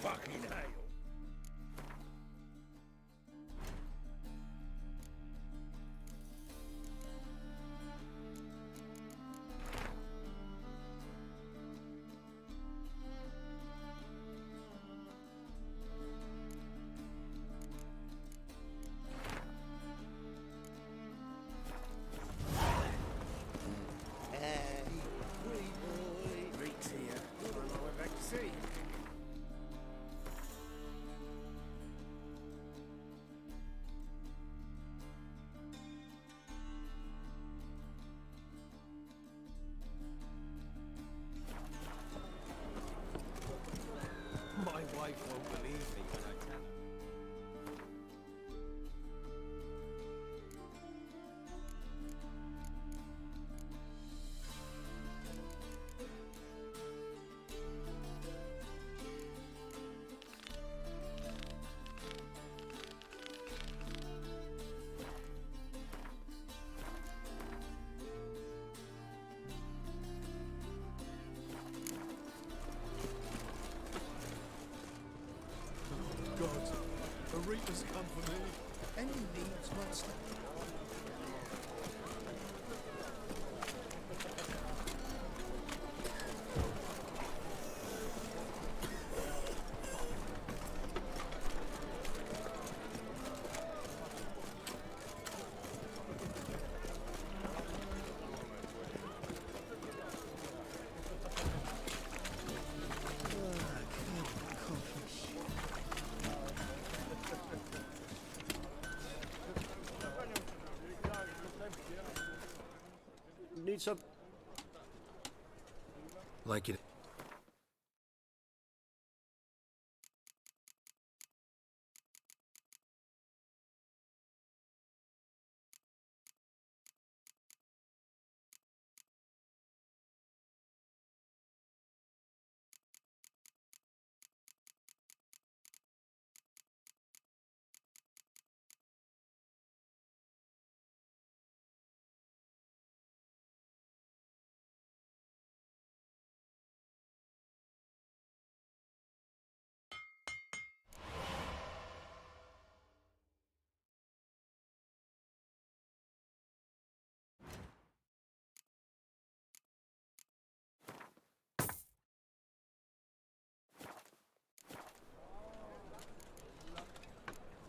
Fucking hell. My wife won't believe me when I tell her. God, a reaper's come for me. Any needs must. Need some. Like it.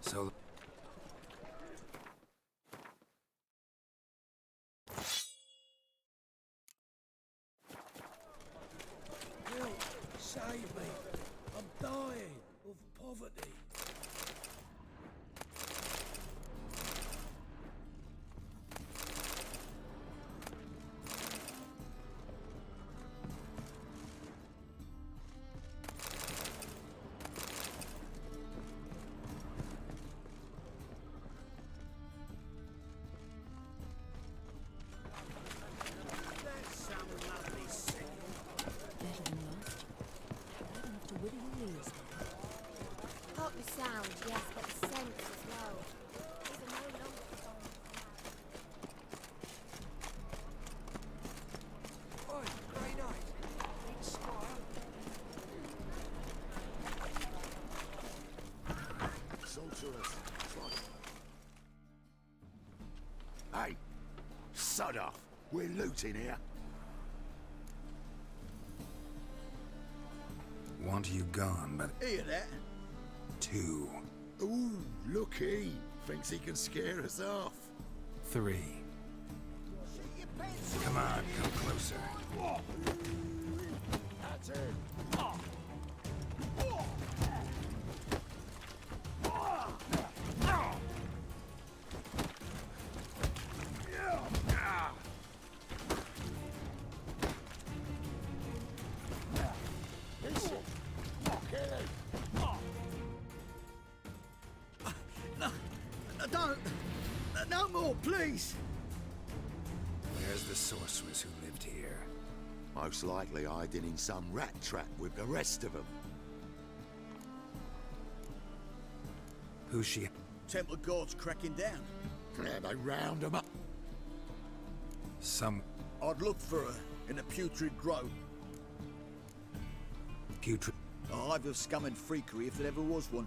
So. Help! Save me! I'm dying of poverty. Help the sound, yes, but the sense as well. These are no longer Oi, grey night. Need Squire. Sorceress. Hey, sod off. We're looting here. Want you gone, but Hear that? 2, Ooh, looky. Thinks he can scare us off. 3. Come on, come closer. That's it. No more, please! Where's the sorceress who lived here? Most likely hiding in some rat trap with the rest of them. Who's she? Temple Guard's cracking down. Yeah, they round them up. Some I'd look for her in the putrid grove. putrid. A hive of scum and freakery if there ever was one.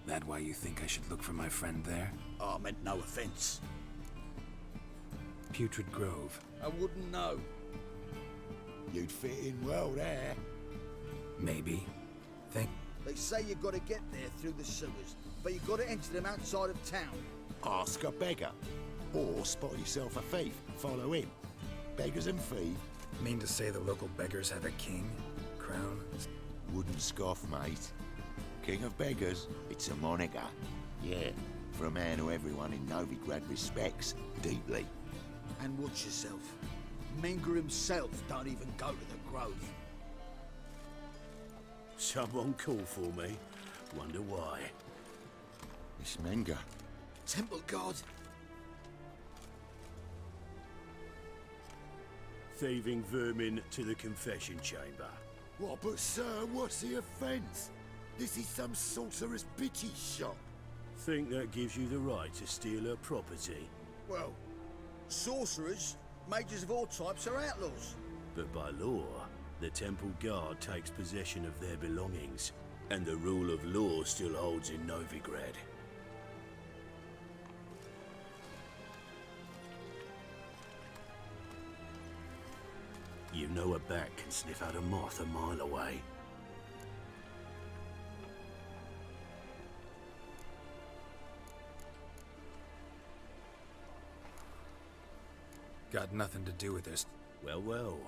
That why you think I should look for my friend there? I meant no offence. Putrid Grove. I wouldn't know. You'd fit in well there. Maybe. They say you've got to get there through the sewers, but you've got to enter them outside of town. Ask a beggar. Or spot yourself a thief. Follow him. Beggars and thieves. Mean to say the local beggars have a king? Crown? Wouldn't scoff, mate. King of beggars, it's a moniker. Yeah, for a man who everyone in Novigrad respects deeply. And watch yourself. Menger himself don't even go to the Grove. Someone called for me. Wonder why. It's Menger. Temple Guard. Thieving vermin to the confession chamber. What, but sir, what's the offence? This is some sorcerer's bitchy shop. Think that gives you the right to steal her property? Well, sorcerers, mages of all types are outlaws. But by law, the temple guard takes possession of their belongings, and the rule of law still holds in Novigrad. You know a bat can sniff out a moth a mile away. Got nothing to do with this. Well, well.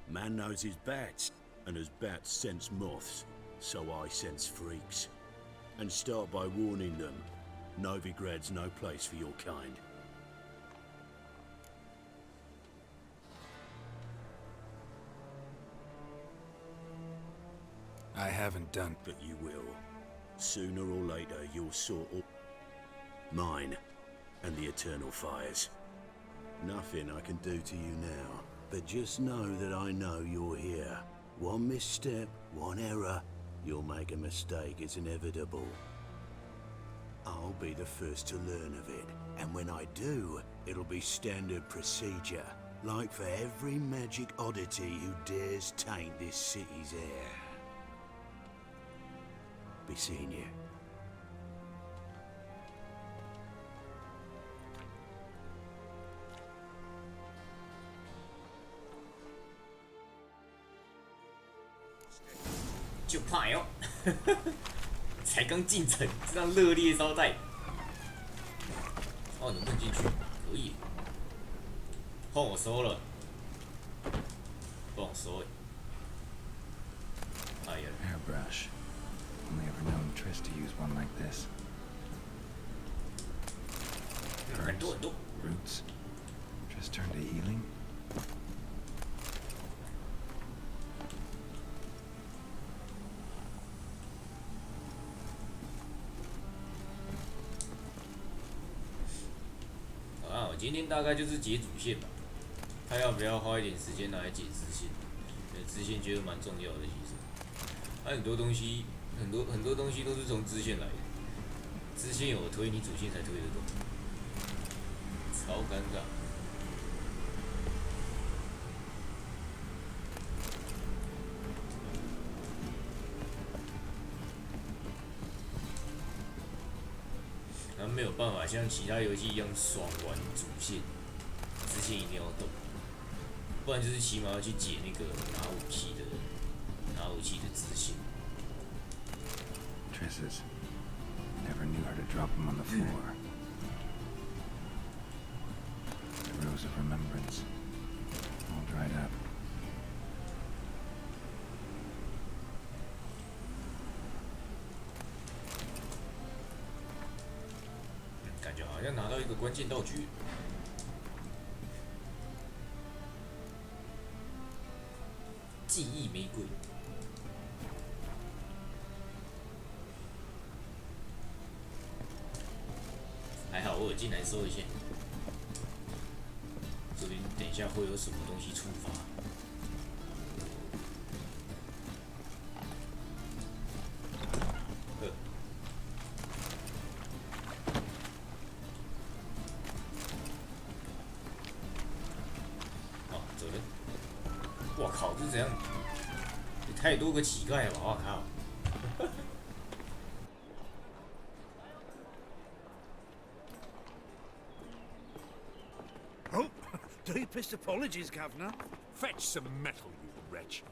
Man knows his bats, and as bats sense moths, so I sense freaks. And start by warning them, Novigrad's no place for your kind. I haven't done. But you will. Sooner or later, you'll sort all mine and the eternal fires. Nothing I can do to you now, but just know that I know you're here. One misstep, one error, you'll make a mistake, it's inevitable. I'll be the first to learn of it, and when I do, it'll be standard procedure, like for every magic oddity who dares taint this city's air. Be seeing you.就怕哟，才刚进城，这样热烈招待。哦，能不能进去？可以。换我收了，帮我收哎。哎呀， Hairbrush. Only ever known Triss to use one like this. 很多很多。 Roots. Triss turned to healing. 啊，我今天大概就是解主线吧，看要不要花一点时间拿来解支线。支线觉得蛮重要的，其实。很多东西，很多东西都是从支线来的，支线有推，你主线才推得动，超尴尬。然后没有办法像其他游戏一样爽玩主线，支线一定要动，不然就是起码要去解那个拿武器的支线。Triss's. Never knew her to drop them on the floor. The rose of remembrance. All dried up. 感觉好像拿到一个关键道具。记忆玫瑰。还好我有进来搜一下，说不定等一下会有什么东西触发。好，走了。我靠，这是怎样？太多个乞丐了吧！我靠。Oh, deepest apologies, Governor. Fetch some metal, you wretch.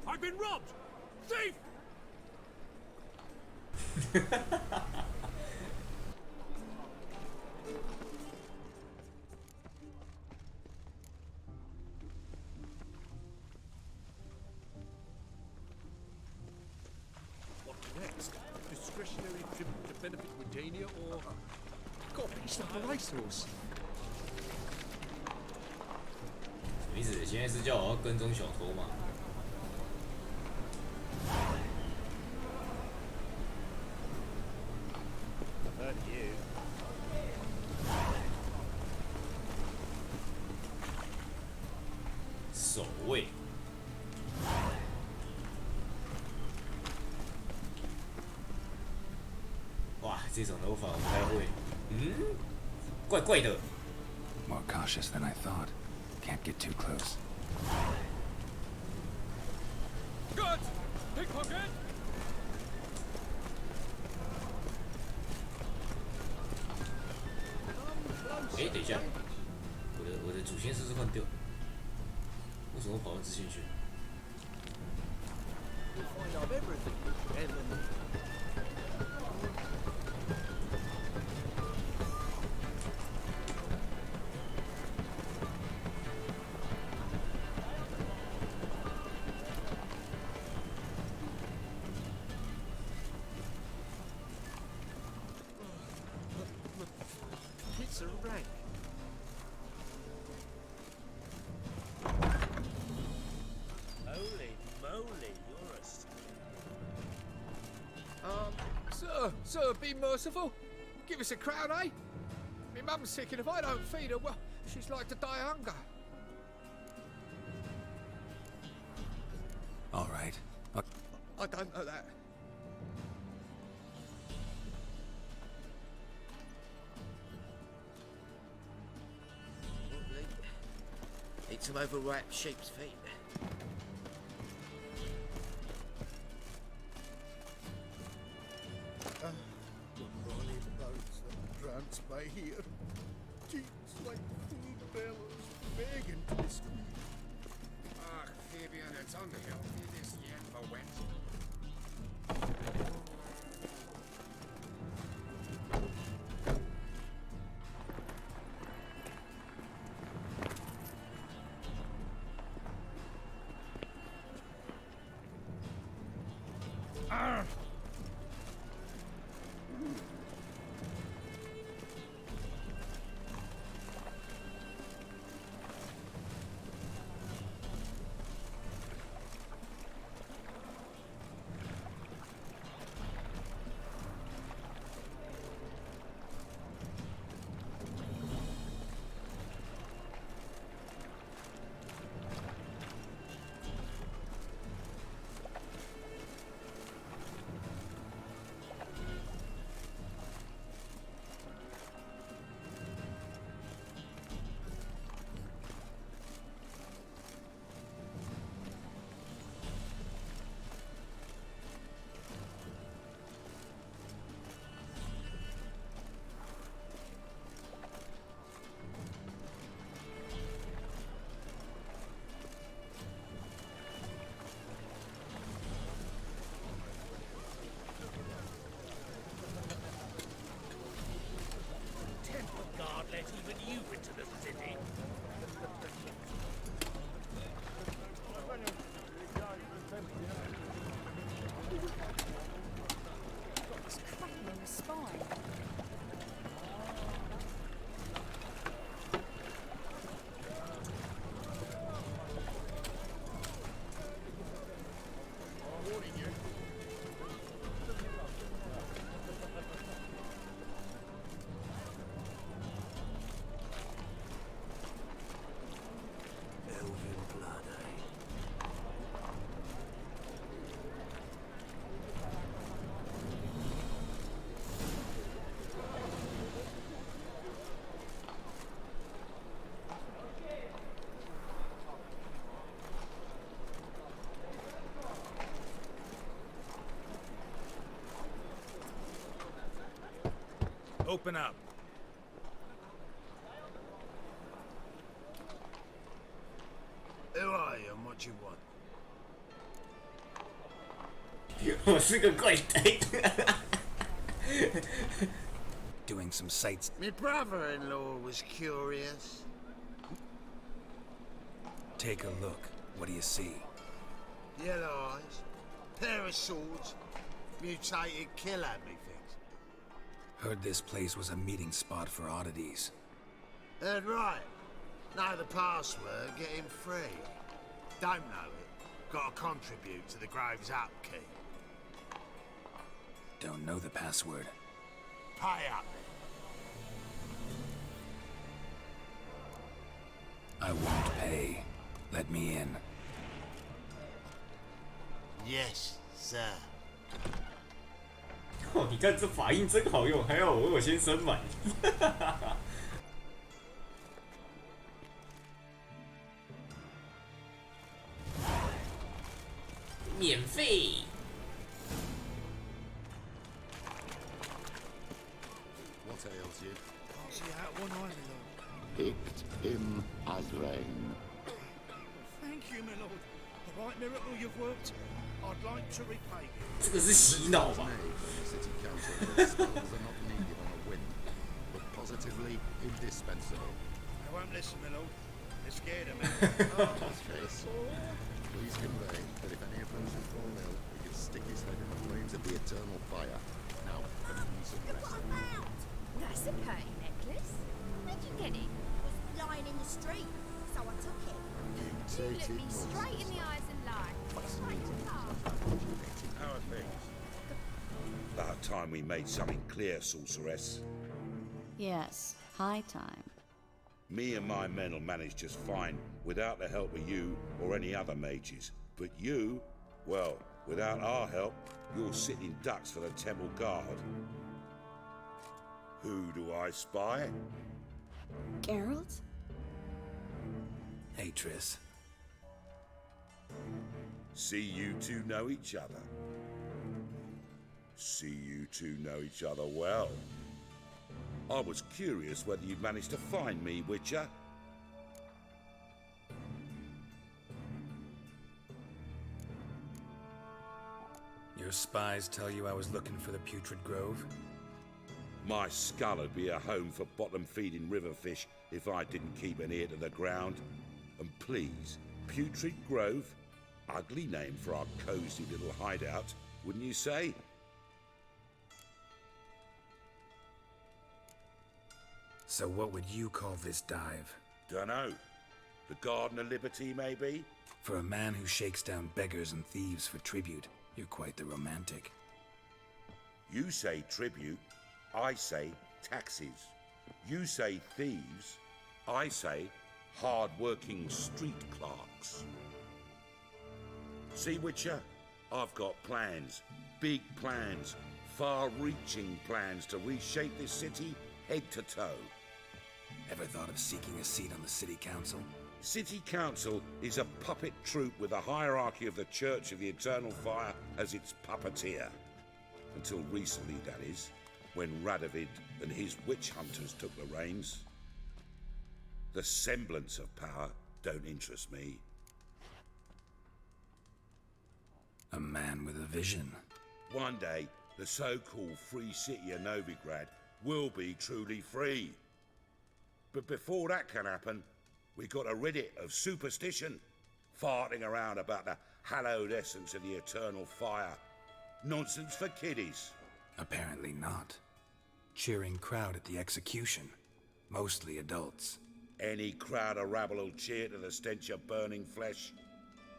I've been robbed! Thief! What next? Discretionary tribute to benefit Redania or... God, he's not a racehorse. 什么意思？现在是叫我要跟踪小偷吗？守卫。哇，这种楼法我不太会。嗯，怪怪的。More cautious than I thought. Can't get too close. Good! Pickpocket! 哎，等一下，我的主线是不是换掉？为什么跑到支线去？ Find out everything, Ellen. It's a rank. Holy moly, you're a... Sir, be merciful. Give us a crown, eh? My mum's sick, and if I don't feed her, well, she's like to die of hunger. All right. I don't know that. Need some overripe sheep's feet. The rolling boats that prance by here. Jeeps like food bellers begging to be squeezed. Ach, Fabian, it's unhealthy, this yammer wench. Open up. Who are you and what do you want? 我是个怪胎。Doing some sights. My brother-in-law was curious. Take a look. What do you see? Yellow eyes, pair of swords, mutated killer, methinks. Heard this place was a meeting spot for oddities. Heard right. Know the password, get him free. Don't know it. Gotta contribute to the Grove's upkeep. Don't know the password. Pay up. I won't pay. Let me in. Yes, sir. 哦，你看这法印真好用，还好我有先生买。免费。What ails you? Can't see out one eye, my lord. Picked him as rain. Thank you, my lord. The right miracle you've worked. I'd like to repay you. 这个是洗脑吧？ City Council spells are not needed on a whim, but positively indispensable. I won't listen, my lord. They're scared of me. Yes. Please convey that if any of those who fall ill, he can stick his head in the flames of the eternal fire. Now, please rest. That's a pretty necklace. Where'd you get it? It was lying in the street, so I took it. You look me straight in the eyes and lie. Straight to the heart. How are things? About time we made something clear, sorceress. Yes, high time. Me and my men will manage just fine without the help of you or any other mages. But you, well, without our help, you're sitting ducks for the temple guard. Who do I spy? Geralt? Hey, Triss. See you two know each other. See you two know each other well. I was curious whether you'd managed to find me, Witcher. Your spies tell you I was looking for the Putrid Grove? My skull would be a home for bottom-feeding river fish if I didn't keep an ear to the ground. And please, Putrid Grove? Ugly name for our cozy little hideout, wouldn't you say? So what would you call this dive? Dunno. The Garden of Liberty, maybe? For a man who shakes down beggars and thieves for tribute, you're quite the romantic. You say tribute, I say taxes. You say thieves, I say hard-working street clerks. See, Witcher, I've got plans, big plans, far-reaching plans to reshape this city head to toe. Ever thought of seeking a seat on the city council? City Council is a puppet troupe with the hierarchy of the Church of the Eternal Fire as its puppeteer. Until recently, that is, when Radovid and his witch hunters took the reins. The semblance of power don't interest me. A man with a vision. One day, the so-called free city of Novigrad will be truly free. But before that can happen, we got to rid it of superstition, farting around about the hallowed essence of the eternal fire. Nonsense for kiddies. Apparently not. Cheering crowd at the execution. Mostly adults. Any crowd of rabble will cheer to the stench of burning flesh.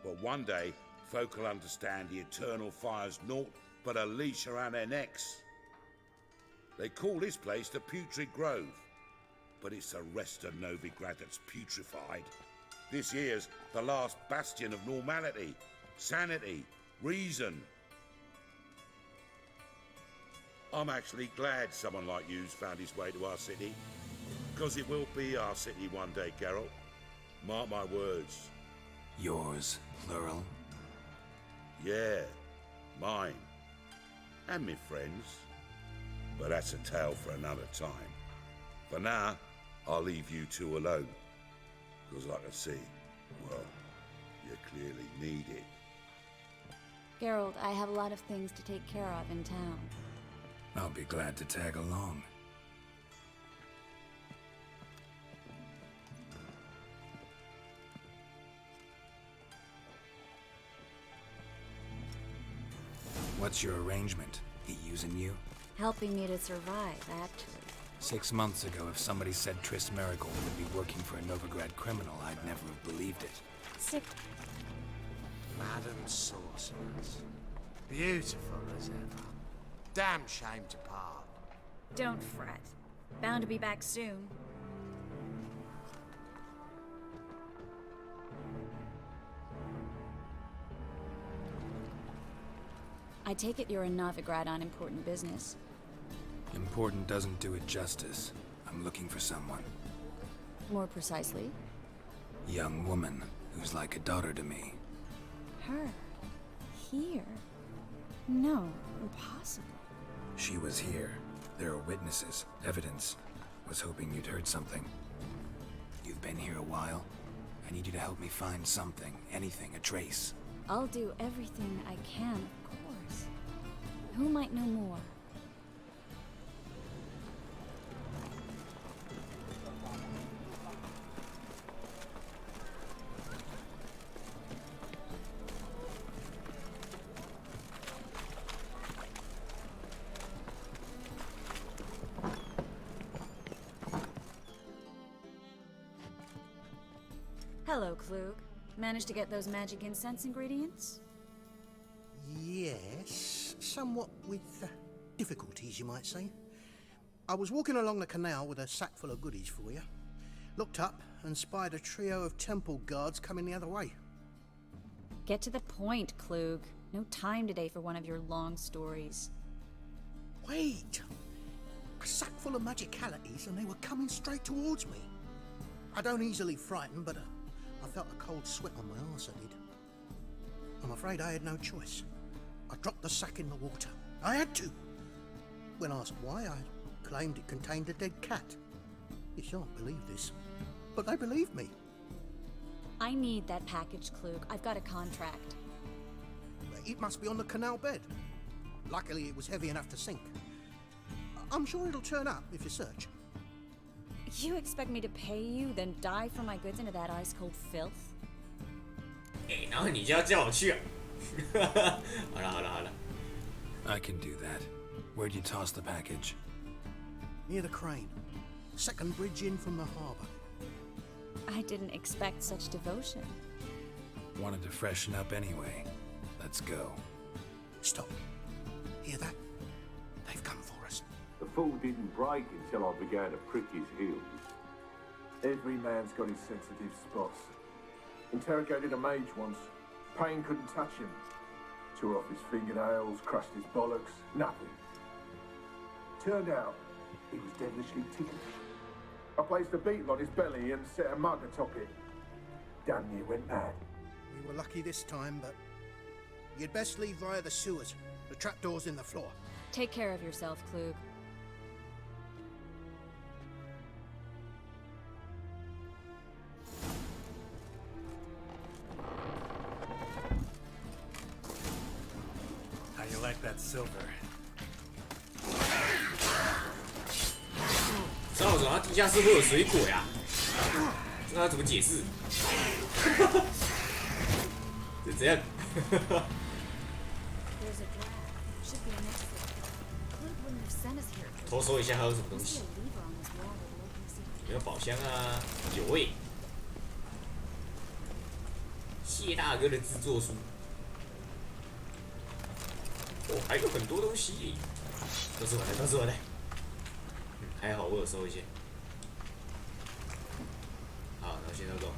But one day, folk will understand the eternal fire's naught but a leash around their necks. They call this place the Putrid Grove, but it's the rest of Novigrad that's putrefied. This here's the last bastion of normality, sanity, reason. I'm actually glad someone like you's found his way to our city, because it will be our city one day, Geralt. Mark my words. Yours, plural. Yeah, mine. And me friends. But that's a tale for another time. For now, I'll leave you two alone. Because like I see, well, you clearly need it. Geralt, I have a lot of things to take care of in town. I'll be glad to tag along. What's your arrangement? He using you? Helping me to survive, actually. 6 months ago, if somebody said Triss Merigold would be working for a Novigrad criminal, I'd never have believed it. Sick. Madam Sorceress. Beautiful as ever. Damn shame to part. Don't fret. Bound to be back soon. I take it you're in Novigrad on important business. Important doesn't do it justice. I'm looking for someone. More precisely? Young woman who's like a daughter to me. Her? Here? No, impossible. She was here. There are witnesses, evidence. Was hoping you'd heard something. You've been here a while. I need you to help me find something, anything, a trace. I'll do everything I can, of course. Who might know more? Hello, Klug. Managed to get those magic incense ingredients? Yes, somewhat with difficulties, you might say. I was walking along the canal with a sack full of goodies for you. Looked up and spied a trio of temple guards coming the other way. Get to the point, Klug. No time today for one of your long stories. Wait! A sack full of magicalities and they were coming straight towards me. I don't easily frighten, but I felt a cold sweat on my arse, I did. I'm afraid I had no choice. I dropped the sack in the water. I had to. When asked why, I claimed it contained a dead cat. You shan't believe this, but they believed me. I need that package, Klug. I've got a contract. It must be on the canal bed. Luckily, it was heavy enough to sink. I'm sure it'll turn up if you search. You expect me to pay you, then dive for my goods into that ice-cold filth? 然后你就要叫我去啊？好了好了好了。I can do that. Where'd you toss the package? Near the crane. Second bridge in from the harbour. I didn't expect such devotion. Wanted to freshen up anyway. Let's go. Stop. Hear that? They've come for us. The fall didn't break until I began to prick his heels. Every man's got his sensitive spots. Interrogated a mage once. Pain couldn't touch him. Tore off his fingernails, crushed his bollocks, nothing. Turned out, he was devilishly ticklish. I placed a beetle on his belly and set a mug atop it. Damn near went mad. We were lucky this time, but you'd best leave via the sewers. The trapdoor's in the floor. Take care of yourself, Klug. How you like that silver? 知道为什么地下室会有水果呀？这要怎么解释？这怎样？偷搜一下还有什么东西？有没有宝箱啊？有诶。谢大哥的制作书。哦，还有很多东西，都是我的，都是我的。还好我有收一些。好，然后现在走。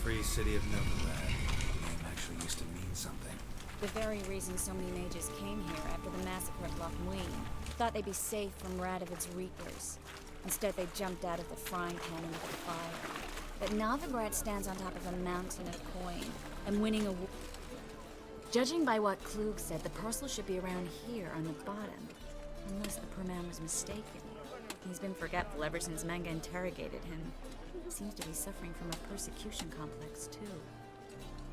Free city of Novigrad. The name actually used to mean something. The very reason so many mages came here after the massacre at Loch Muin. Thought they'd be safe from Radovid's reapers. Instead, they jumped out of the frying pan into the fire. But Novigrad stands on top of a mountain of coin, and winning a war. Judging by what Klug said, the parcel should be around here on the bottom. Unless the poor man was mistaken. He's been forgetful ever since Manga interrogated him. Seems to be suffering from a persecution complex, too.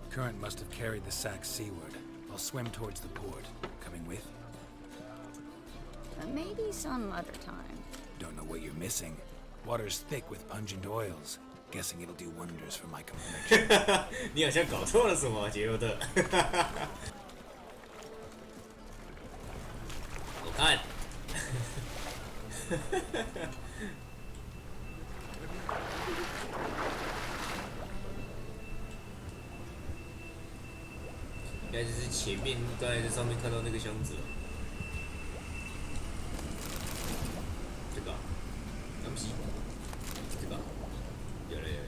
Current must have carried the sack seaward. I'll swim towards the port. Coming with? Maybe some other time. Don't know what you're missing. Water's thick with pungent oils. Guessing it'll do wonders for my complexion. 你好像搞错了什么，杰尤特。我看。应该就是前面刚才在上面看到那个箱子了。这个、啊，对不起，这个、啊，有了有了有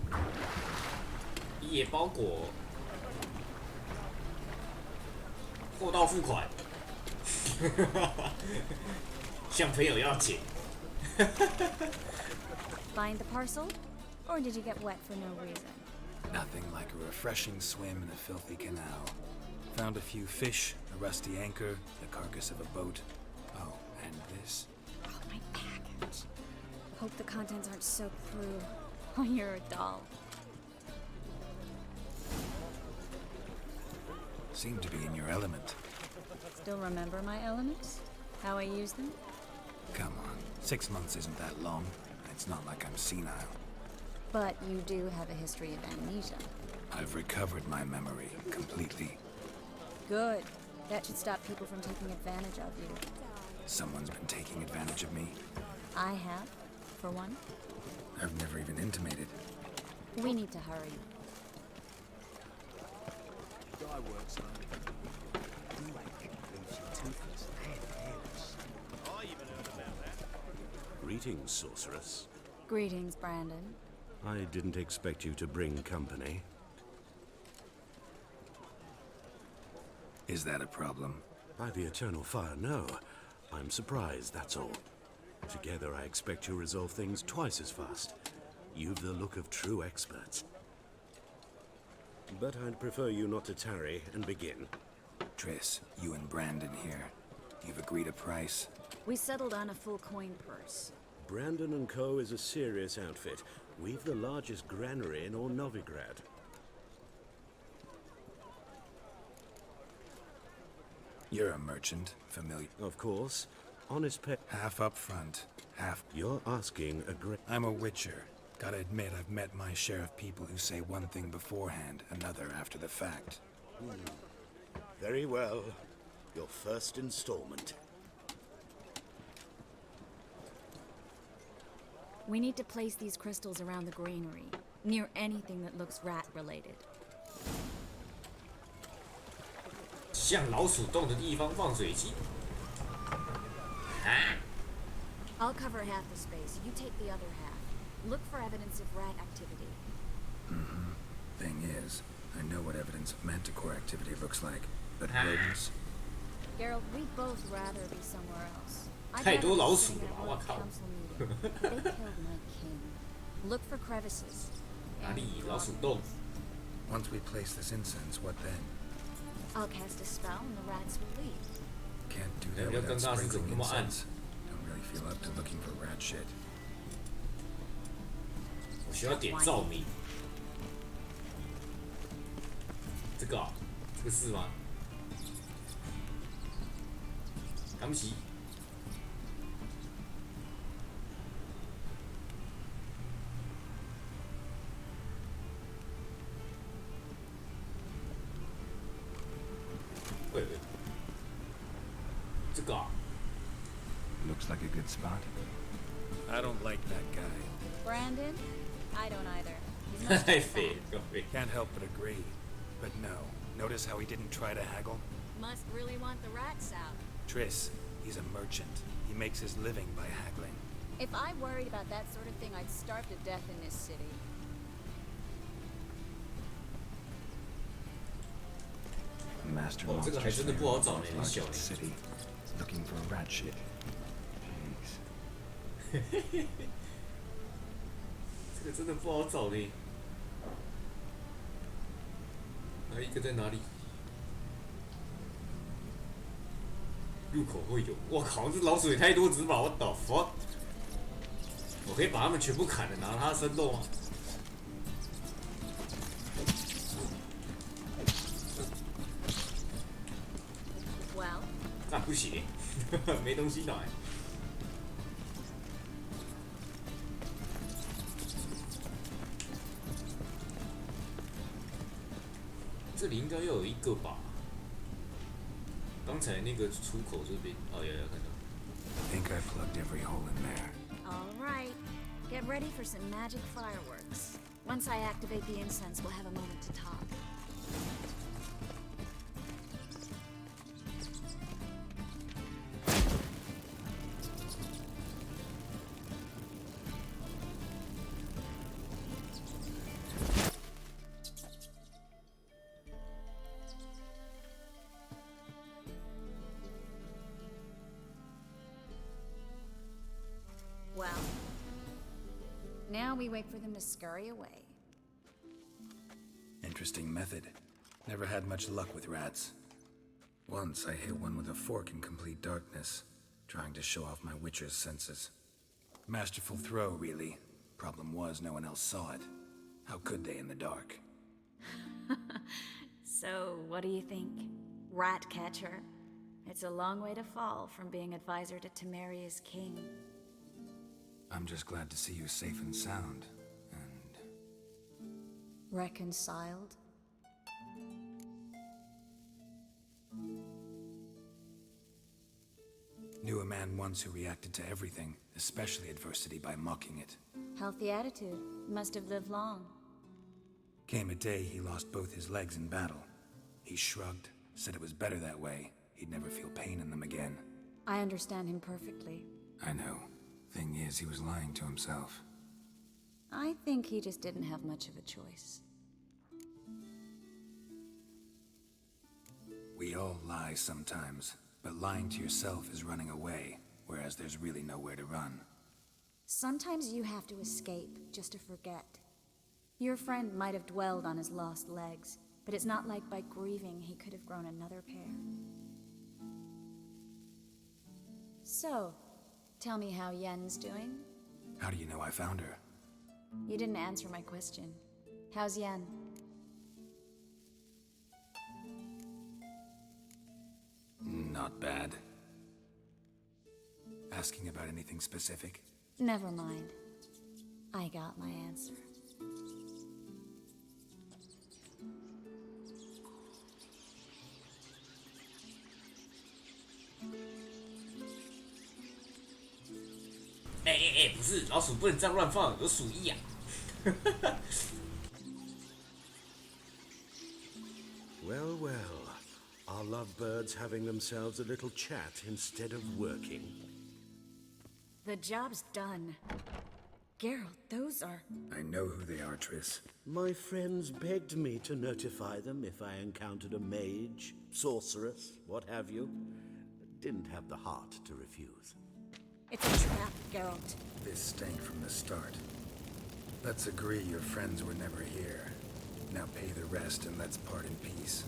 了。野包裹，货到付款，向朋友要钱。Find the parcel? Or did you get wet for no reason? Nothing like a refreshing swim in a filthy canal. Found a few fish, a rusty anchor, the carcass of a boat. Oh, and this. Oh, my package. Hope the contents aren't so cruel. Oh, you're a doll. Seem to be in your element. Still remember my elements? How I use them? Come on, 6 months isn't that long. It's not like I'm senile. But you do have a history of amnesia. I've recovered my memory completely. Good. That should stop people from taking advantage of you. Someone's been taking advantage of me. I have, for one. I've never even intimated. We need to hurry. Guy works hard. You ain't leaves you toothless and hairless. I even heard about that. Greetings, sorceress. Greetings, Brandon. I didn't expect you to bring company. Is that a problem? By the eternal fire, no. I'm surprised, that's all. Together, I expect you resolve things twice as fast. You've the look of true experts. But I'd prefer you not to tarry and begin. Triss, you and Brandon here. You've agreed a price? We settled on a full coin purse. Brandon & Co. is a serious outfit. We've the largest granary in all Novigrad. You're a merchant, familiar? Of course. Honest pay. Half up front, half... You're asking a great... I'm a witcher. Gotta admit, I've met my share of people who say one thing beforehand, another after the fact. Very well. Your first installment. We need to place these crystals around the granary, near anything that looks rat-related. 像老鼠洞的地方放水机。啊 I'll cover half the space. You take the other half. Look for evidence of rat activity. Thing is, I know what evidence of manticore activity looks like, but rodents... Geralt, we'd both rather be somewhere else. 太多老鼠了吧，我靠！ They killed my king. Look for crevices. 哪里老鼠洞？ Once we place this incense, what then? I'll cast a spell and the rats will leave. Can't do that without sprinkling incense. Don't really feel up to looking for rat shit. 我需要点照明。这个、哦，这个是吗？对不起。喂喂，这个、哦。 Looks like a good spot. I don't like that guy. Brandon? I don't either. He's not太 just 肥 fat. 了，肥。 Can't help but agree. But no. Notice how he didn't try to haggle? Must really want the rats out. Triss, he's a merchant. He makes his living by haggling. If I worried about that sort of thing, I'd starve to death in this city. Master 哦，这个还 monster 真的不好找呢， slayer 很小 large 嘞。 city, looking for a rat shit. Jeez. 这个真的不好找呢。还有一个在哪里？入口会有，我靠，这老鼠也太多只吧！我的 fuck！ 我可以把它们全部砍了，拿它的生肉吗？那不行，没东西拿。这里应该要有一个吧？刚才那个出口这边，哦，有看到。Think I plugged every hole in there. All right. Get ready for some magic fireworks. Once I activate the incense, we'll have a moment to talk. Well, now we wait for them to scurry away. Interesting method. Never had much luck with rats. Once I hit one with a fork in complete darkness, trying to show off my witcher's senses. Masterful throw, really. Problem was, no one else saw it. How could they in the dark? So, what do you think? Rat catcher? It's a long way to fall from being advisor to Temeria's king. I'm just glad to see you safe and sound, and... Reconciled? Knew a man once who reacted to everything, especially adversity, by mocking it. Healthy attitude. Must have lived long. Came a day he lost both his legs in battle. He shrugged, said it was better that way. He'd never feel pain in them again. I understand him perfectly. I know. Thing is, he was lying to himself. I think he just didn't have much of a choice. We all lie sometimes, but lying to yourself is running away, whereas there's really nowhere to run. Sometimes you have to escape just to forget. Your friend might have dwelled on his lost legs, but it's not like by grieving he could have grown another pair. So, tell me how Yen's doing? How do you know I found her? You didn't answer my question. How's Yen? Not bad. Asking about anything specific? Never mind. I got my answer. Hey, 不是，老鼠不能这样乱放，有鼠疫啊！ Well, well. Our lovebirds having themselves a little chat instead of working. The job's done. Geralt, those are... I know who they are, Triss. My friends begged me to notify them if I encountered a mage, sorceress, what have you. Didn't have the heart to refuse. It's a trap, Geralt. This stank from the start. Let's agree your friends were never here. Now pay the rest and let's part in peace.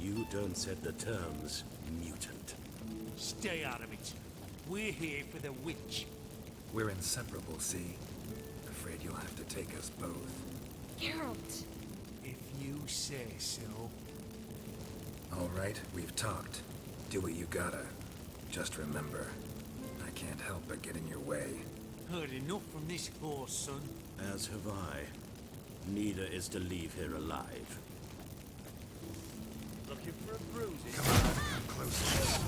You don't set the terms, mutant. Stay out of it. We're here for the witch. We're inseparable, see? Afraid you'll have to take us both. Geralt! If you say so. All right, we've talked. Do what you gotta. Just remember, I can't help but get in your way. Heard enough from this horse, son. As have I. Neither is to leave here alive. Looking for a bruise? Come on, come closer.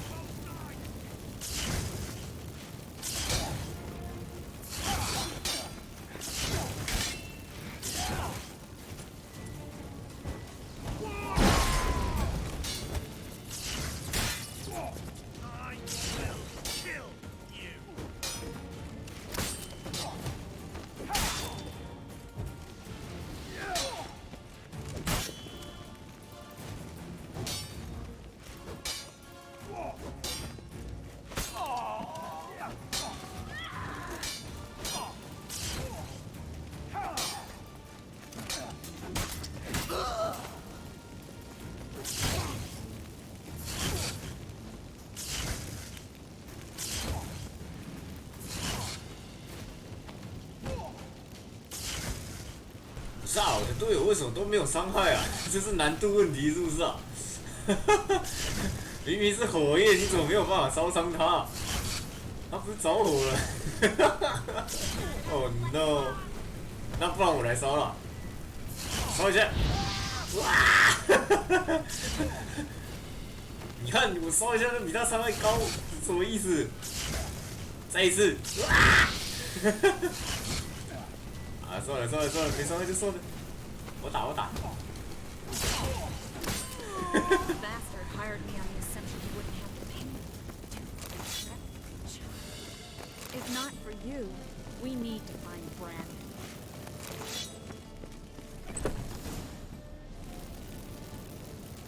是啊，我的队友为什么都没有伤害啊？这是难度问题是不是啊？明明是火焰，你怎么没有办法烧伤他？他不是着火了？Oh no！ 那不然我来烧了，烧一下。哇！你看我烧一下就比他伤害高，什么意思？再一次。啊，算了，没伤害就算了。我打。Bastard hired me on the assumption he wouldn't have to pay me. If not for you, we need to find Brandon.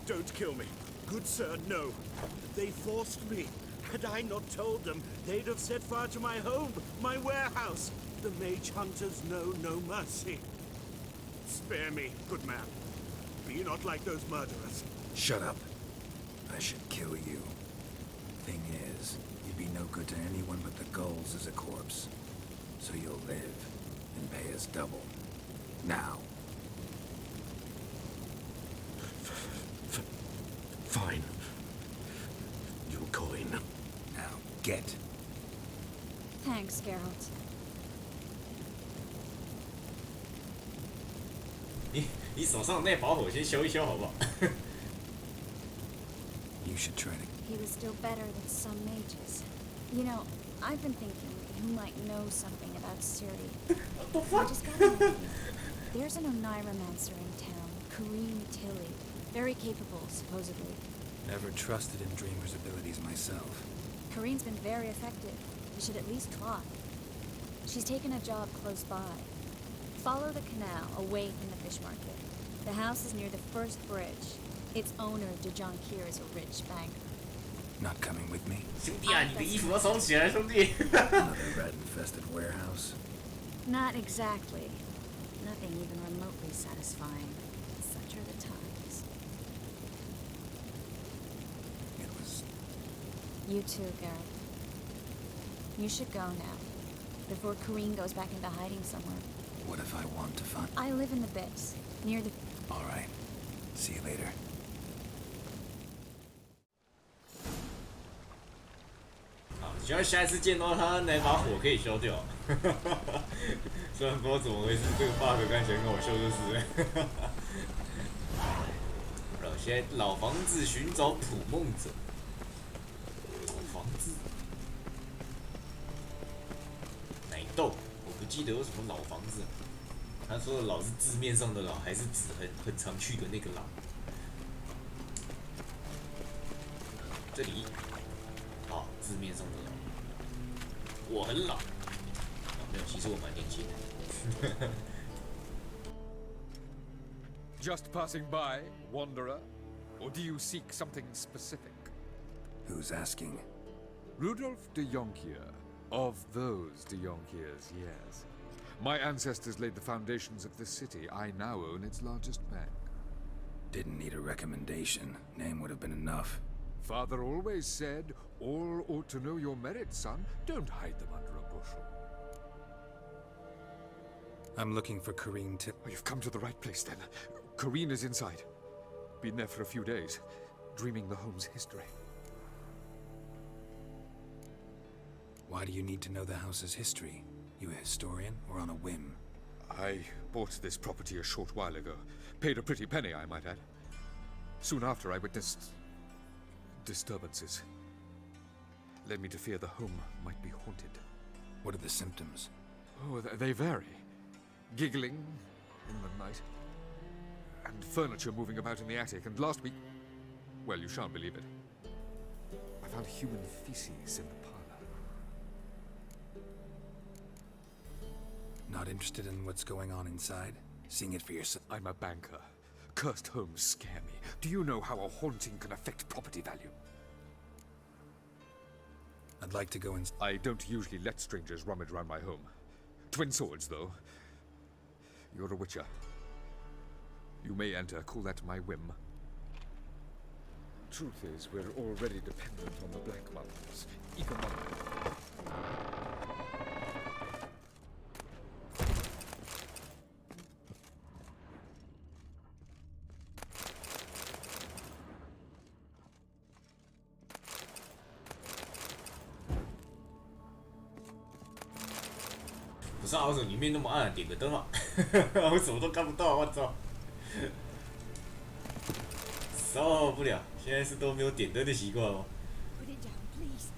Don't kill me. Good sir, no. They forced me. Had I not told them, they'd have set fire to my home, my warehouse. The mage hunters know no mercy. Spare me, good man. Be not like those murderers. Shut up. I should kill you. Thing is, you'd be no good to anyone but the gulls as a corpse. So you'll live and pay us double. Now. Fine. Your coin. Now, get. Thanks, Geralt. 你手上那把火先消一消好不好？ You should try to. He was still better than some mages. You know, I've been thinking you might know something about Ciri. I just got an idea. There's an Oneiromancer in town, Kareem Tilly. Very capable, supposedly. Never trusted in Dreamer's abilities myself. Kareem's been very effective. You should at least try. She's taken a job close by. Follow the canal away from the fish market. The house is near the first bridge. Its owner, Dejonkir, is a rich banker. Not coming with me? 兄弟啊，你的衣服要收起来，兄弟。 Another rat-infested warehouse? Not exactly. Nothing even remotely satisfying. Such are the times. It was... You too, Geralt. You should go now, before Kareen goes back into hiding somewhere. What if I want to find... I live in the Bits, near the... All right. See you later. 希望下一次见到他，那把火可以消掉。虽然不知道怎么回事，这个 bug 看起来很好笑，就是。现在老房子寻找捕梦者。老房子。奶豆，我不记得有什么老房子。他说的老是字面上的老，还是指很常去的那个老？这里。好，字面上的老。 我很老，没有，其实我蛮年轻的。Just passing by, wanderer? Or do you seek something specific? Who's asking? Rudolf de Jonkier. Of those de Jonkiers, yes. My ancestors laid the foundations of this city. I now own its largest bank. Didn't need a recommendation. Name would have been enough. Father always said, all ought to know your merits, son. Don't hide them under a bushel. I'm looking for Kareen Tilly. Oh, you've come to the right place, then. Kareen is inside. Been there for a few days, dreaming the home's history. Why do you need to know the house's history? You a historian, or on a whim? I bought this property a short while ago. Paid a pretty penny, I might add. Soon after, I witnessed... disturbances. Led me to fear the home might be haunted. What are the symptoms? Oh, they vary. Giggling in the night. And furniture moving about in the attic. And last week... well, you shan't believe it. I found human feces in the parlor. Not interested in what's going on inside? Seeing it for yourself? I'm a banker. Cursed homes scare me. Do you know how a haunting can affect property value? I'd like to go in. I don't usually let strangers rummage around my home. Twin swords, though. You're a witcher. You may enter, call that my whim. Truth is, we're already dependent on the Black Mountains. Economically. 杀为什么里面那么暗？点个灯啊！我什么都看不到，我操！受不了，现在是都没有点灯的习惯哦。Put it down, please.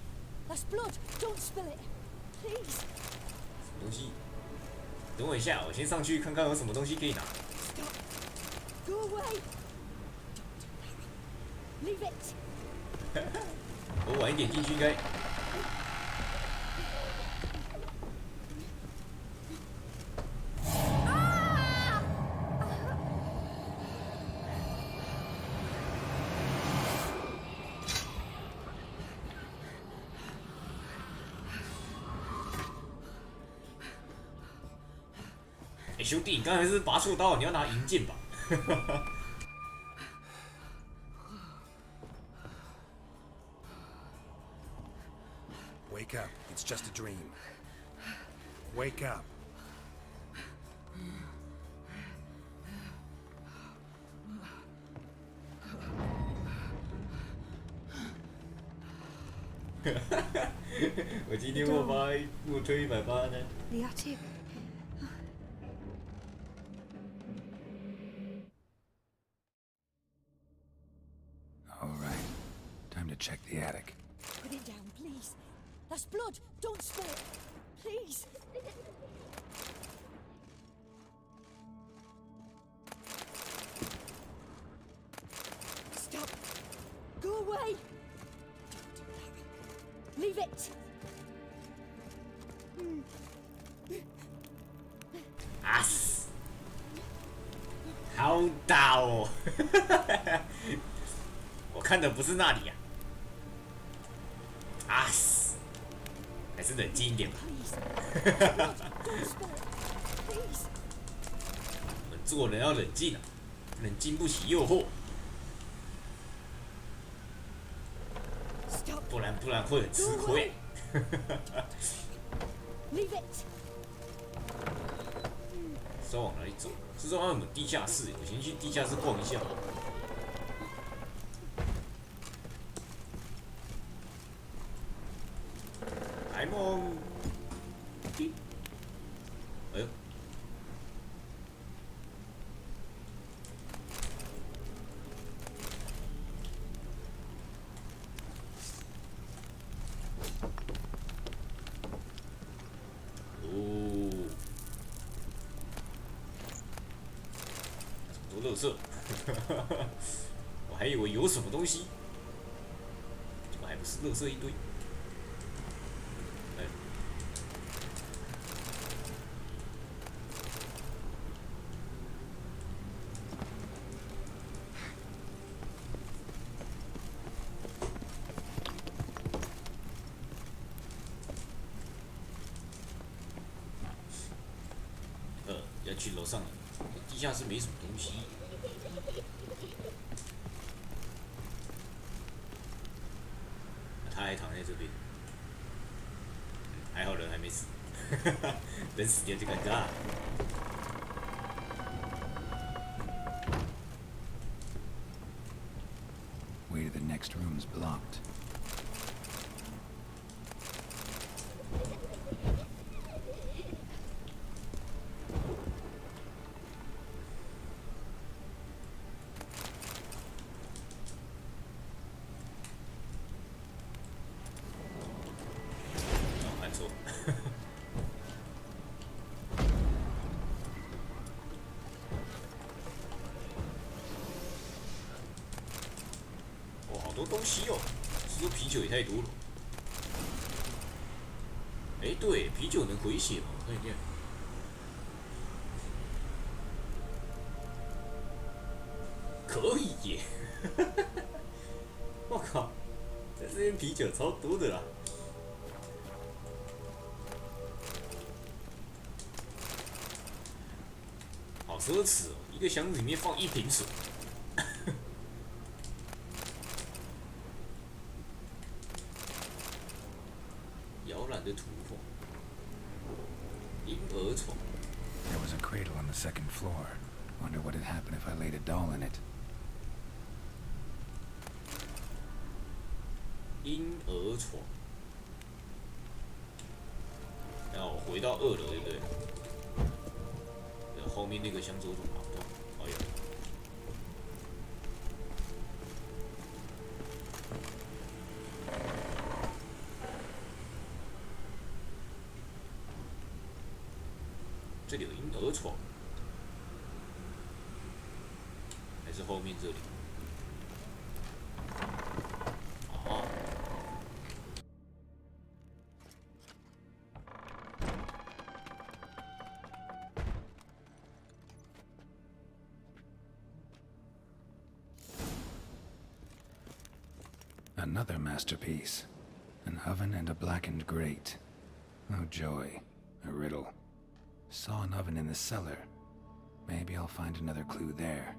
That's blood. Don't spill it. Please. 什么东西？等我一下，我先上去看看有什么东西可以拿。Stop. Go away. Leave it. 我晚一点进去应该。兄弟，你刚才是拔错刀，你要拿银剑吧？Wake up. It's just a dream. Wake up. 我今天我推180呢。The attic. All right. Time to check the attic. Put it down, please. That's blood. Don't spill it. Please. Stop. Go away. Don't do that. Leave it. 啊死！好大哦！我看的不是那里呀、啊！死！还是冷静一点吧。我们做人要冷静啊，不能经不起诱惑，不然会很吃亏。Leave it. 是要往哪里走？是说我们地下室，我先去地下室逛一下。海梦，哎呦，哦，很多垃圾，我还以为有什么东西，结果还不是垃圾一堆。要去楼上了，地下室没什么东西。他还躺在这边，还好人还没死，等死掉就尴尬。Way to the next room's blocked.东西哦，是说啤酒也太多了。哎，对，啤酒能回血吗？我看一下。可以耶！我靠，在这边啤酒超多的啦。好奢侈哦，一个箱子里面放1瓶水。的图画，婴儿床。There was a cradle on the second floor. Wonder what had happened if I laid a doll in it. 婴儿床。然后回到2楼，对不对？后面那个向左走拿不到，哎呦！这里有婴儿床，还是后面这里？啊！ Another masterpiece. An oven and a blackened grate. Oh joy. A riddle. Saw an oven in the cellar. Maybe I'll find another clue there.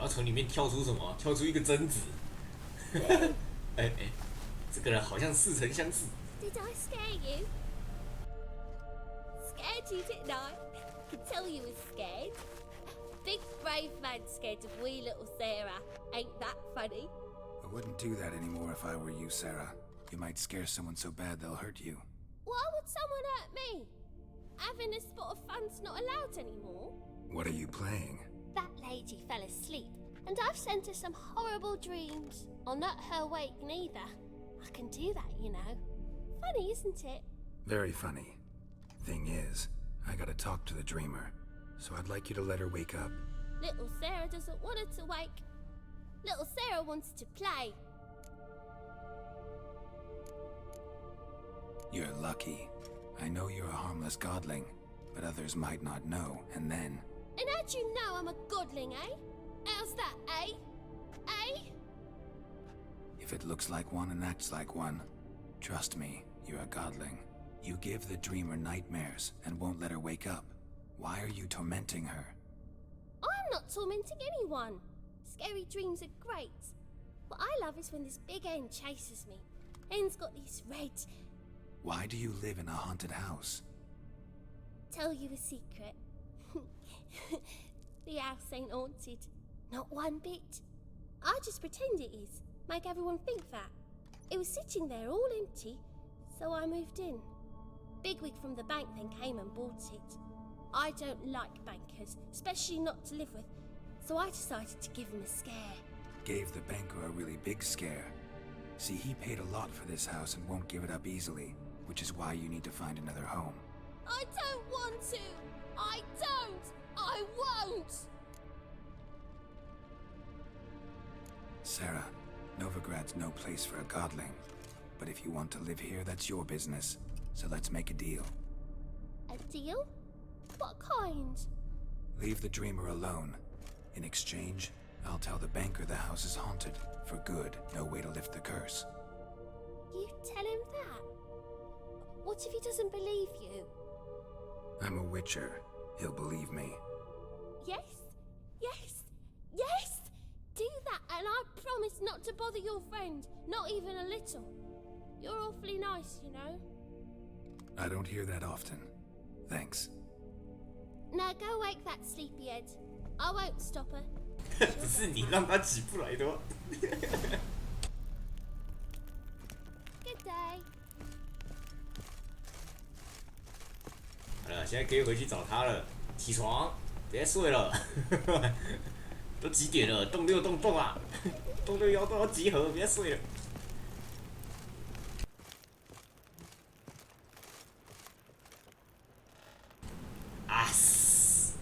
要从里面跳出什么？跳出一个贞子。哎，这个人好像似曾相识。Did I scare you? Scared you, didn't I? Could tell you was scared. Big brave man scared of wee little Sarah. Ain't that funny? I wouldn't do that anymore if I were you, Sarah. You might scare someone so bad they'll hurt you. Why would someone hurt me? Having a spot of fun's not allowed anymore. What are you playing? That lady fell asleep, and I've sent her some horrible dreams. I'll not her wake neither. I can do that, you know. Funny, isn't it? Very funny. Thing is, I gotta talk to the dreamer, so I'd like you to let her wake up. Little Sarah doesn't want her to wake. Little Sarah wants to play. You're lucky. I know you're a harmless godling, but others might not know, and then... And how'd you know I'm a godling, eh? How's that, eh? Eh? If it looks like one and acts like one, trust me, you're a godling. You give the dreamer nightmares and won't let her wake up. Why are you tormenting her? I'm not tormenting anyone. Scary dreams are great. What I love is when this big hen chases me. Hen's got these red... Why do you live in a haunted house? Tell you a secret. The house ain't haunted. Not one bit. I just pretend it is. Make everyone think that. It was sitting there all empty, so I moved in. Bigwig from the bank then came and bought it. I don't like bankers, especially not to live with, so I decided to give him a scare. Gave the banker a really big scare. See, he paid a lot for this house and won't give it up easily, which is why you need to find another home. I don't want to! I don't! I won't! Sarah, Novigrad's no place for a godling. But if you want to live here, that's your business. So let's make a deal. A deal? What kind? Leave the dreamer alone. In exchange, I'll tell the banker the house is haunted. For good, no way to lift the curse. You tell him that? What if he doesn't believe you? I'm a witcher. He'll believe me. Yes? Yes? Yes! Do that and I promise not to bother your friend. Not even a little. You're awfully nice, you know. I don't hear that often. Thanks. Now go wake that sleepyhead. I won't stop her. 只是你让他起不来的吗？ Good day. 好了，现在可以回去找他了。起床，别睡了。都几点了？动六动动啊！动六幺都要集合，别睡了。啊嘶！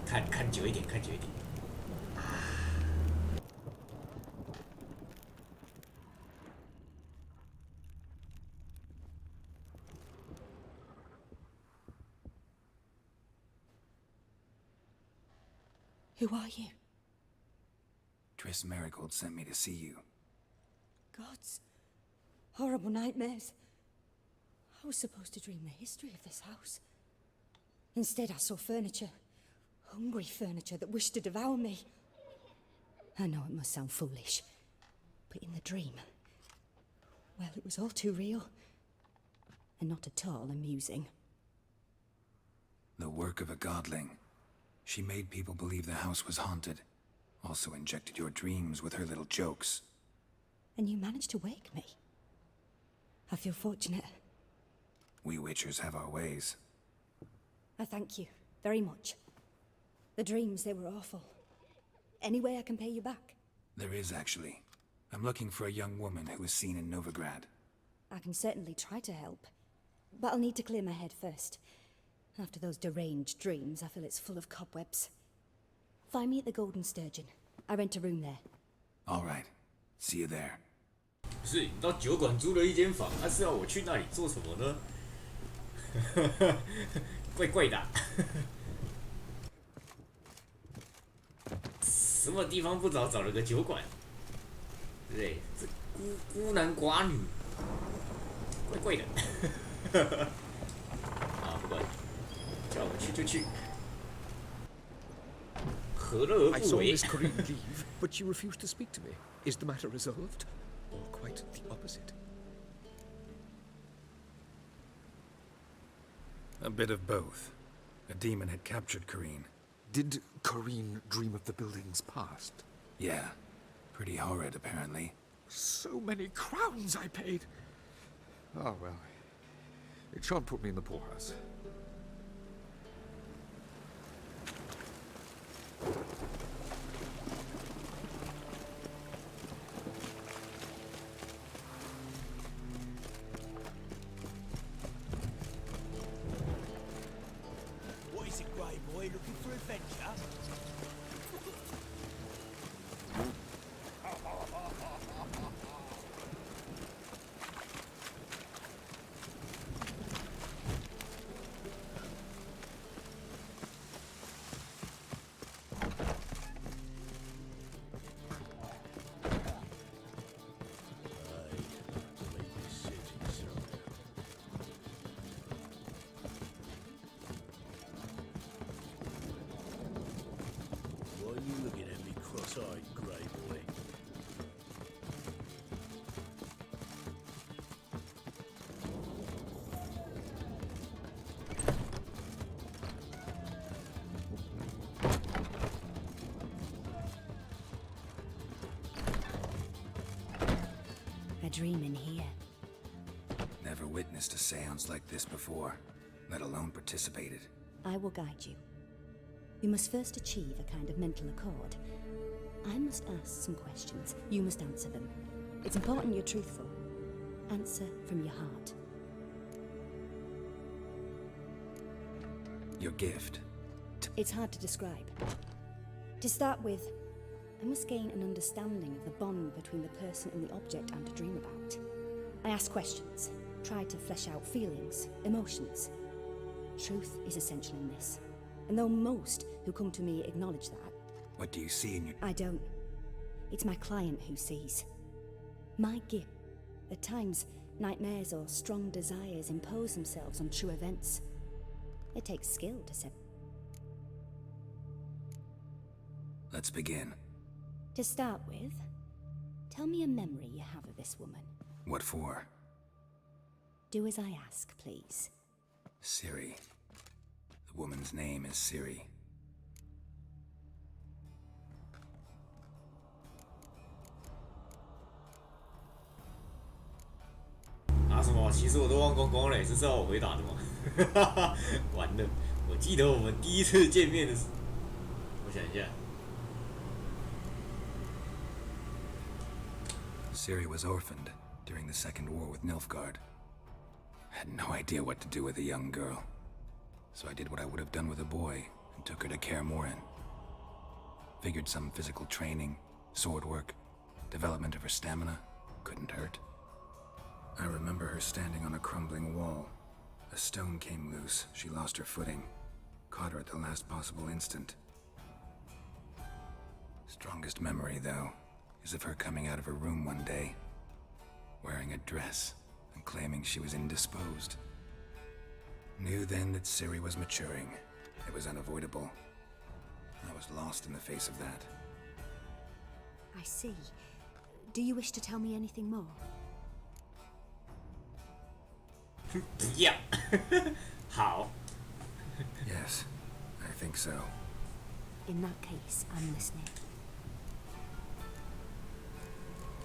看久一点，看久一点。Who are you? Triss Marigold sent me to see you. Gods. Horrible nightmares. I was supposed to dream the history of this house. Instead, I saw furniture. Hungry furniture that wished to devour me. I know it must sound foolish, but in the dream, well, it was all too real. And not at all amusing. The work of a godling. She made people believe the house was haunted. Also injected your dreams with her little jokes. And you managed to wake me. I feel fortunate. We Witchers have our ways. I thank you very much. The dreams, they were awful. Any way I can pay you back? There is, actually. I'm looking for a young woman who was seen in Novigrad. I can certainly try to help. But I'll need to clear my head first. After those deranged dreams, I feel it's full of cobwebs. Find me at the Golden Sturgeon. I rent a room there. All right. See you there. 不是，你到酒馆租了一间房，是要我去那里做什么呢？怪怪的。什么地方不找，找了个酒馆，对不对？这孤男寡女，怪怪的。啊，不管，叫我去就去，何乐而 I 不 saw 为 Miss Corinne leave, but you refused to speak to me. Is the matter resolved? Or quite the opposite? A bit of both. A demon had captured Corinne. Did Corinne dream of the building's past? Yeah. Pretty horrid, apparently. So many crowns I paid. Oh, well. It shan't put me in the poorhouse. What is it, Grey Boy? Looking for adventure? Why are you looking at me cross-eyed, grey boy? I dream in here. Never witnessed a seance like this before, let alone participated. I will guide you. You must first achieve a kind of mental accord. I must ask some questions. You must answer them. It's important you're truthful. Answer from your heart. Your gift. It's hard to describe. To start with, I must gain an understanding of the bond between the person and the object I'm to dream about. I ask questions, try to flesh out feelings, emotions. Truth is essential in this. And though most who come to me acknowledge that... What do you see in your... I don't. It's my client who sees. My gift. At times, nightmares or strong desires impose themselves on true events. It takes skill to set... Let's begin. To start with, tell me a memory you have of this woman. What for? Do as I ask, please. Ciri. The woman's name is Ciri.啊什么？其实我都忘光光了，这是要我回答的吗？完了，我记得我们第一次见面的时候，我想一下。 Ciri was orphaned during the Second War with Nilfgaard. Had no idea what to do with a young girl. So I did what I would have done with a boy and took her to Kaer Morhen. Figured some physical training, sword work, development of her stamina couldn't hurt. I remember her standing on a crumbling wall. A stone came loose, she lost her footing. Caught her at the last possible instant. Strongest memory, though, is of her coming out of her room one day, wearing a dress and claiming she was indisposed. Knew then that Ciri was maturing. It was unavoidable. I was lost in the face of that. I see. Do you wish to tell me anything more? Yeah. 好。 Yes, I think so. In that case, I'm listening.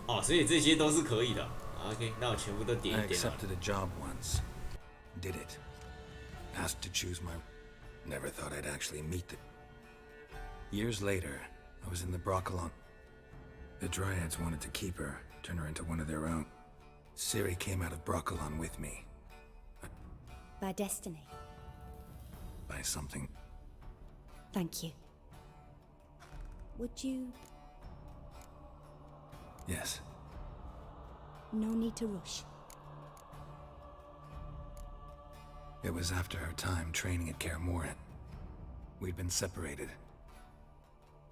哦，所以这些都是可以的。OK， 那我全部都点 I 一点好了。 accepted a job once. Did it. Asked to choose my... Never thought I'd actually meet the... Years later, I was in the Broccolon. The Dryads wanted to keep her, turn her into one of their own. Ciri came out of Broccolon with me. By destiny. By something. Thank you. Would you... Yes. No need to rush. It was after her time training at Kaer Morhen. We'd been separated.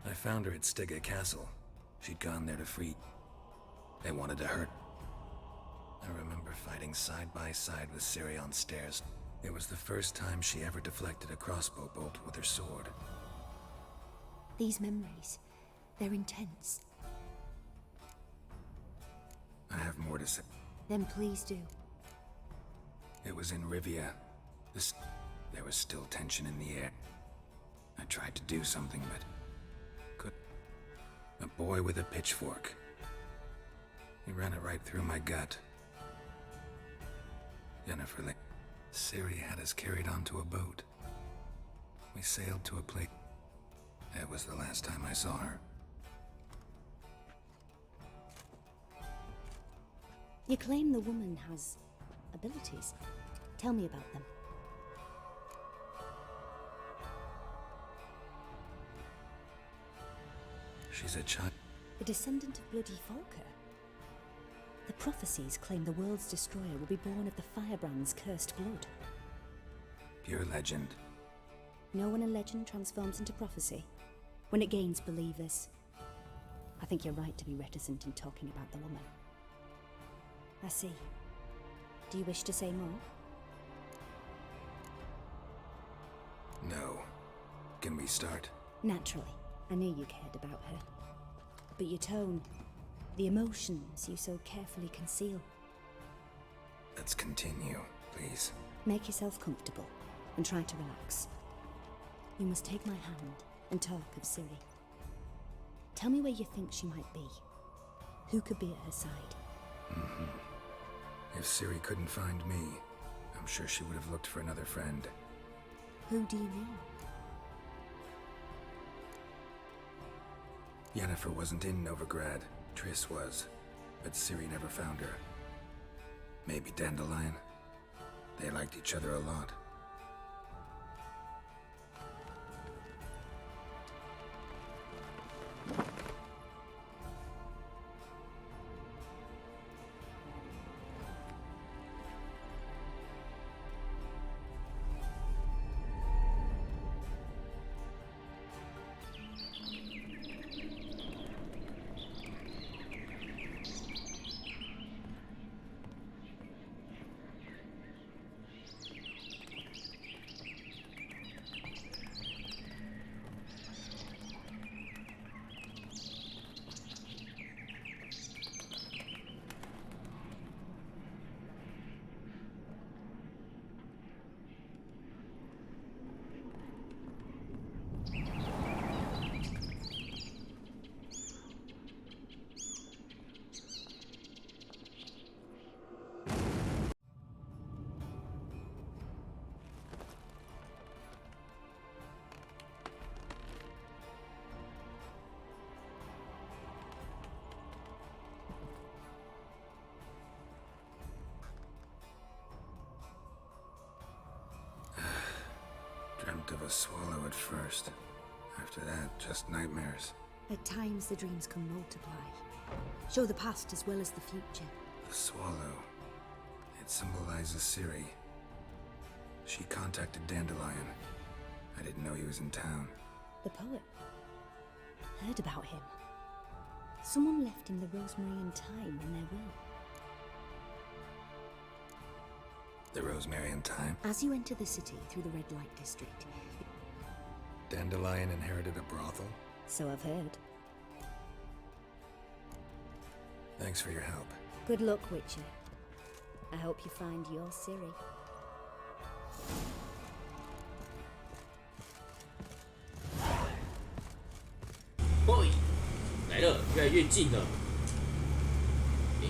I found her at Stygga Castle. She'd gone there to free... They wanted to hurt. I remember fighting side by side with Ciri on stairs. It was the first time she ever deflected a crossbow bolt with her sword. These memories, they're intense. I have more to say. Then please do. It was in Rivia. There was still tension in the air. I tried to do something, but... could... A boy with a pitchfork. He ran it right through my gut. Jennifer Lake. Ciri had us carried onto a boat. We sailed to a place. That was the last time I saw her. You claim the woman has abilities. Tell me about them. She's a child. A descendant of bloody Falker. The prophecies claim the world's destroyer will be born of the Firebrand's cursed blood. Pure legend. Know when a legend transforms into prophecy? When it gains believers. I think you're right to be reticent in talking about the woman. I see. Do you wish to say more? No. Can we start? Naturally. I knew you cared about her. But your tone, the emotions you so carefully conceal. Let's continue, please. Make yourself comfortable and try to relax. You must take my hand and talk of Ciri. Tell me where you think she might be. Who could be at her side? If Ciri couldn't find me, I'm sure she would have looked for another friend. Who do you mean? Yennefer wasn't in Novigrad. Triss was. But Ciri never found her. Maybe Dandelion? They liked each other a lot. Dreamt of a swallow at first. After that, just nightmares. At times the dreams can multiply. Show the past as well as the future. The swallow. It symbolizes Ciri. She contacted Dandelion. I didn't know he was in town. The poet. Heard about him. Someone left him the rosemary and thyme in their will. The Rosemary and Thyme? As you enter the city through the red light district. Dandelion inherited a brothel? So I've heard. Thanks for your help. Good luck, Witcher. I hope you find your Ciri. 嘿，来了，越来越近了。诶，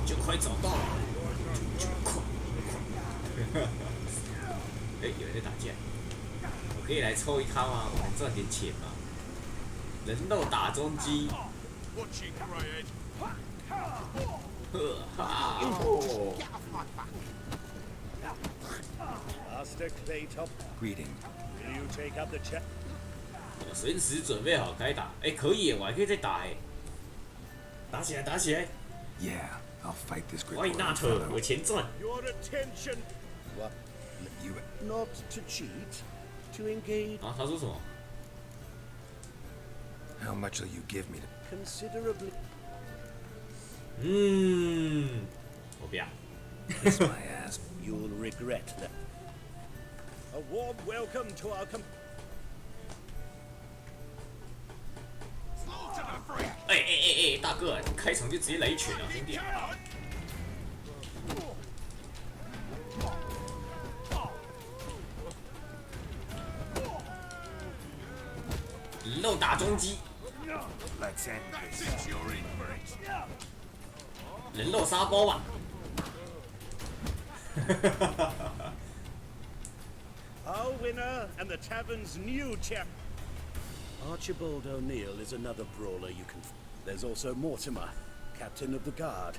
就快找到了，就快，哎，有人在打架，我可以来抽一咖吗？我能赚点钱吗？人肉打中机，呵哈哦。 Master Claytop, Greeting. will you take up the check? 我随时准备好开打，哎，可以耶，我还可以再打哎，打起来，打起来！ Yeah, I'll fight this Why Gregorian not? fellow. 有钱赚。 Your attention! What? You... Not to cheat, to engage 啊，他说什么？ How much will you give me to... considerably. 我不要。 Kiss my ass. You'll regret that. A warm welcome to our哎，大哥，你开场就直接来一拳啊，兄弟！漏打中击， Let's end this. 人肉沙包吧！ Our winner and the tavern's new champ. Archibald O'Neill is another brawler you can. There's also Mortimer, captain of the guard.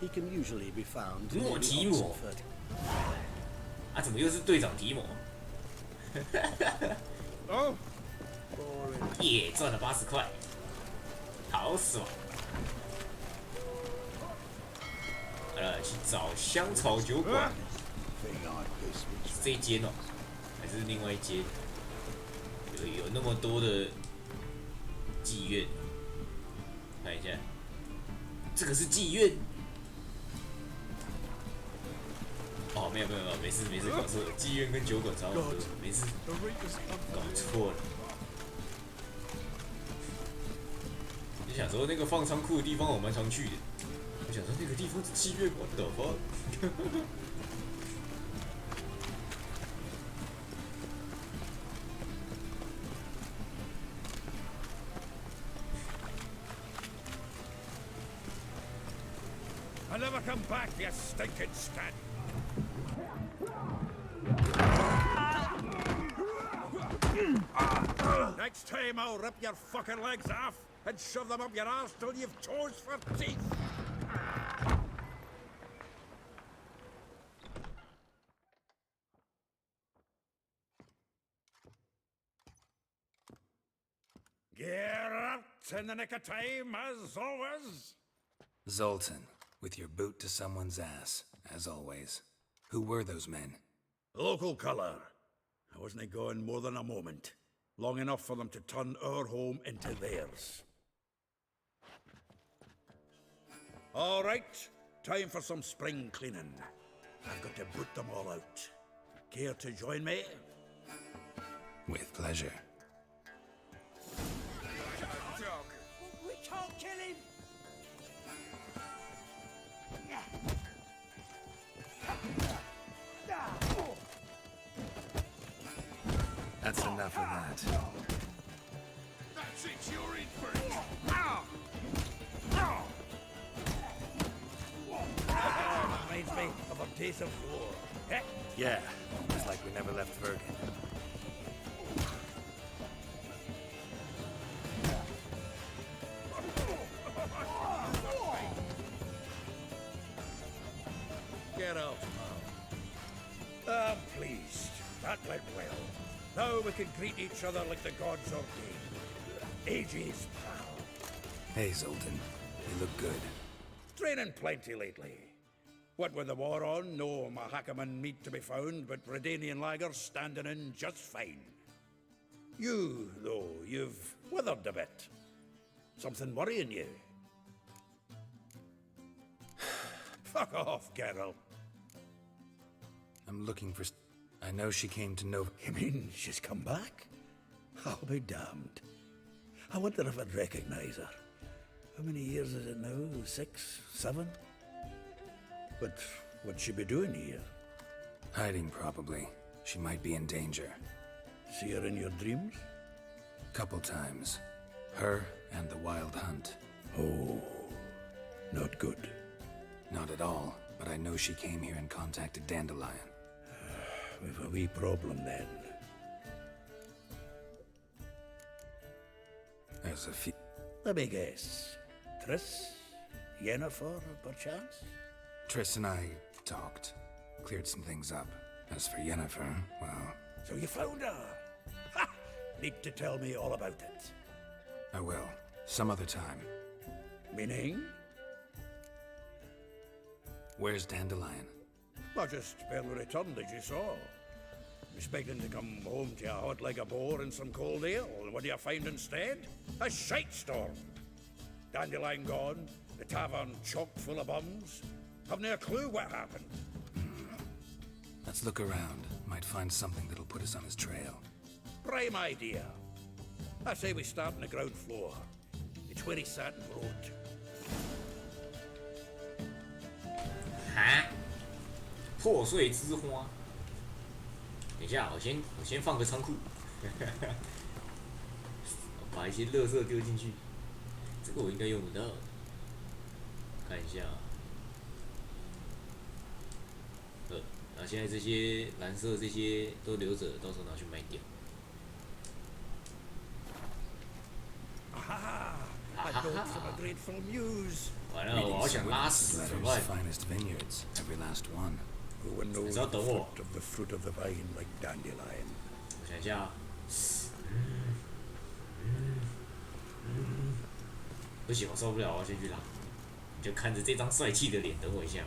He can usually be found in Oxford. 啊，怎么又是队长提摩？哦，耶，赚了80块，好爽！去找香草酒馆，是这一间哦，还是另外一间？有那么多的妓院，看一下，这个是妓院。哦，没有，没事，搞错了，妓院跟酒馆差不多，没事，搞错了。你想说那个放仓库的地方，我蛮常去的。我想说那个地方是妓院，我的妈！I'll never come back, you stinking scat. Next time I'll rip your fucking legs off and shove them up your arse till you've toes for teeth. Get out in the nick of time, as always. Zoltan, with your boot to someone's ass, as always. Who were those men? Local colour. I wasn't going more than a moment. Long enough for them to turn our home into theirs. All right, time for some spring cleaning. I've got to boot them all out. Care to join me? With pleasure. We can't kill him! That's enough of that. That's it, you're in for it. Reminds me of a days of war. Eh? Yeah, it's like we never left Vergen. Get out now. I'm pleased. That went well. Now we can greet each other like the gods ordained. Ages, pal. Hey, Zoltan. You look good. Training plenty lately. What with the war on, no Mahakaman meat to be found, but Redanian lagers standing in just fine. You, though, you've withered a bit. Something worrying you? Fuck off, Carol. I'm looking for... I know she came to know... You mean she's come back? I'll be damned. I wonder if I'd recognize her. How many years is it now? 6, 7? But what'd she be doing here? Hiding, probably. She might be in danger. See her in your dreams? Couple times. Her and the Wild Hunt. Oh, not good. Not at all, but I know she came here and contacted Dandelion. We've a wee problem then. There's a few... Let me guess. Triss? Yennefer, perchance? Triss and I talked. Cleared some things up. As for Yennefer, well... So you found her? Ha! Need to tell me all about it. I will. Some other time. Meaning? Where's Dandelion? I just barely returned, as you saw. Expecting to come home to you hot like a boar and some cold ale, and what do you find instead? A shitestorm. Dandelion gone, the tavern chock full of bums. Haven't a clue what happened. Let's look around. Might find something that'll put us on his trail. Prime idea. I say we start on the ground floor. It's where he sat and wrote. 哈？破碎之花。等一下，我先放个仓库，把一些垃圾丢进去。这个我应该用得到。看一下。然后现在这些蓝色这些都留着，到时候拿去卖掉。完了，我好想拉屎，怎么办？你只要等我。我想一下，不行，我受不了，我要先去拉。你就看着这张帅气的脸，等我一下。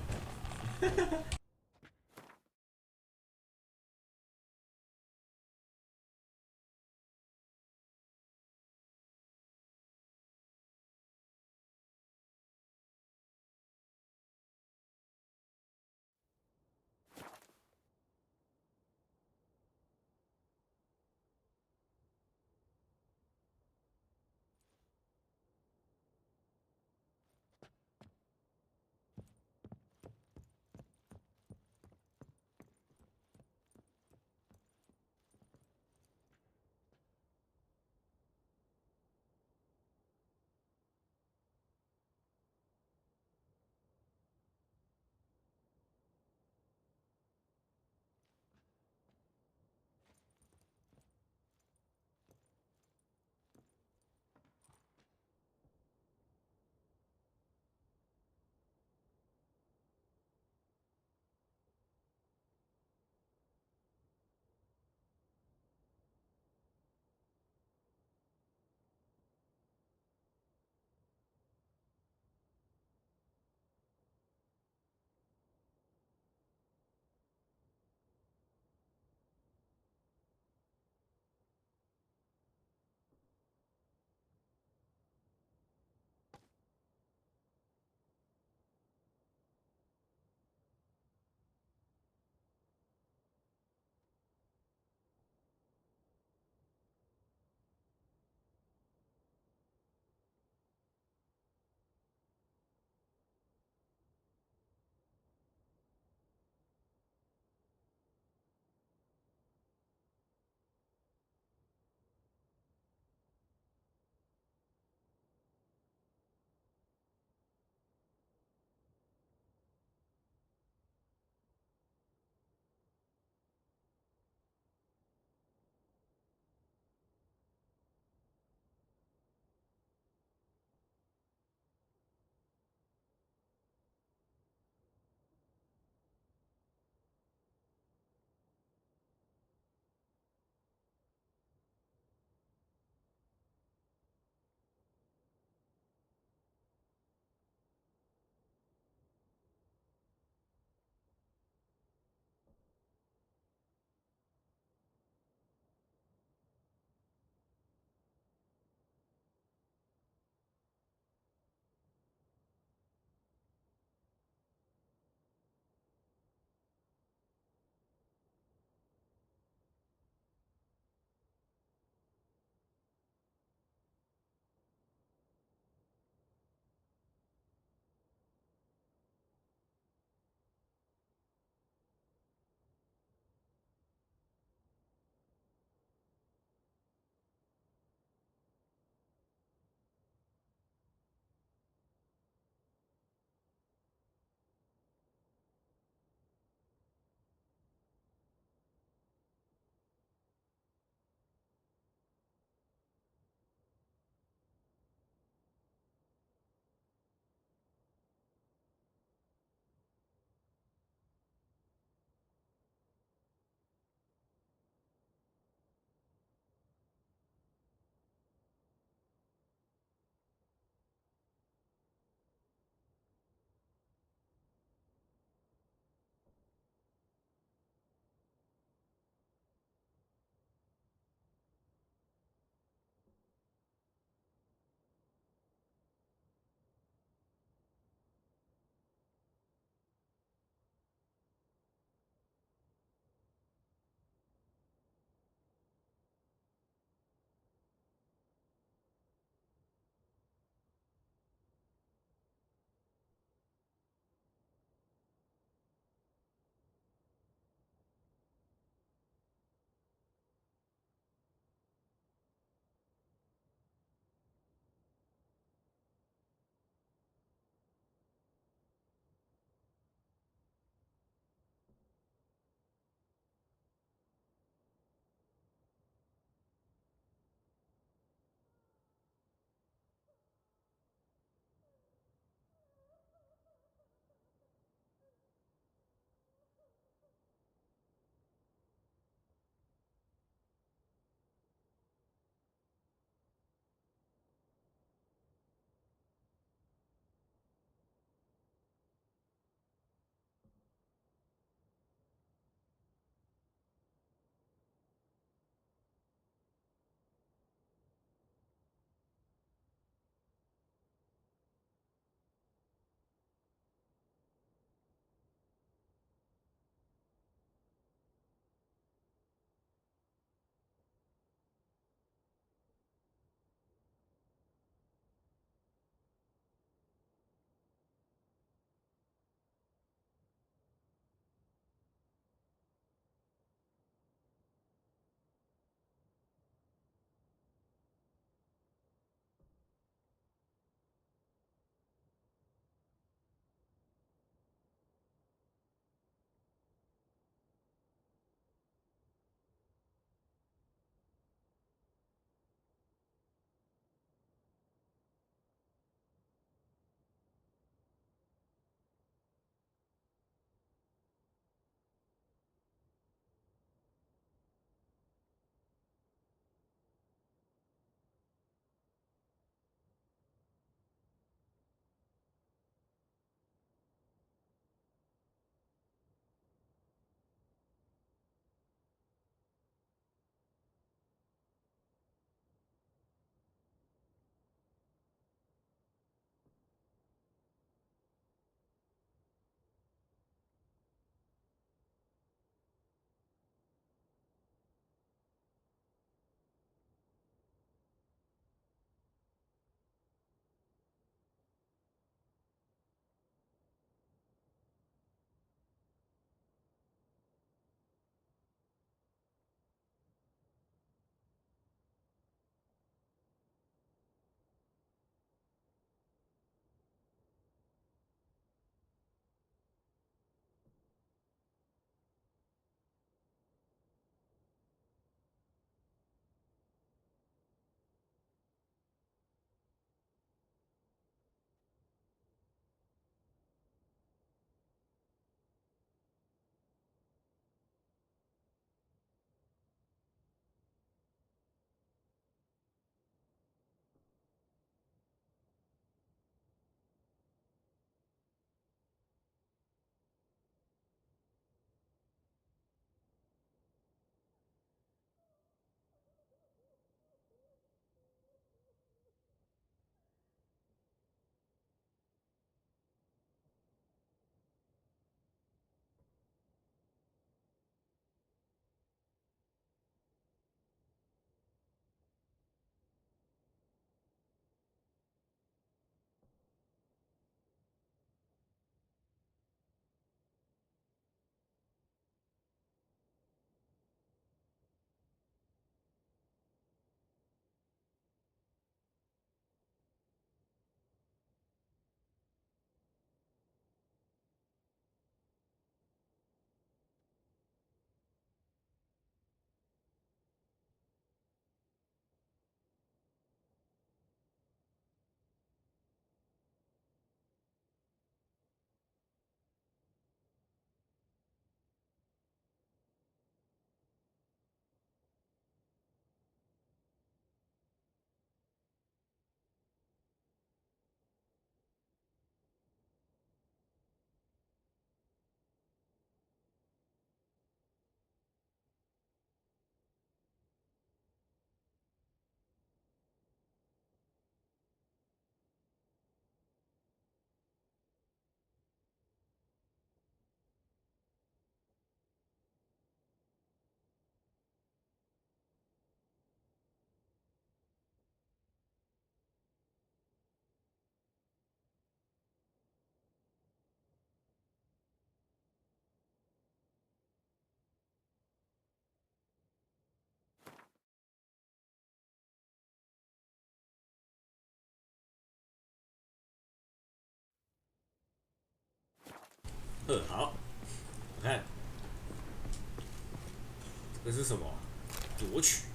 好，我看这是什么？夺取。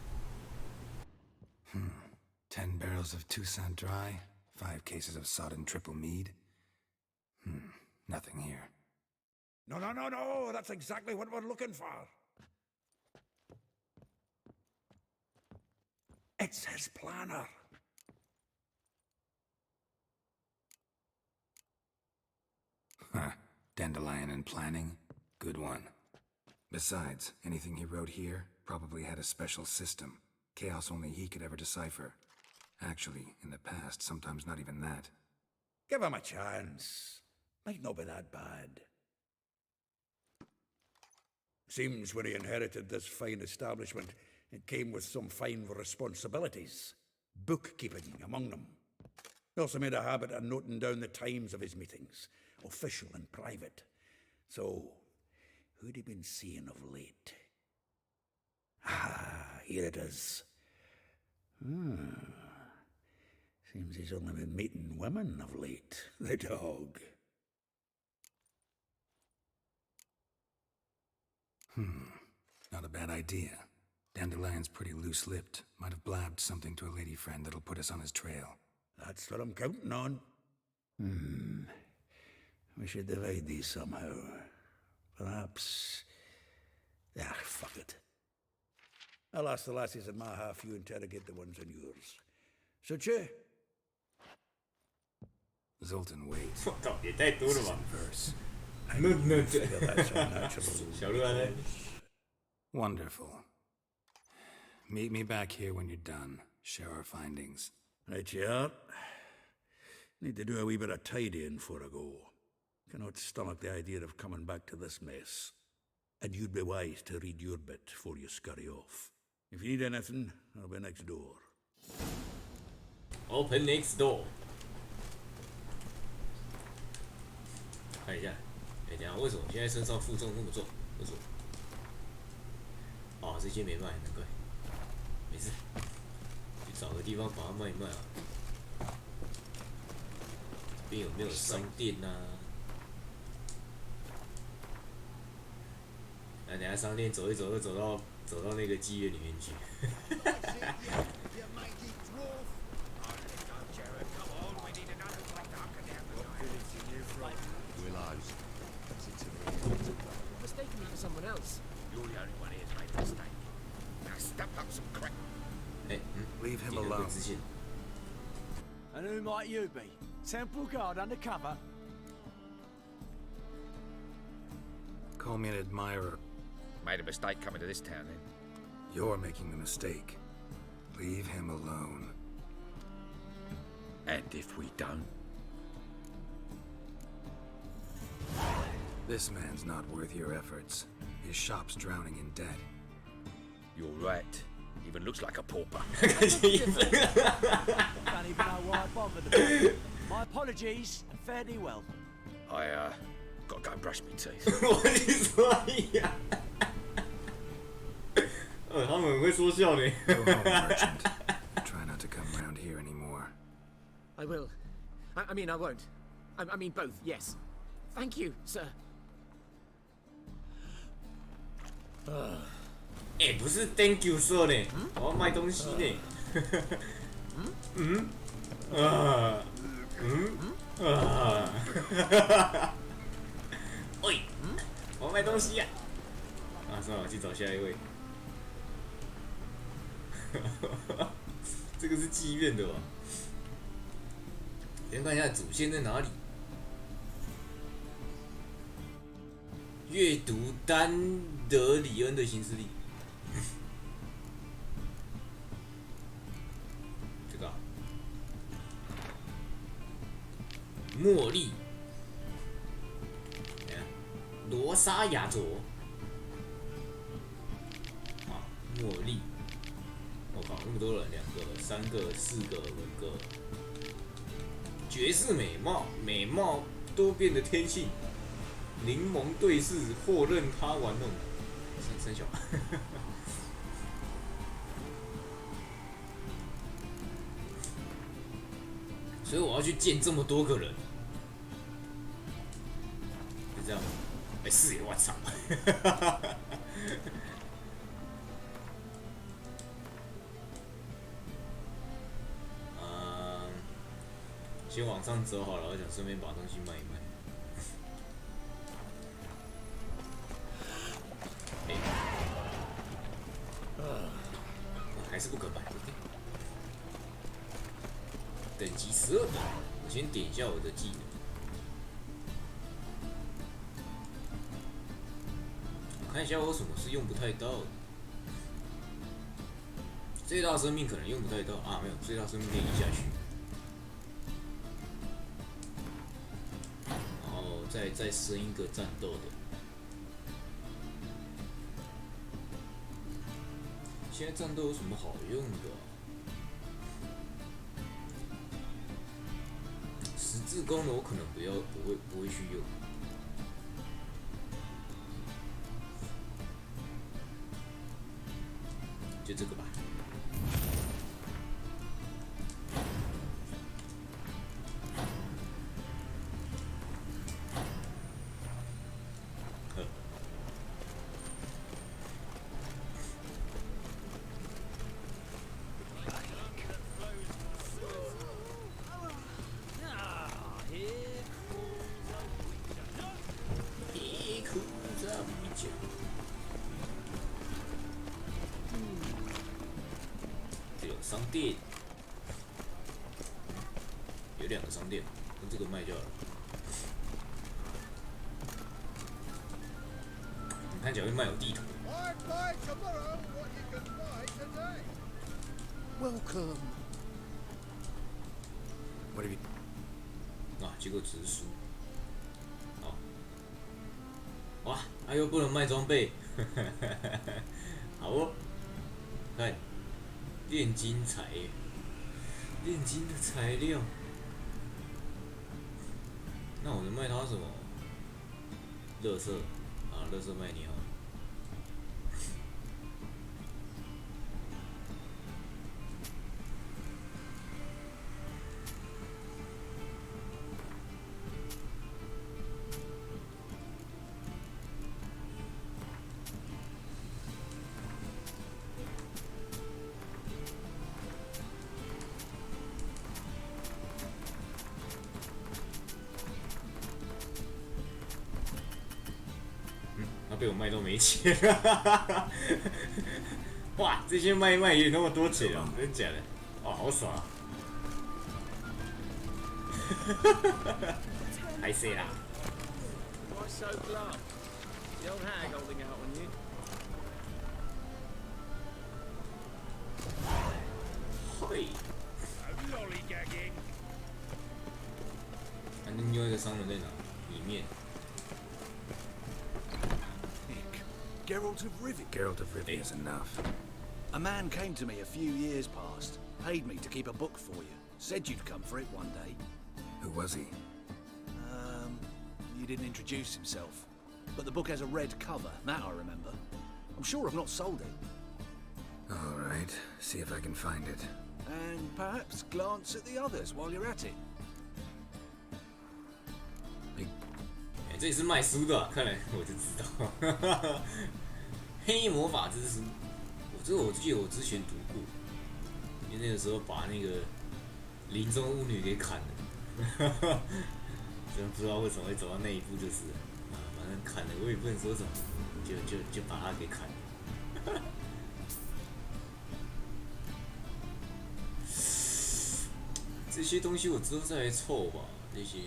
10 barrels of Toussaint Dry, 5 cases of sodden triple mead. Nothing here. No, no, no, no! That's exactly what we're looking for. It's his planner. Huh. Dandelion and planning? Good one. Besides, anything he wrote here probably had a special system. Chaos only he could ever decipher. Actually, in the past, sometimes not even that. Give him a chance. Might not be that bad. Seems when he inherited this fine establishment, it came with some fine responsibilities. Bookkeeping among them. He also made a habit of noting down the times of his meetings, official and private. So, who'd he been seeing of late? Ah, here it is. Seems he's only been meeting women of late, the dog. Not a bad idea. Dandelion's pretty loose-lipped. Might have blabbed something to a lady friend that'll put us on his trail. That's what I'm counting on. We should divide these somehow. Perhaps... fuck it. I'll ask the lassies in my half, you interrogate the ones in yours. Suit you? Zoltan waits. 我靠，也太多了吧 Verse. 小鹿来。 Wonderful. Meet me back here when you're done. Share our findings. Right you are. Need to do a wee bit of tidying before I go. Cannot stomach the idea of coming back to this mess. And you'd be wise to read your bit before you scurry off. If you need anything, I'll be next door. Open next door. 看一下，等一下，为什么现在身上负重那么重？为什么？哦，这些没卖，难怪。没事，去找个地方把它卖一卖啊。这边有没有商店啊？那等下商店走一走，就走到那个妓院里面去。Mistaking me for someone else. You're the only one who's made a mistake. Now step up some quick. Leave him alone. And who might you be? Temple Guard undercover? Call me an admirer. Made a mistake coming to this town, then. You're making the mistake. Leave him alone. And if we don't? This man's not worth your efforts. His shop's drowning in debt. You're right. Even looks like a pauper. Don't even know why I bothered about it. My apologies, and fare thee well. I, gotta go and brush my teeth. 我跟你说呀，他们很会说笑呢。 Go home, merchant. Try not to come around here anymore. I will. I mean, I won't. I mean, both, yes. Thank you, sir. 哎，不是 Thank you sir 呢，我要卖东西呢。喂，我要卖东西呀！啊，算了，我去找下一位。这个是妓院的吧？先看一下主线在哪里。阅读丹德里恩的行事历。这个、啊，茉莉，罗莎雅卓，啊，茉莉，我靠，那么多人，2个、3个、4个、5个，绝世美貌，美貌多变的天性。柠檬对视，或任他玩弄。三小，所以我要去见这么多个人，就这样。哎，是耶，我操！先往上走好了，我想顺便把东西卖一卖。还是不可买。等级12点，我先点一下我的技能。我看一下我有什么是用不太到的。最大生命可能用不太到啊，没有，最大生命可以移下去。然后再升一个战斗的。现在战斗有什么好用的十字弓的我可能不会去用。就这个吧。商店有2个商店，跟这个卖就好了。你看起来会卖有地图。Welcome. What have you? 啊，结果只是输。好，哇，他又不能卖装备，好哦，看。炼金材，炼金的材料。那我能卖他什么？垃圾啊，垃圾卖你好。被我卖到没钱了，哇！这些卖一卖也有那么多钱啊，真的假的？哇，好爽啊！还谁啦？ Why so glum? The old hag holding out on you. 嘿。反正另外一个商人在哪？里面。 Geralt of Rivia. Geralt of Rivia is enough. A man came to me a few years past, paid me to keep a book for you. Said you'd come for it one day. Who was he? You didn't introduce himself. But the book has a red cover, that I remember. I'm sure I've not sold it. All right, see if I can find it. And perhaps glance at the others while you're at it. 这也是卖书的、啊，看来我就知道。黑魔法之书，我记得我之前读过，因为那个时候把那个林中巫女给砍了，真不知道为什么会走到那一步，就是啊，反正砍了我也不能说什么，就把他给砍了。这些东西我之后再来凑吧，这些。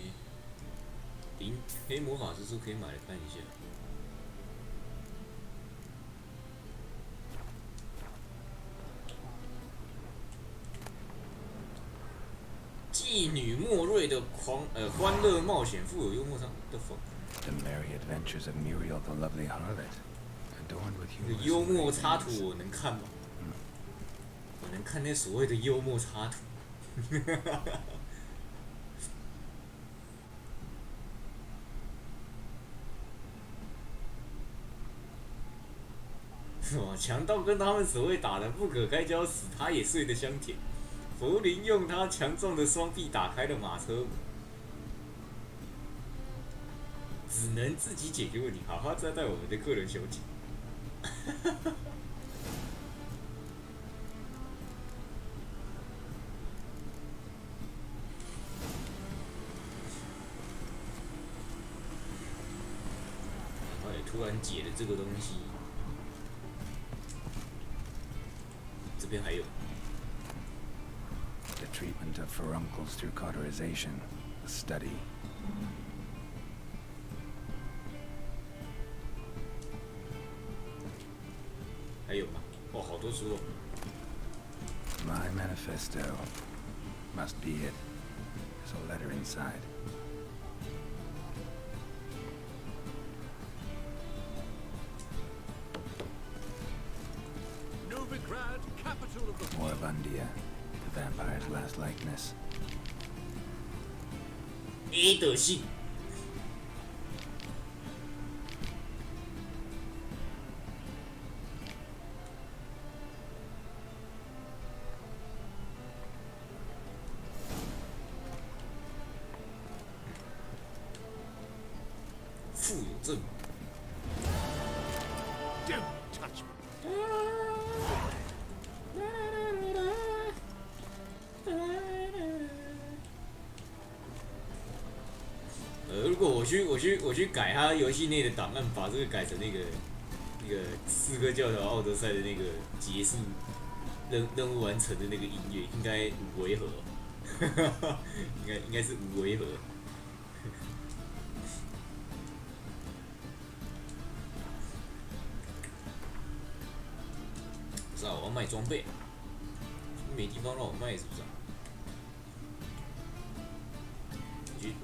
黑魔法之书可以买来看一下。妓女莫瑞的欢乐冒险富有幽默上的风。The merry adventures of Muriel the lovely harlot, adorned with humor. 幽默插图我能看吗？我能看那所谓的幽默插图。强盗跟他们所谓打得不可开交时，他也睡得香甜。弗林用他强壮的双臂打开了马车门。只能自己解决问题，好好招待我们的客人小姐。突然解了这个东西，这边还有。The treatment of furuncles through cauterization, a study. 还有吗？哦，好多书哦。My manifesto must be it. There's a letter inside. Novigrad, capital of the Moribundia, the vampire's last likeness. 德性。富有证明。Don't touch me. 如果我去改他游戏内的档案，把这个改成那个刺客教条奥德赛的那个结束任务完成的那个音乐，应该无违和，应该是无违和。不是啊，我要卖装备，没地方让我卖，是不是啊？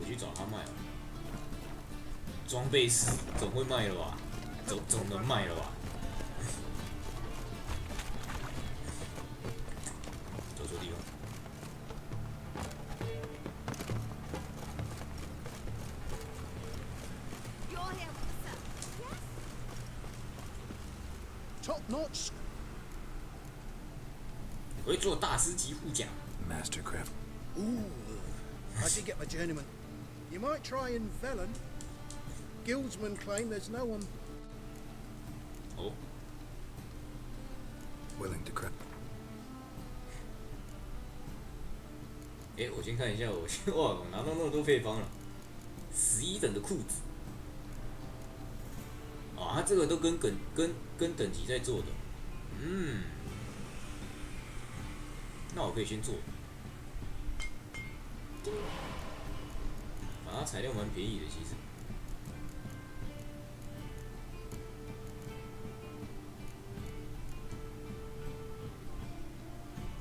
我去找他卖啊。装备师总会卖了吧？总能卖了吧？走错地方。Top notch. 我会做大师级护甲。Mastercraft. Ooh, I did get my journeyman. You might try in Velen. Guildsmen claim there's no one. Oh. Willing to craft. 我先看一下，哇，我拿到那么多配方了，11等的裤子。哦，它这个都跟等级在做的，那我可以先做。它材料蛮便宜的，其实。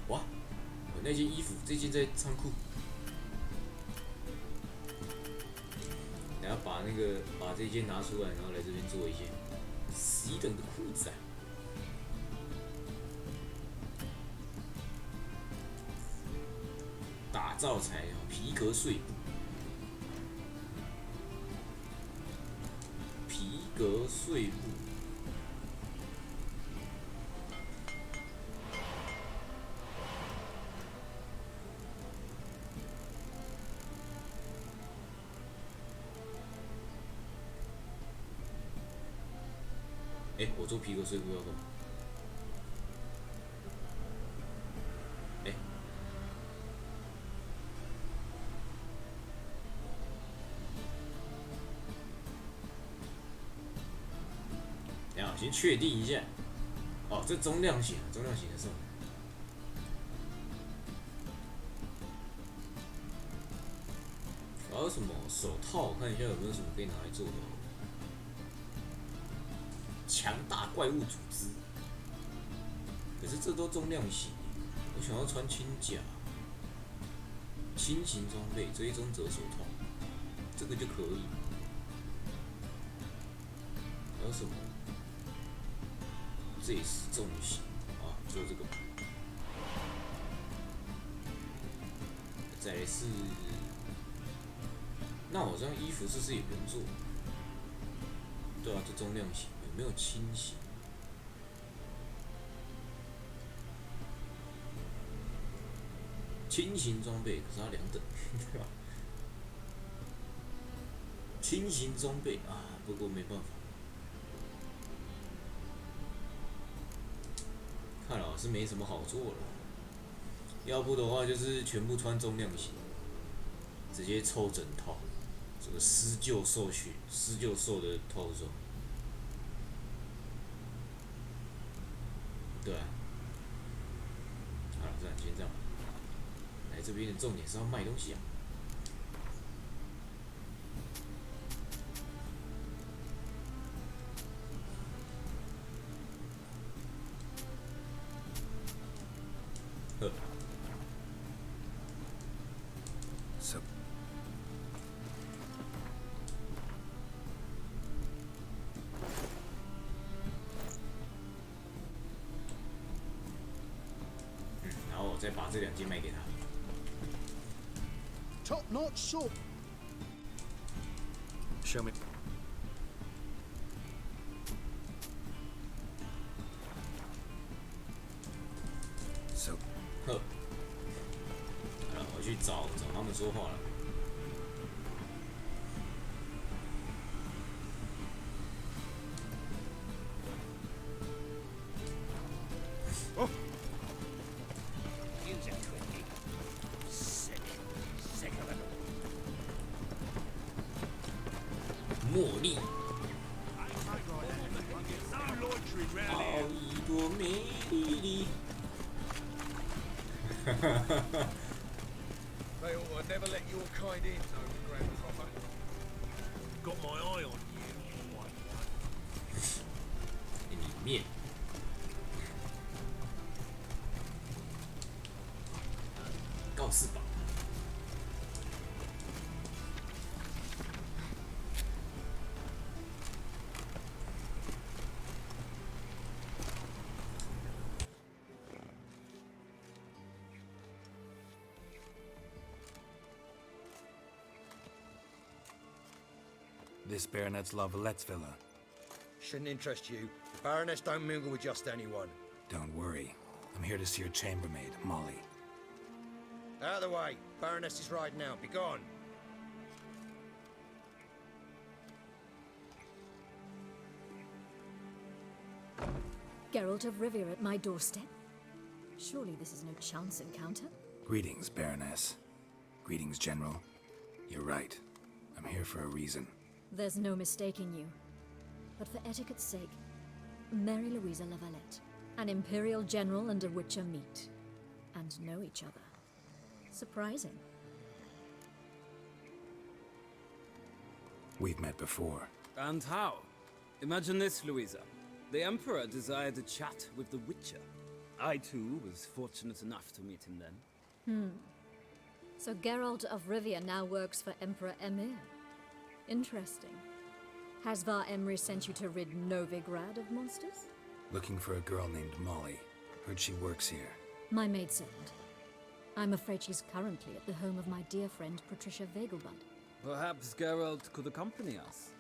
哇，我那件衣服，这件在仓库。等下把这件拿出来，然后来这边做一件11等的裤子啊。打造材料，皮革碎布。皮革碎布。我做皮革碎布要干嘛？等下先确定一下。哦，这中量型，中量型的是。还有什么手套？看一下有没有什么可以拿来做的。强大怪物组织，可是这都重量型，我想要穿轻甲、轻型装备、追踪者手套，这个就可以。还有什么？这也是重型啊，做这个。再来是，那我这样衣服是不是也不用做？对啊，这重量型。有没有轻型？轻型装备，可是它2等，对吧？轻型装备啊，不过没办法，看来是没什么好做了。要不的话就是全部穿重量型，直接抽整套，这个施救兽的套装。对啊，好了，算了，先这样。来这边的重点是要卖东西啊。So. Mm, 然后我再把这2件卖给他。Top notch sword. Show me. So. 呵。我去找他们说话了。哦 Use it quickly. Sick of it. 茉莉。好一朵美丽。哈哈哈哈。They ought to never let your kind in, though, Grand Proper. Got my eye on you, white one. 里面。告示吧。This Baronet's La Vallette's villa. Shouldn't interest you. The Baroness don't mingle with just anyone. Don't worry. I'm here to see your chambermaid, Molly. Out of the way. Baroness is riding out. Be gone. Geralt of Rivia at my doorstep? Surely this is no chance encounter? Greetings, Baroness. Greetings, General. You're right. I'm here for a reason. There's no mistaking you. But for etiquette's sake, Mary Louisa La Valette, an Imperial General and a Witcher meet. And know each other. Surprising. We've met before. And how? Imagine this, Louisa. The Emperor desired a chat with the Witcher. I, too, was fortunate enough to meet him then. So Geralt of Rivia now works for Emperor Emir. Interesting. Has Var Emry sent you to rid Novigrad of monsters? Looking for a girl named Molly. Heard she works here. My maidservant. I'm afraid she's currently at the home of my dear friend Patricia Vegelbud. Perhaps Geralt could accompany us.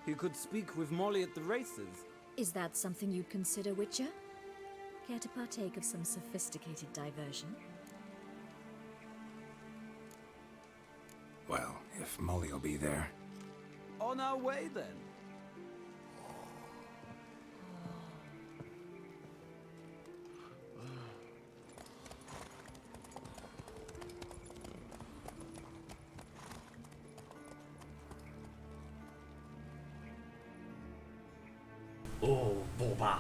He could speak with Molly at the races. Is that something you'd consider, Witcher? Care to partake of some sophisticated diversion? Well, if Molly'll be there. On our way, then. Oh, boba.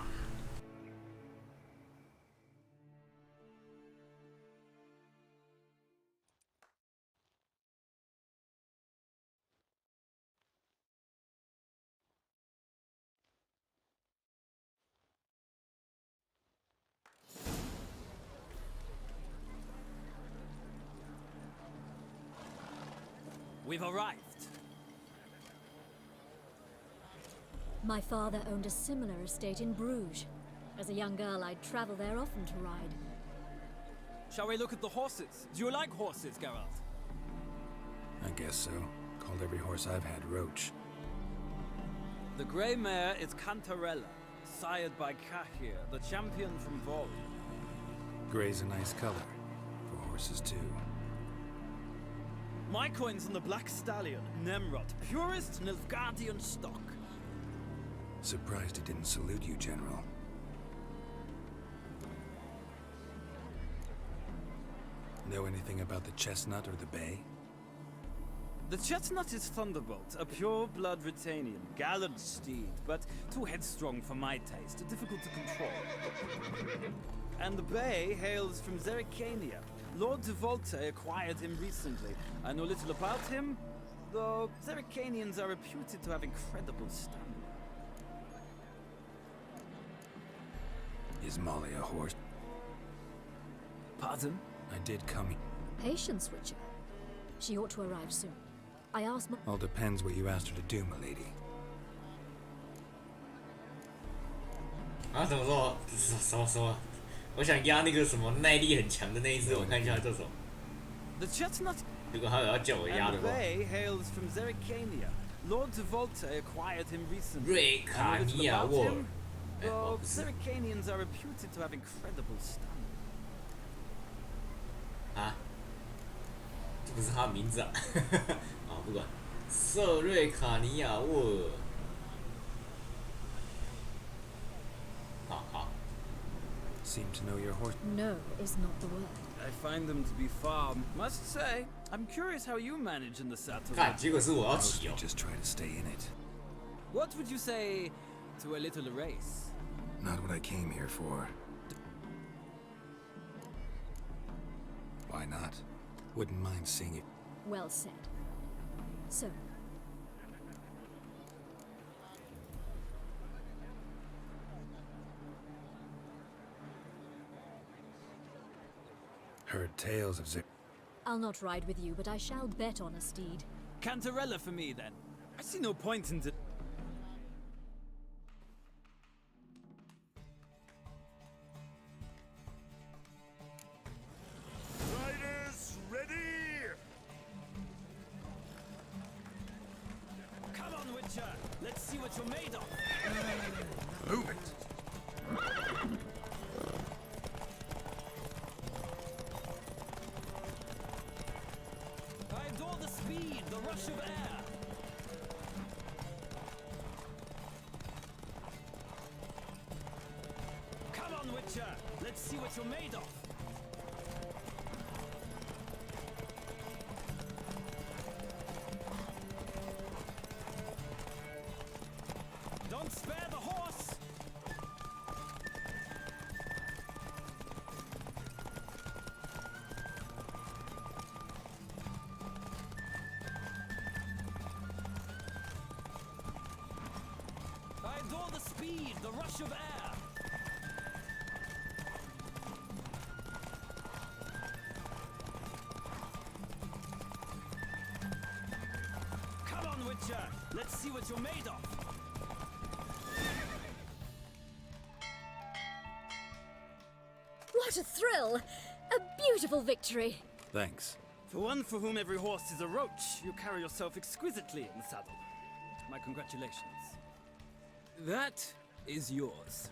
We've arrived. My father owned a similar estate in Bruges. As a young girl, I'd travel there often to ride. Shall we look at the horses? Do you like horses, Geralt? I guess so. Called every horse I've had Roach. The grey mare is Cantarella, sired by Cahir, the champion from Vol. Gray's a nice color. For horses, too. My coin's on the Black Stallion, Nemrod, purest Nilfgaardian stock. Surprised it didn't salute you, General. Know anything about the Chestnut or the Bay? The Chestnut is Thunderbolt, a pure-blood Britannian, gallant steed, but too headstrong for my taste, difficult to control. And the Bay hails from Zericania. Lord de Volte acquired him recently. I know little about him, though Zericanians are reputed to have incredible stamina. Is Molly a horse? Pardon? I did come. Patience, Witcher. She ought to arrive soon. I asked All depends what you asked her to do, milady. 啊，怎么说？什么？我想压那个什么耐力很强的那一只，我看一下这首。The Chestnut. 如果他有要叫我压的 And the 话。 Bay hails from Zericania. Lord de Volte acquired him recently. 瑞卡尼亚沃尔。 Though Zericanians are reputed to have incredible stamina. 啊？这不是他的名字啊！啊，不管。瑟瑞卡尼亚沃尔。好。 Seem to know your horse. No is not the word. I find them to be far. Must say, I'm curious how you manage in the saddle. 看，结果是我要骑哦。 Just try to stay in it. What would you say to a little race? Not what I came here for. Why not? Wouldn't mind seeing it. Well said. So, Heard tales of Zip. I'll not ride with you, but I shall bet on a steed. Cantarella for me, then. I see no point in it. Riders, ready! Come on, Witcher. Let's see what you're made of. Move it. I adore the speed, the rush of air. Come on, Witcher. Let's see what you're made of. Don't spare the horse. I adore the speed, the rush of air. Come on, Witcher. Let's see what you're made of. What a thrill! A beautiful victory! Thanks. For one for whom every horse is a roach, you carry yourself exquisitely in the saddle. My congratulations. That is yours.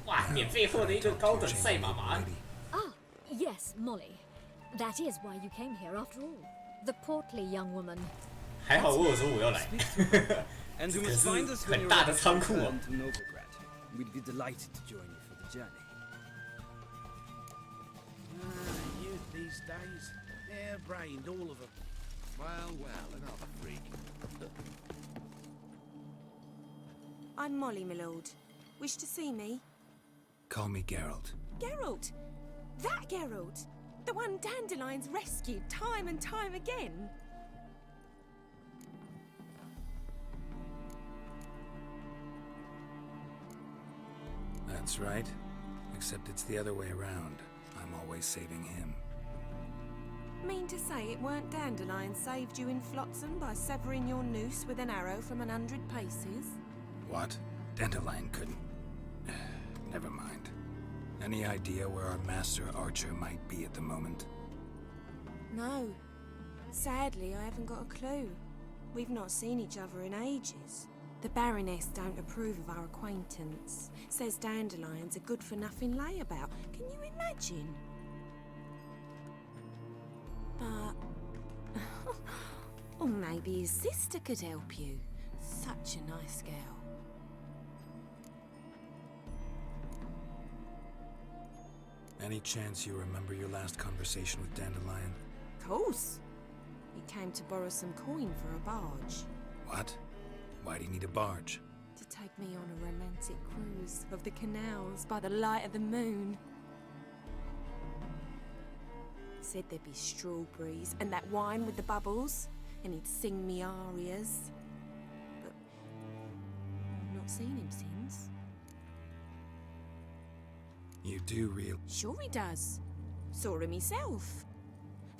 哇，免费获得一个高等赛马马。 Ah, yes, Molly. That is why you came here after all. The portly young woman. 还好我有说我要来。 And you 可 must 是 find us when 很 you're 大的 ready to 仓库哦 return。to Novigrad. We'd be delighted to join you for the journey. Youth these days, hair-brained, all of them. Well, another freak. I'm Molly, my lord. Wish to see me? Call me Geralt. Geralt! That Geralt! The one Dandelion's rescued time and time again! That's right. Except it's the other way around. I'm always saving him. Mean to say it weren't Dandelion saved you in Flotsam by severing your noose with an arrow from 100 paces? What? Dandelion couldn't. Never mind. Any idea where our master archer might be at the moment? No. Sadly, I haven't got a clue. We've not seen each other in ages. The Baroness don't approve of our acquaintance. Says Dandelion's a good-for-nothing layabout. Can you imagine? But... or maybe his sister could help you. Such a nice girl. Any chance you remember your last conversation with Dandelion? Of course. He came to borrow some coin for a barge. What? Why do you need a barge? To take me on a romantic cruise of the canals by the light of the moon. Said there'd be strawberries and that wine with the bubbles, and he'd sing me arias. But I've not seen him since. You do real... Sure he does. Saw him myself.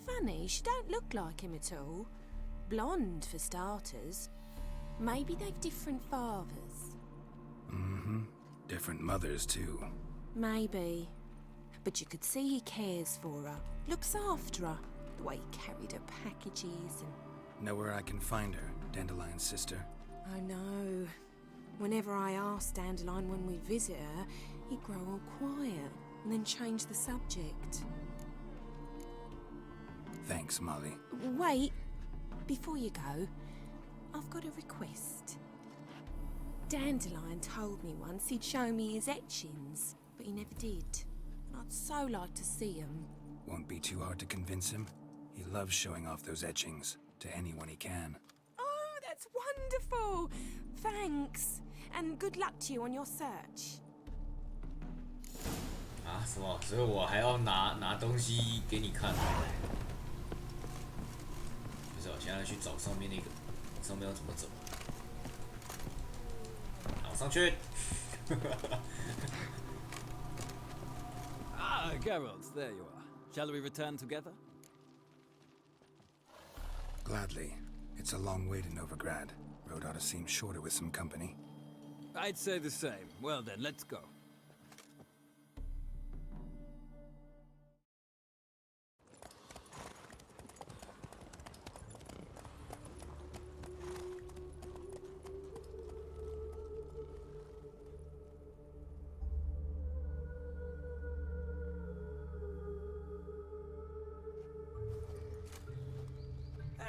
Funny, she don't look like him at all. Blonde, for starters. Maybe they've different fathers. Mm-hmm. Different mothers, too. Maybe. But you could see he cares for her. Looks after her. The way he carried her packages and... Know where I can find her, Dandelion's sister? I know. Whenever I ask Dandelion when we visit her, he'd grow all quiet and then change the subject. Thanks, Molly. Wait. Before you go, I've got a request. Dandelion told me once he'd show me his etchings, but he never did. I'd so like to see them. Won't be too hard to convince him. He loves showing off those etchings to anyone he can. Oh, that's wonderful! Thanks. And good luck to you on your search. 啊，什么？所以我还要拿东西给你看。不是，我现在去找上面那个，上面要怎么走？好，上去。Ah, Geralt, there you are. Shall we return together? Gladly. It's a long way to Novigrad. Road ought to seem shorter with some company. I'd say the same. Well then, let's go.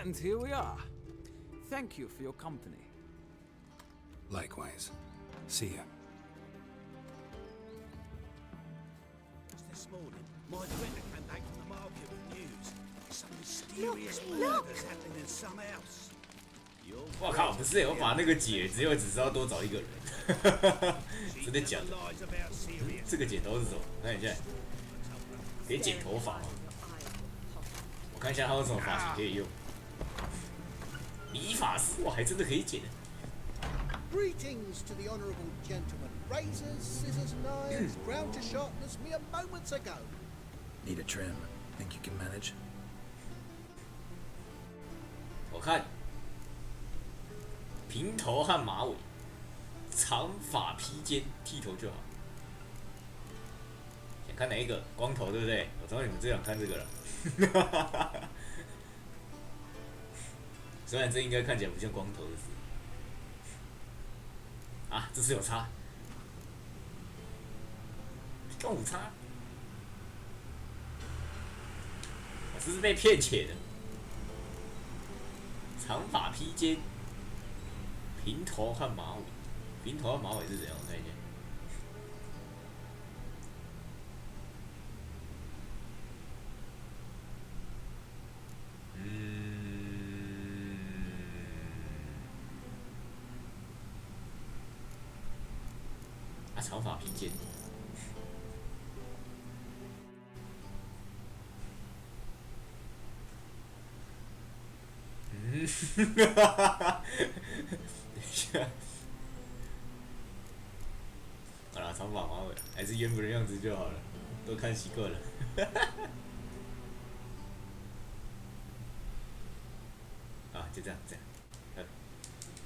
And here we are. Thank you for your company. Likewise. See ya. Just this morning, my director came back from the market with news. Some mysterious murders happening in some house. 我靠，不是，我把那个姐只知道多找一个人，真的假的？这个剪刀是什么？看一下，可以剪头发吗？我看一下它有什么发型可以用。理发师，我还真的可以剪。Greetings to the honourable gentleman. Razors, scissors, knives, ground to sharpness mere moments ago. Need a trim. Think you can manage? 我看平头和马尾，长发披肩，剃头就好。想看哪一个？光头对不对？我知道你们最想看这个了。虽然这应该看起来不像光头的事。啊，这是有差，动五差，我这是被骗钱的。长发披肩，平头和马尾，平头和马尾是怎样？我看一下。长发披肩，等一下，好了，长发马尾，还是原本的样子就好了，都看习惯了。啊，就这样，这样。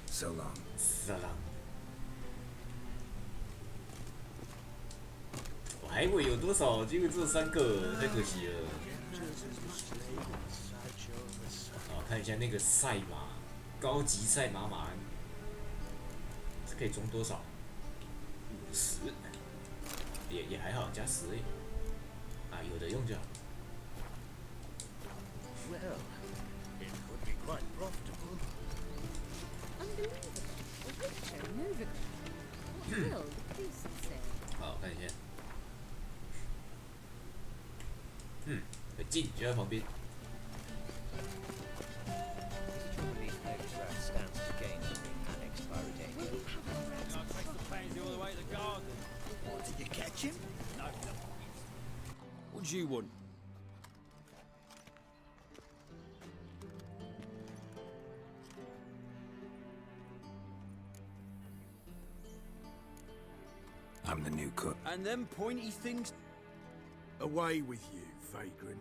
So long. So long. 我还以为有多少，结果只有3个，太可惜了。好，看一下那个赛马，高级赛马马鞍，这可以装多少？50，也还好，加10而已。啊，有的用就好。Well, it could be quite profitable. Unbelievable. A witcher moving. What will the priest say? 好，看一下。很近，就在旁边。 What, did you catch him? No. What do you want? I'm the new cook. And them pointy things. Away with you, vagrant.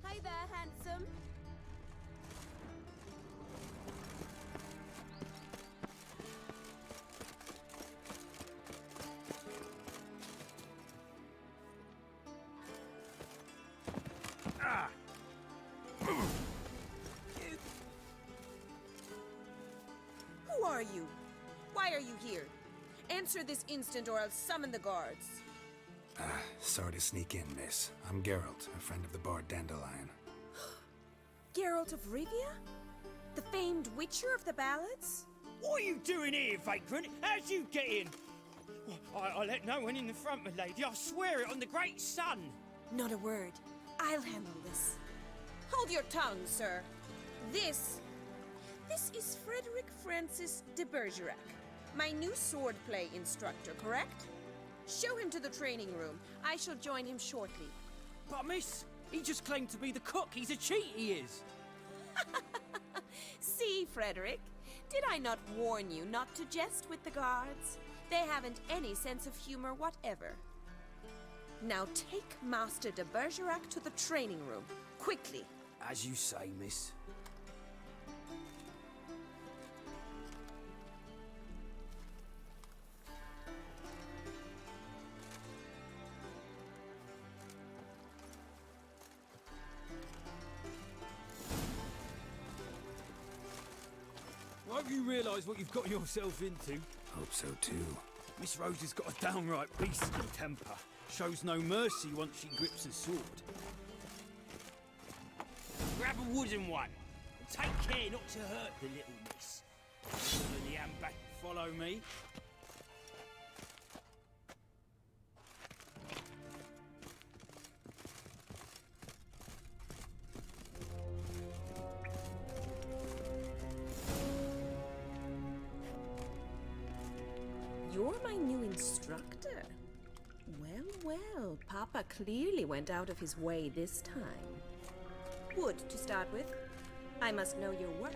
Hey there, handsome. Who are you? Why are you here? Answer this instant or I'll summon the guards. Sorry to sneak in, miss. I'm Geralt, a friend of the bard Dandelion. Geralt of Rivia? The famed witcher of the ballads? What are you doing here, vagrant? How'd you get in? I let no one in the front, my lady. I swear it on the great sun. Not a word. I'll handle this. Hold your tongue, sir. This is Frederick Francis de Bergerac, my new swordplay instructor, correct? Show him to the training room. I shall join him shortly. But miss, he just claimed to be the cook. He's a cheat, he is. See, Frederick, did I not warn you not to jest with the guards? They haven't any sense of humor whatever. Now take Master de Bergerac to the training room, quickly. As you say, miss. I hope you realise what you've got yourself into. Hope so too. Miss Rose has got a downright beastly temper. Shows no mercy once she grips a sword. Grab a wooden one. And take care not to hurt the little miss. Follow the hand back. Follow me. You're my new instructor. Well, Papa clearly went out of his way this time. Wood, to start with. I must know your worth.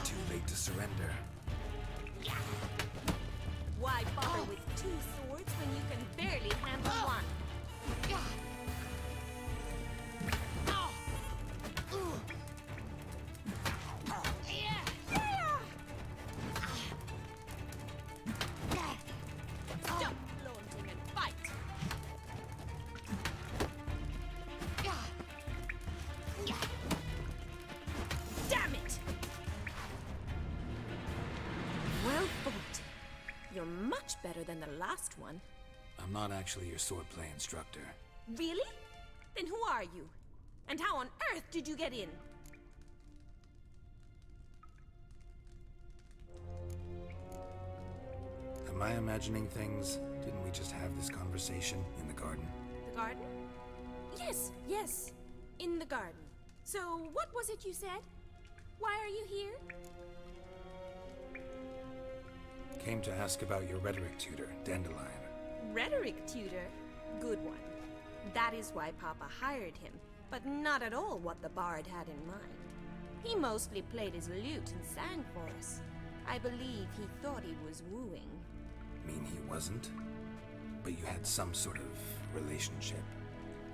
Too late to surrender. Why bother with two swords when you can barely handle one? Stop flaunting and fight! Damn it! Well fought. You're much better than the last one. I'm not actually your swordplay instructor. Really? Then who are you? And how on earth did you get in? Am I imagining things? Didn't we just have this conversation in the garden? The garden? Yes. In the garden. So, what was it you said? Why are you here? Came to ask about your rhetoric tutor, Dandelion. Rhetoric tutor. Good one. That is why Papa hired him, but not at all what the bard had in mind. He mostly played his lute and sang for us. I believe he thought he was wooing. Mean he wasn't? But you had some sort of relationship.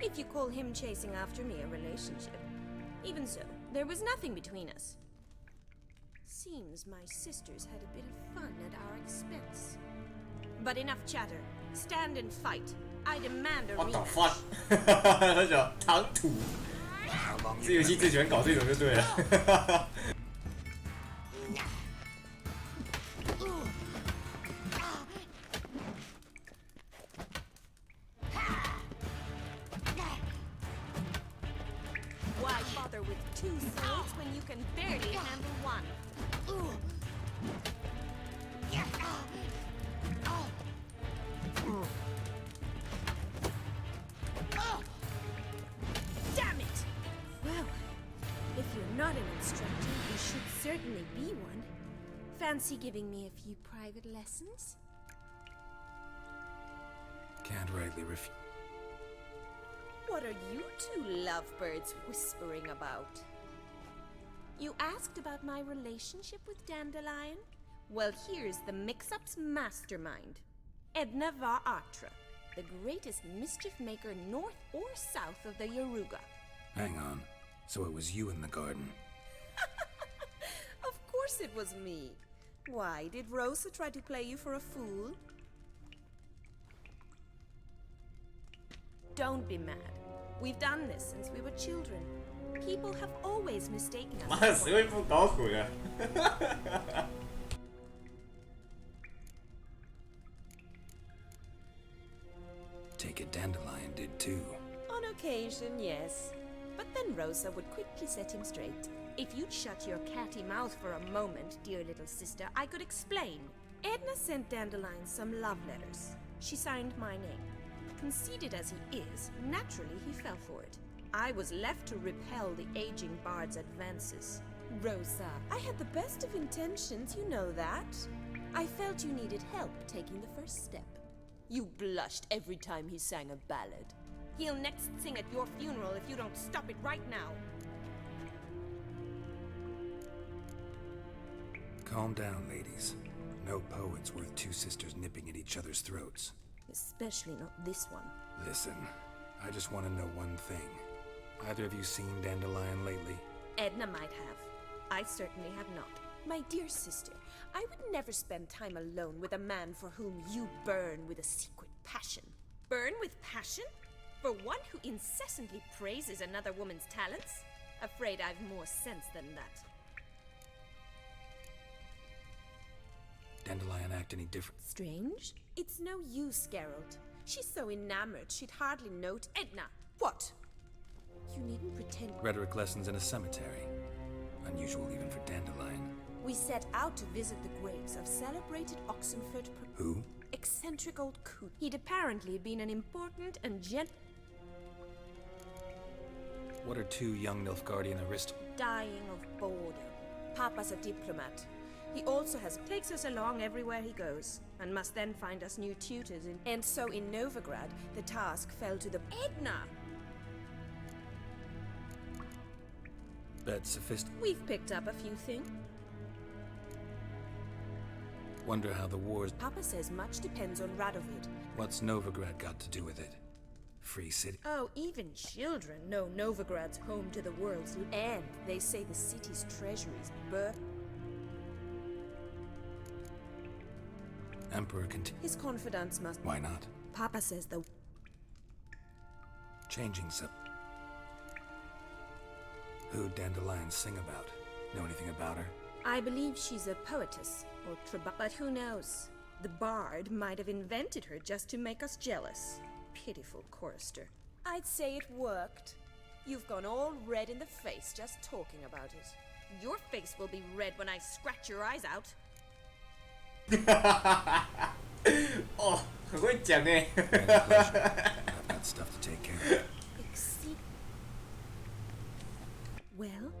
If you call him chasing after me a relationship. Even so, there was nothing between us. Seems my sisters had a bit of fun at our expense. But enough chatter. Stand and fight. I demand a What the rematch. fuck？ 他讲唐突，这游戏最喜欢搞这种就对了。Why bother with two swords when you can barely handle one? Damn it! Well, if you're not an instructor, you should certainly be one. Fancy giving me a few private lessons? Can't rightly refuse. What are you two lovebirds whispering about? You asked about my relationship with Dandelion? Well, here's the mix-up's mastermind. Edna var Atra, the greatest mischief maker north or south of the Yaruga. Hang on. So it was you in the garden. Of course it was me. Why, did Rosa try to play you for a fool? Don't be mad. We've done this since we were children. People have always mistaken us. 妈的，谁会不搞鬼啊？ Take it Dandelion did too. On occasion, yes. But then Rosa would quickly set him straight. If you'd shut your catty mouth for a moment, dear little sister, I could explain. Edna sent Dandelion some love letters. She signed my name. Conceited as he is, naturally he fell for it. I was left to repel the aging bard's advances. Rosa, I had the best of intentions, you know that. I felt you needed help taking the first step. You blushed every time he sang a ballad. He'll next sing at your funeral if you don't stop it right now. Calm down, ladies. No poet's worth two sisters nipping at each other's throats. Especially not this one. Listen, I just want to know one thing. Either of you seen Dandelion lately? Edna might have. I certainly have not. My dear sister, I would never spend time alone with a man for whom you burn with a secret passion. Burn with passion? For one who incessantly praises another woman's talents? Afraid I've more sense than that. Dandelion act any different? Strange? It's no use, Geralt. She's so enamored she'd hardly note. Edna! What? You needn't pretend. Rhetoric lessons in a cemetery. Unusual even for Dandelion. We set out to visit the graves of celebrated Oxenford. Who? Eccentric old coot. He'd apparently been an important and What are two young Nilfgaardian dying of boredom. Papa's a diplomat. He also takes us along everywhere he goes, and must then find us new tutors in. And so in Novigrad, the task fell to the Edna. Bet sophisticated. We've picked up a few things. Wonder how the wars. Papa says much depends on Radovid. What's Novigrad got to do with it? Free city. Oh, even children know Novigrad's home to the world's. And they say the city's treasuries burn. Emperor His confidants must. Why not? Papa says the. Changing sub. Who'd Dandelion sing about? Know anything about her? I believe she's a poetess, or but who knows? The bard might have invented her just to make us jealous. Pitiful chorister. I'd say it worked. You've gone all red in the face just talking about it. Your face will be red when I scratch your eyes out. 哦，很会讲哎。 I've got stuff to take care of. Well,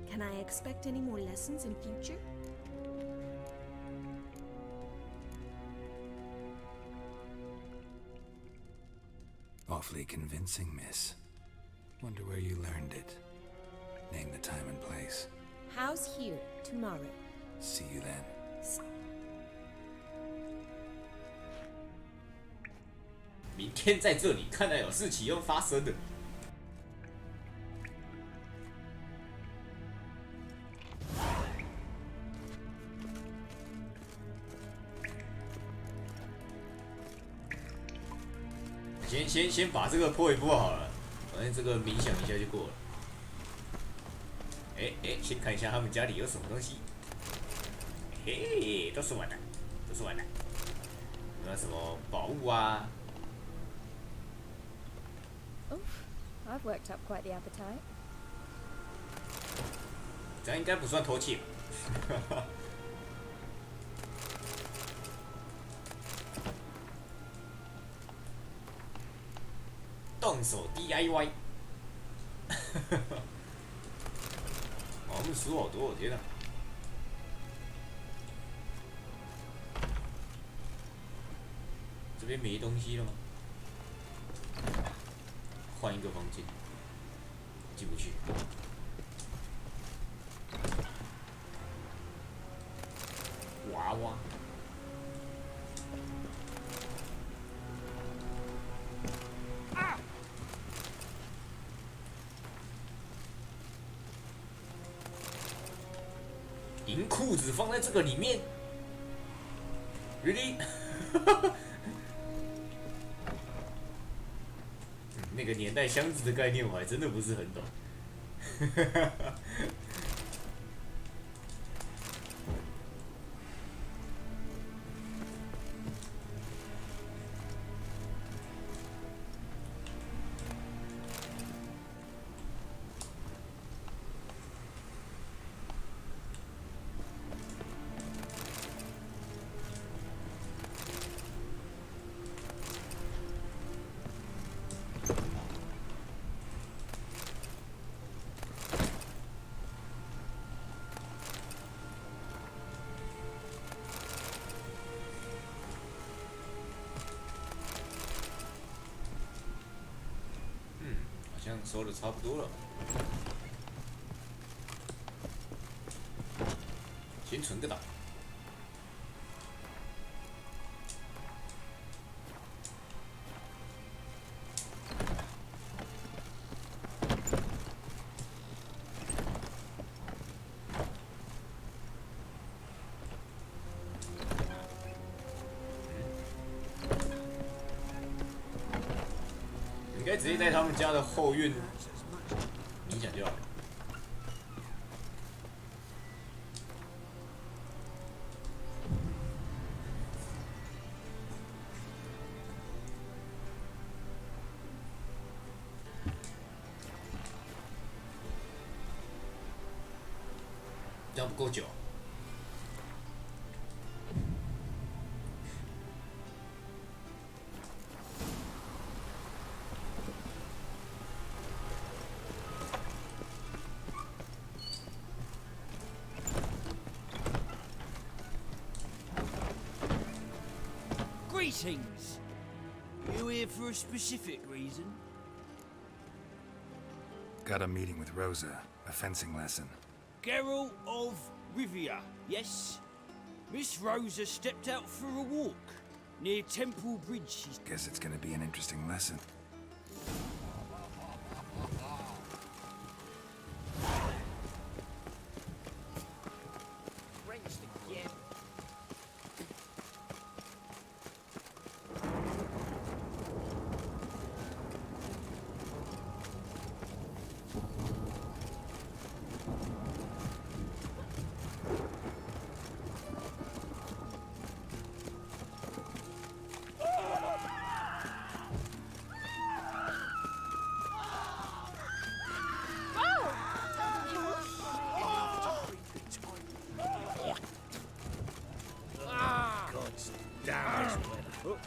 can I expect any more lessons in future? All awfully convincing, miss. Wonder where you learned it. Name the time and place. House here, tomorrow. See you then. 明天在这里，看来有事情要发生的。先把这个破一破好了，反正这个冥想一下就过了。先看一下他们家里有什么东西。嘿，都是我的，都是我的。有没有什么宝物啊？ Oof, I've worked up quite the appetite. 这样应该不算偷窃吧？动手 DIY。我们输好多，我天哪！这边没东西了吗？换一个房间，进不去。娃娃。啊！银裤子放在这个里面 ，really？ 那个年代箱子的概念我还真的不是很懂。好像收的差不多了，先存个档。应该直接在他们家的后院冥想就好了。这样不够久。 Greetings! You here for a specific reason? Got a meeting with Rosa, a fencing lesson. Geralt of Rivia, yes? Miss Rosa stepped out for a walk near Temple Bridge. Guess it's gonna be an interesting lesson. Wrenched again. Damn this weather.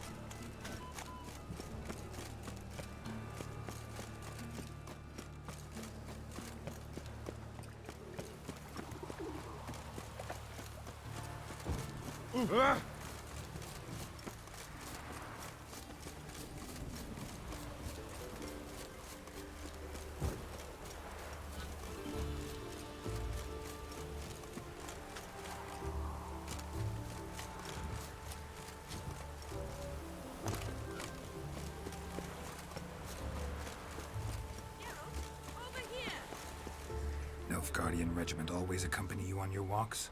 Nilfgaardian regiment always accompany you on your walks?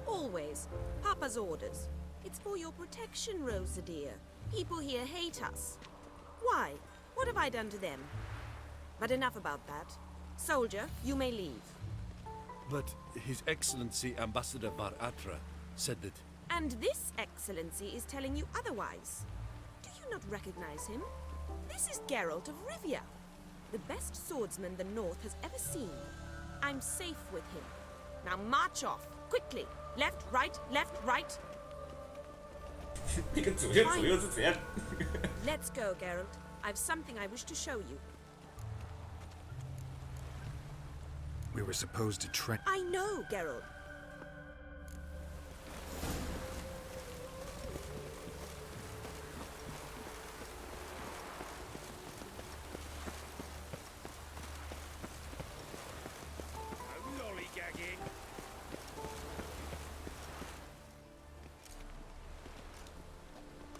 Always. Papa's orders. It's for your protection, Rosa dear. People here hate us. Why? What have I done to them? But enough about that. Soldier, you may leave. But His Excellency Ambassador Bar Atra said that... And this excellency is telling you otherwise. Do you not recognize him? This is Geralt of Rivia, the best swordsman the North has ever seen. I'm safe with him. Now march off, quickly. Left, right, left, right. 那个左右是怎样？ Let's go, Geralt. I've something I wish to show you. We were supposed to trek. I know, Geralt. Lollygagging.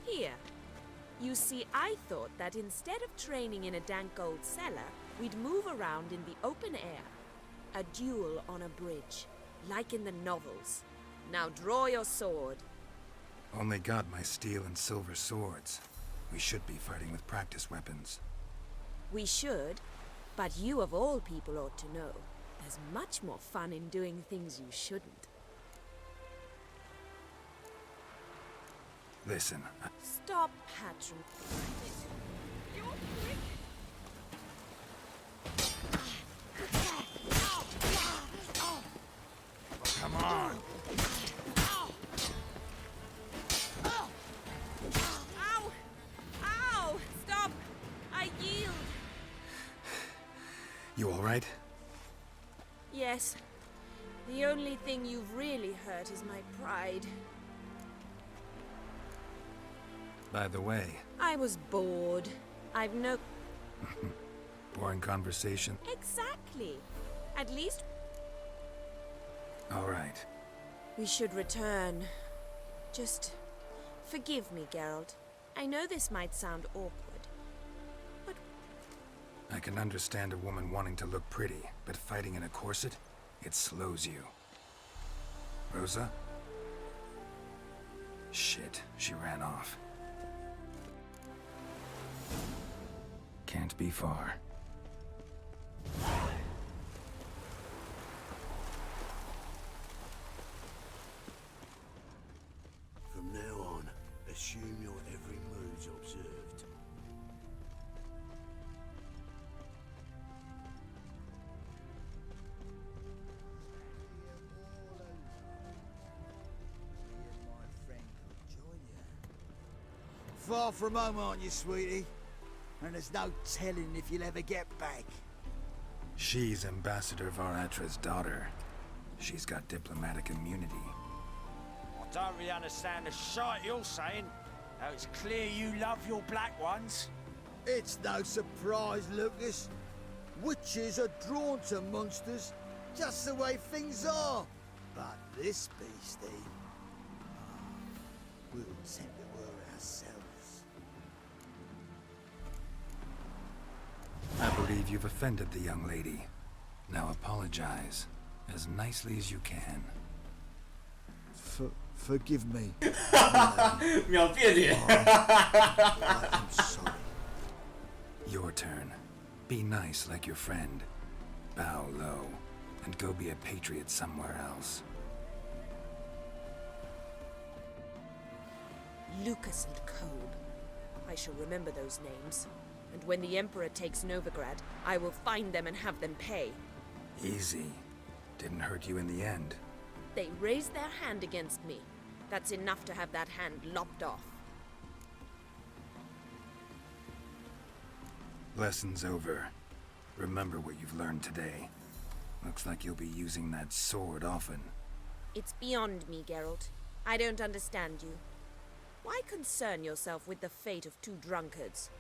Here. You see, I thought that instead of training in a dank old cellar, we'd move around in the open air. A duel on a bridge, like in the novels. Now draw your sword. Only got my steel and silver swords. We should be fighting with practice weapons. We should, but you of all people ought to know. There's much more fun in doing things you shouldn't. Listen, Stop, Patron. come on! Ow! Ow! Stop! I yield! You all right? Yes. The only thing you've really hurt is my pride. By the way, I was bored. I've no... boring conversation. Exactly. At least All right. we should return. Just forgive me, Geralt. I know this might sound awkward. I can understand a woman wanting to look pretty, but fighting in a corset, it slows you. Rosa? Shit, she ran off. Can't be far. From now on, assume your every move's observed. Far from home, aren't you, sweetie? And there's no telling if you'll ever get back. She's Ambassador Varatra's daughter. She's got diplomatic immunity. I don't really understand the shite you're saying. Now it's clear you love your black ones. It's no surprise, Lucas. Witches are drawn to monsters, just the way things are. But this beastie... we'll tend to her ourselves. I believe you've offended the young lady. Now apologize, as nicely as you can. Forgive me. 秒变脸。 I'm sorry. Your turn. Be nice like your friend. Bow low, and go be a patriot somewhere else. Lucas and Kobe. I shall remember those names. And when the Emperor takes Novigrad, I will find them and have them pay. Easy. Didn't hurt you in the end. They raised their hand against me. That's enough to have that hand lopped off. Lesson's over. Remember what you've learned today. Looks like you'll be using that sword often. It's beyond me, Geralt. I don't understand you. Why concern yourself with the fate of two drunkards?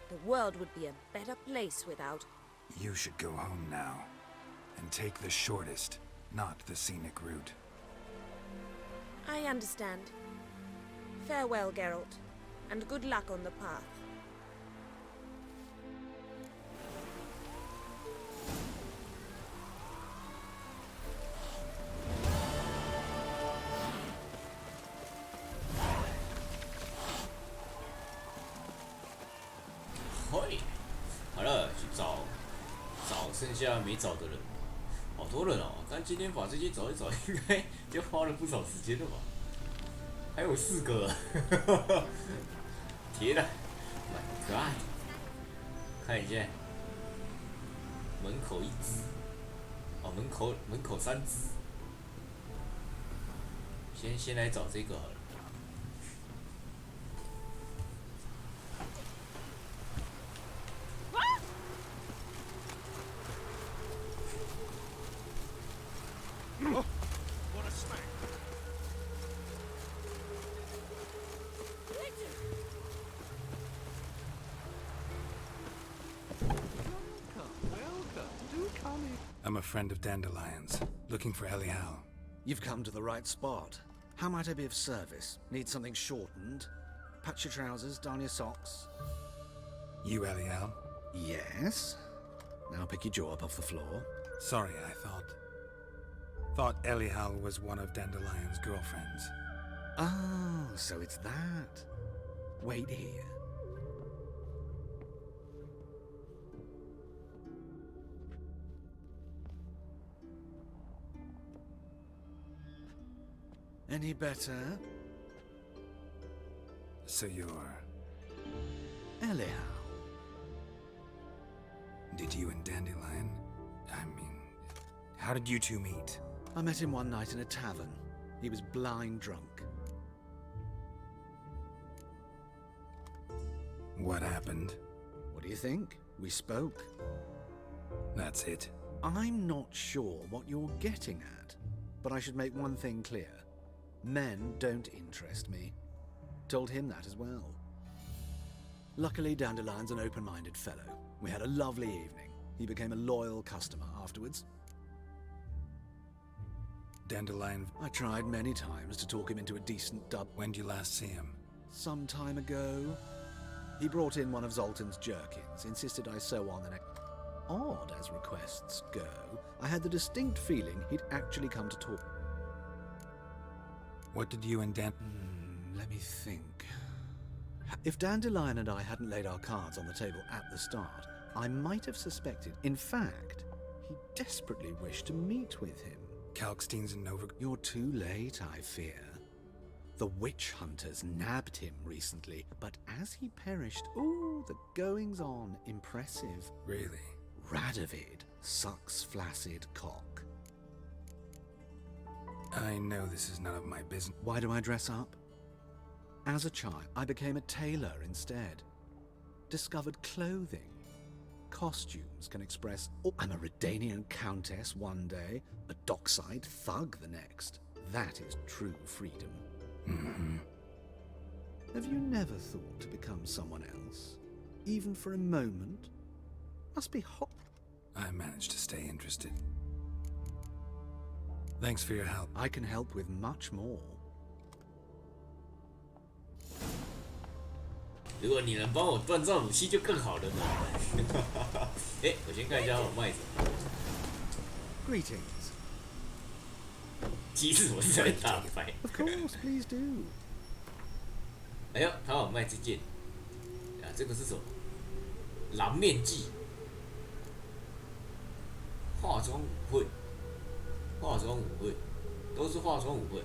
The world would be a better place without... You should go home now. And take the shortest, not the scenic route. I understand. Farewell, Geralt. And good luck on the path. 剩下没找的人，好多人哦。但今天把这些找一找，应该就花了不少时间了吧？还有4个，天哪 ！My God！ 看一下，门口1只，哦，门口3只。先来找这个好了。What a smack! I'm a friend of Dandelion's, looking for Elial. You've come to the right spot. How might I be of service? Need something shortened? Patch your trousers, darn your socks. You, Elial? Yes. Now pick your jaw up off the floor. Sorry, I thought Elial was one of Dandelion's girlfriends. Oh, so it's that. Wait here. Any better? So you're... Elial. Did you and Dandelion... how did you two meet? I met him one night in a tavern. He was blind drunk. What happened? What do you think? We spoke. That's it. I'm not sure what you're getting at, but I should make one thing clear. Men don't interest me. Told him that as well. Luckily, Dandelion's an open-minded fellow. We had a lovely evening. He became a loyal customer afterwards. Dandelion... I tried many times to talk him into a decent dub. When did you last see him? Some time ago. He brought in one of Zoltan's jerkins, insisted I sew on the next... Odd as requests go, I had the distinct feeling he'd actually come to talk. What did you and Let me think. If Dandelion and I hadn't laid our cards on the table at the start, I might have suspected. In fact, he desperately wished to meet with him. Kalkstein's in Nova... You're too late, I fear. The witch hunters nabbed him recently, but as he perished, ooh, the goings-on, impressive. Really? Radovid sucks flaccid cock. I know this is none of my business. Why do I dress up? As a child, I became a tailor instead. Discovered clothing. Costumes can express... Oh, I'm a Redanian countess one day, a dockside thug the next. That is true freedom. Mm-hmm. Have you never thought to become someone else? Even for a moment? Must be hot. I managed to stay interested. Thanks for your help. I can help with much more. 如果你能帮我锻造武器就更好了呢。哎，我先看一下我卖什么。 Greetings. 其实我是在打牌。Of course, please do. 哎呦，他有卖这件。啊，这个是什么？狼面具。化妆舞会。化妆舞会，都是化妆舞会。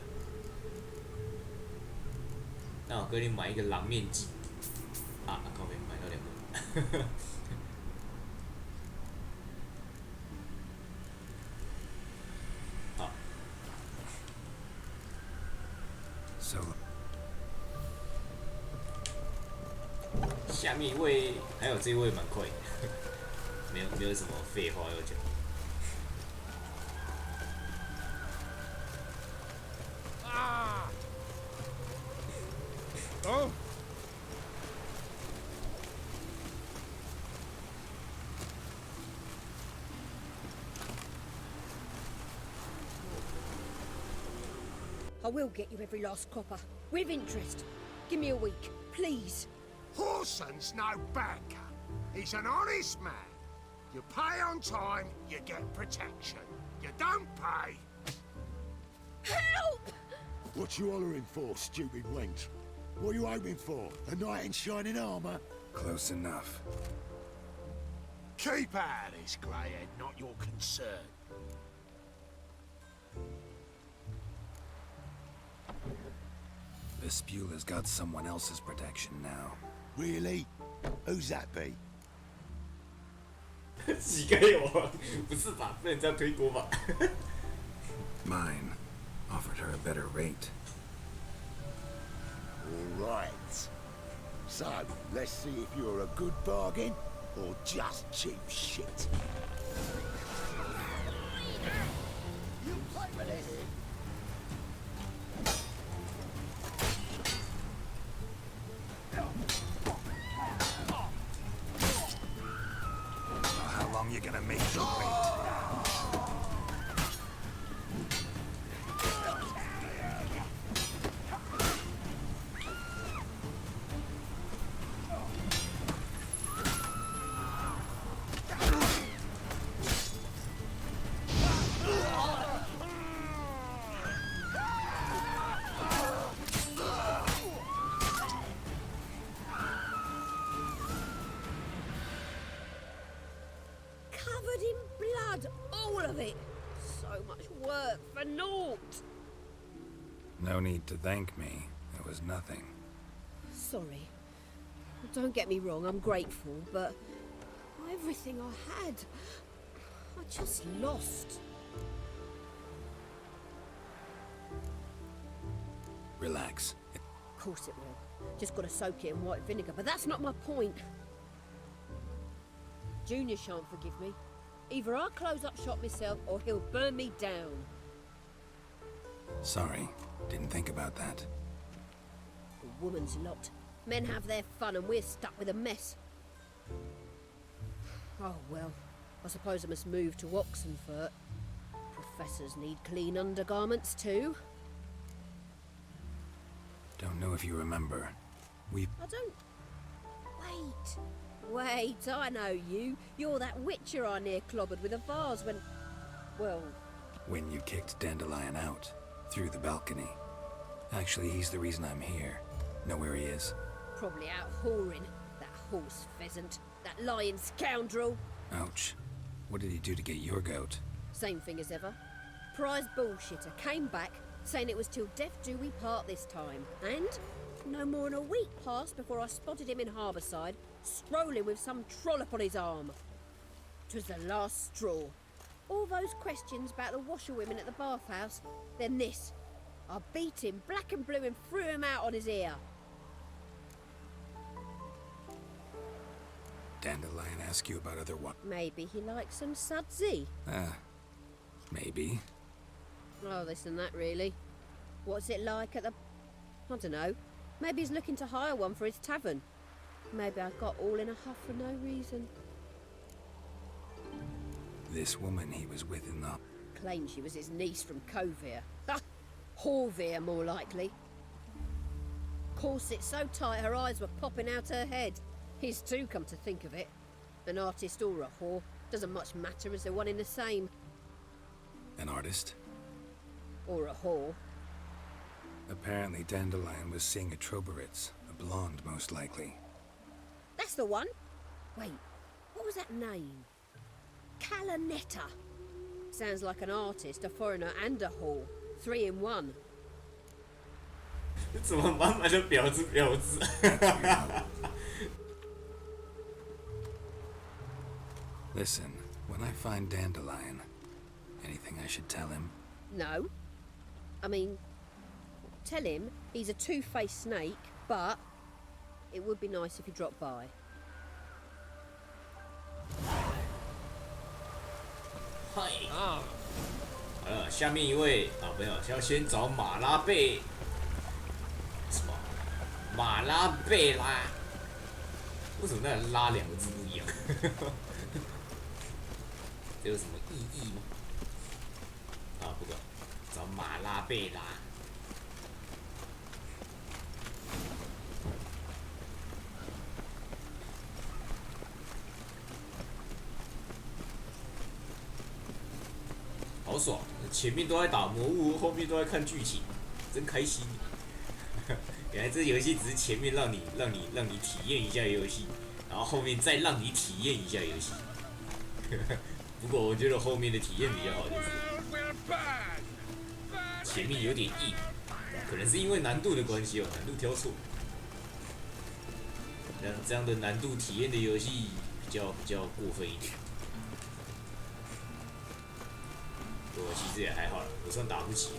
那我给你买一个狼面具。啊，靠边买到2个。好。So。下面一位，还有这位蛮快的，没有什么废话要讲。 Oh! I will get you every last copper, with interest. Give me a week, please. Horson's no banker. He's an honest man. You pay on time, you get protection. You don't pay... Help! What you hollering for, stupid wench? What are you hoping for? A knight in shining armour? Close enough. Keep out of this, greyhead, not your concern. This Beulah's got someone else's protection now. Really? Who's that be? 乞丐王，不是吧？不能这样推锅吧？ Mine offered her a better rate. All right. So, let's see if you're a good bargain or just cheap shit. You play with this? How long you gonna make me wait? Covered in blood, all of it. So much work for naught. No need to thank me. It was nothing. Sorry. Don't get me wrong, I'm grateful, but everything I had, I just lost. Relax. Of course it will. Just gotta soak it in white vinegar, but that's not my point. Junior shan't forgive me. Either I'll close up shop myself or he'll burn me down. Sorry. Didn't think about that. A woman's lot. Men have their fun and we're stuck with a mess. Oh well, I suppose I must move to Oxenfurt. Professors need clean undergarments too. Don't know if you remember. We... I don't... Wait, I know you. You're that witcher I near clobbered with a vase when... Well... When you kicked Dandelion out. Through the balcony. Actually, he's the reason I'm here. Know where he is? Probably out whoring. That horse pheasant. That lying scoundrel. Ouch. What did he do to get your goat? Same thing as ever. Prize bullshitter came back, saying it was till death do we part this time. And no more than a week passed before I spotted him in Harbourside, strolling with some trollop on his arm. 'Twas the last straw. All those questions about the washerwomen at the bathhouse, then this. I beat him black and blue and threw him out on his ear. Dandelion ask you about other what? Maybe he likes some sudsy. Maybe. Oh, this and that, really. What's it like at the... I don't know. Maybe he's looking to hire one for his tavern. Maybe I got all in a huff for no reason. This woman he was with in the... Claimed she was his niece from Kovir. Ha! Horvir, more likely. Corset so tight her eyes were popping out her head. His too, come to think of it. An artist or a whore. Doesn't much matter as they're one in the same. An artist? Or a whore. Apparently Dandelion was seeing a Troberitz. A blonde, most likely. That's the one. Wait, what was that name? Calanetta. Sounds like an artist, a foreigner and a whore. 3 in 1. 怎么满满的婊子婊子？ Listen, when I find Dandelion, anything I should tell him? No. I mean, tell him he's a two-faced snake, but it would be nice if he dropped by. 嗨啊！下面一位啊，没有，要先找马拉贝，什么？马拉贝拉？为什么那“拉”2个字不一样？这有什么意义吗？啊，不管，找马拉贝拉。好爽！前面都在打魔物，后面都在看剧情，真开心。原来这游戏只是前面让你体验一下游戏，然后后面再让你体验一下游戏。不过我觉得后面的体验比较好，就是前面有点硬，可能是因为难度的关系哦，难度挑错。这样的难度体验的游戏比较过分一点。我其实也还好啦，我算打不起，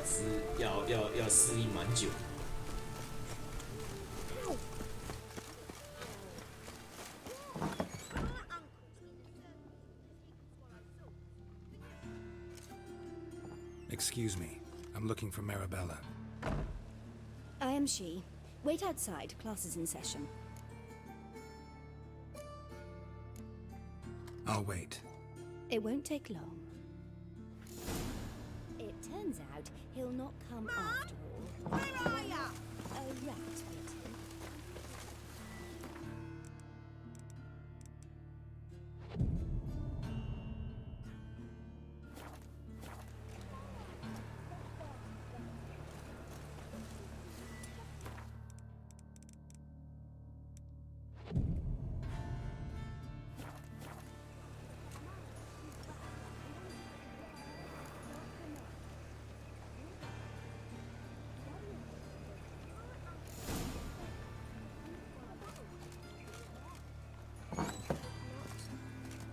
是要适应蛮久。Excuse me, I'm looking for Marabella. I am she. Wait outside. Class is in session. I'll wait. It won't take long. It turns out he'll not come after all. Where are ya? A rat bit him.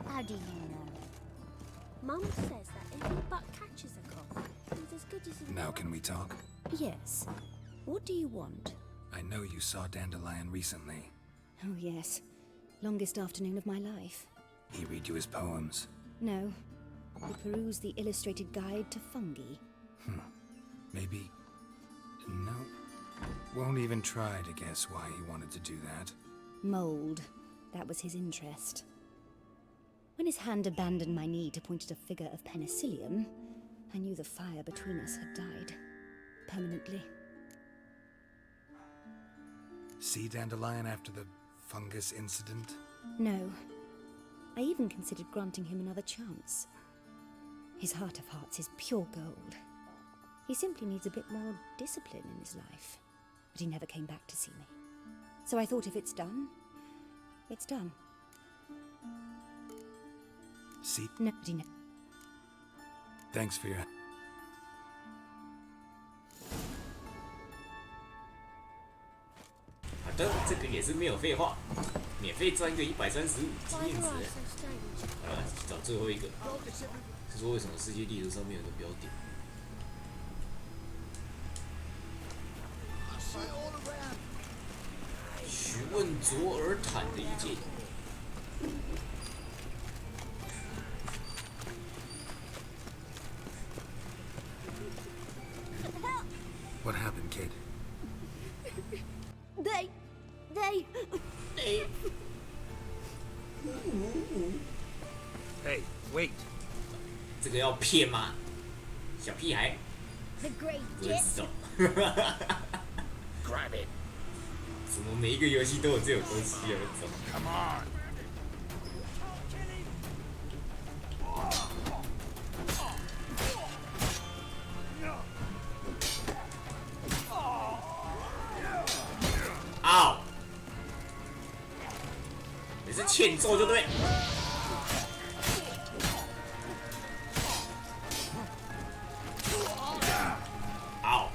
How do you know? Mum says that if your butt catches a cough, he's as good as Now can we talk? Yes. What do you want? I know you saw Dandelion recently. Oh, yes. Longest afternoon of my life. He read you his poems. No. We peruse the illustrated guide to fungi. Maybe... No. Won't even try to guess why he wanted to do that. Mold. That was his interest. When his hand abandoned my knee to point at a figure of penicillium, I knew the fire between us had died. Permanently. See Dandelion after the fungus incident? No. I even considered granting him another chance. His heart of hearts is pure gold. He simply needs a bit more discipline in his life. But he never came back to see me. So I thought if it's done, it's done. See? No, no. Thanks for your... 好的，这个也是没有废话，免费赚一个135经验值。好了，找最后一个，是说为什么世界地图上面有个标点？询问卓尔坦的意见。 What happened, kid? They... Hey, wait. 这个要骗吗？小屁孩。 The great 不会知道。 Grab it. 怎么每一个游戏都有这种东西啊？这种。 Come on. 嗷！你是欠揍就对。嗷！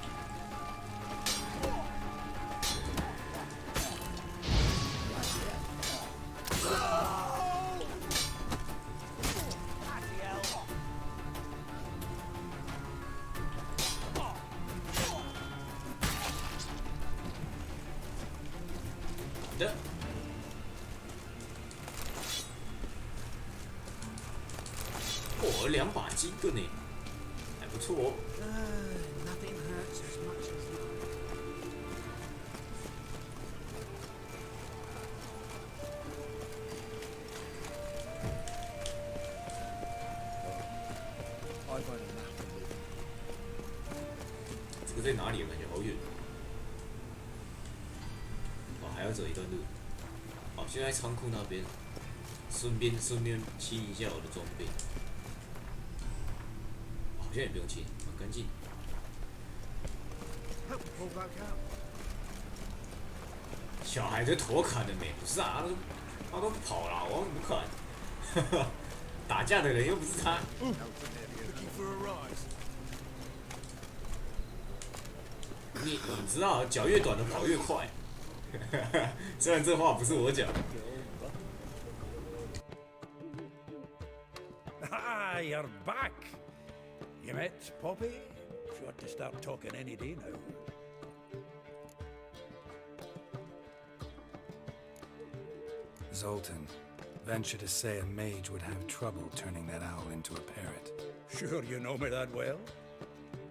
的。2把金盾呢，还不错哦。Nothing hurts as much as love. I've had enough of it. 这个在哪里？感觉好远。哦，还要走一段路。好，现在仓库那边，顺便清一下我的装备。好像也不用清，很干净。小孩的头砍了没？不是啊，他都跑了，我怎么砍？打架的人又不是他。 Looking for a rise. 你知道，脚越短的跑越快。虽然这话不是我讲。 Ah, you're back. You met Poppy? She ought to start talking any day now. Zoltan, venture to say a mage would have trouble turning that owl into a parrot. Sure you know me that well?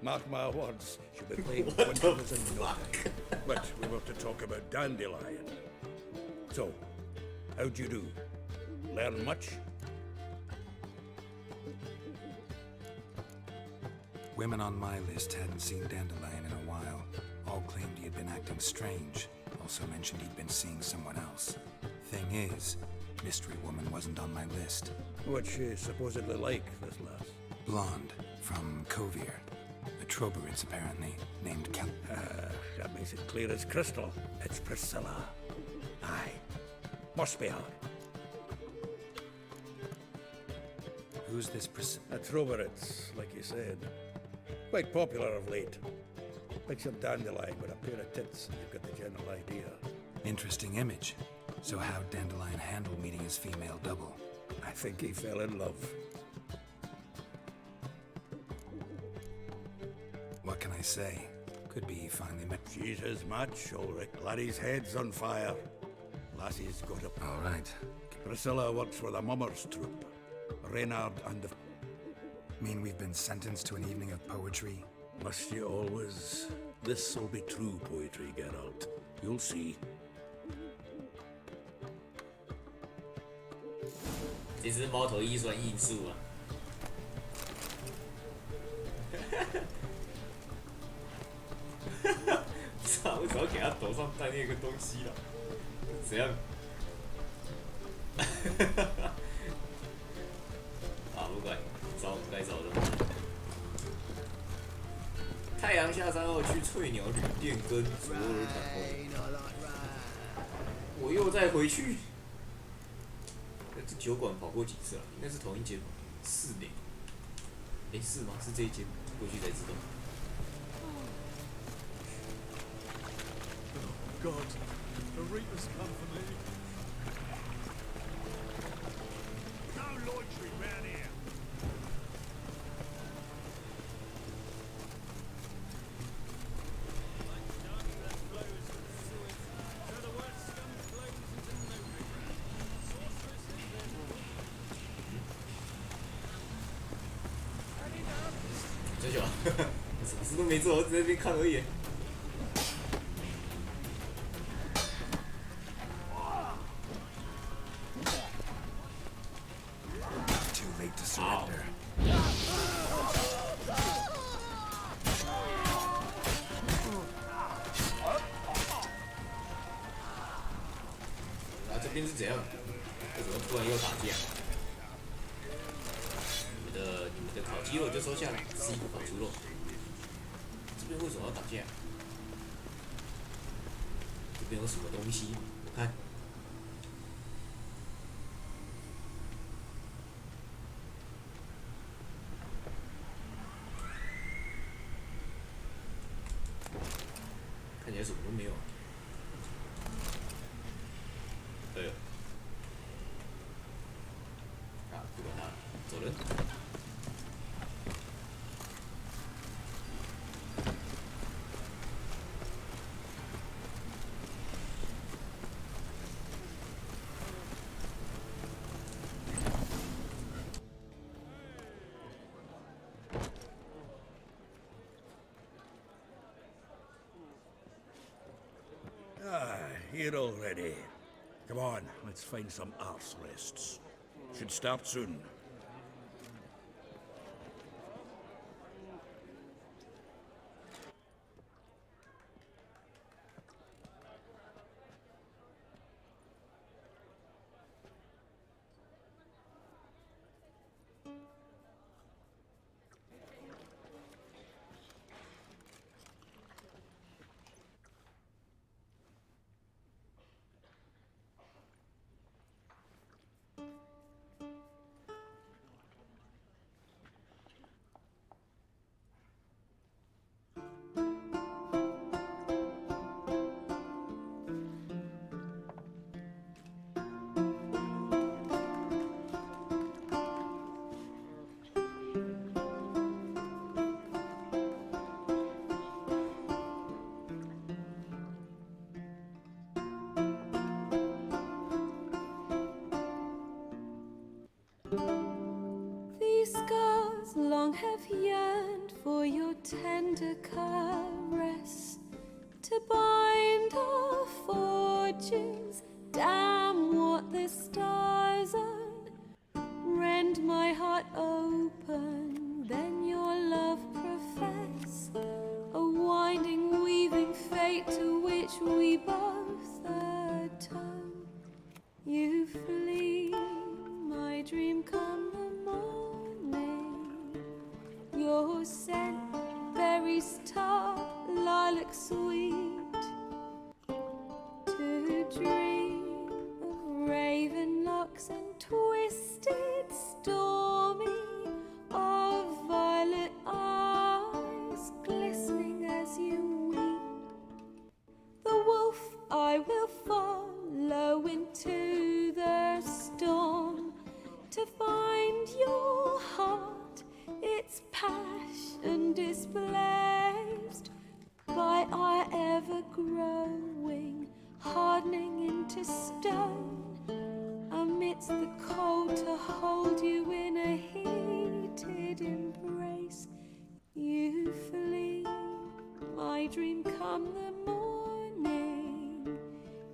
Mark my words, she'll be playing wonders in no time. But we were to talk about Dandelion. So, how'd you do? Learn much? Women on my list hadn't seen Dandelion in a while. All claimed he had been acting strange. Also mentioned he'd been seeing someone else. Thing is, Mystery Woman wasn't on my list. What's she supposedly like, this lass? Blonde, from Kovier. A Troberids, apparently, named Kel. That makes it clear as crystal. It's Priscilla. Aye. Must be her. Who's this Priscilla? A Troberids, like you said. Quite popular of late. Picture Dandelion with a pair of tits, and you've got the general idea. Interesting image. So how'd Dandelion handle meeting his female double? I think he fell in love. What can I say? Could be he finally met. She's his match, Ulrich. Laddie's head's on fire. Lassie's got up. All right. Priscilla works with a mummers troupe. Reynard and the... Mean we've been sentenced to an evening of poetry? Must you always? This'll be true poetry, Geralt. You'll see. 这只猫头鹰算艺术啊！不知道为什么要给他头上戴那个东西了？怎样？啊，不管，找我们该找的。太阳下山后去翠鸟旅店跟卓尔谈话。我又再回去。 这酒馆跑过几次了？应该是同一间吧？4年。诶，是吗？是这一间？过去才知道。Oh God, the Reapers come for me. No loitering round here. 真久，我什么事都没做，我只在那边看而已。Too late to surrender. 啊，这边是怎样？为什么突然又打架？ 你们的烤鸡肉就收下来，吃一个烤猪肉。这边为什么要打架？这边有什么东西？我看。看起来什么都没有。对了。啊，不管他了，走人。 Here already. Come on, let's find some arse rests. Should start soon. hearts long have yearned for your tender caress, to bind our fortunes. Damn what the stars own. Rend my heart open, then your love profess. A winding, weaving fate to which we both atone. You flee, my dream come the morning. Your scent, berries tart, lilac sweet. To dream of raven locks and twisted, stormy, of violet eyes glistening as you weep. The wolf I will follow into the storm, to find your heart, its passion displaced by our ever-growing, hardening into stone. Amidst the cold, to hold you in a heated embrace. You flee, my dream come the morning.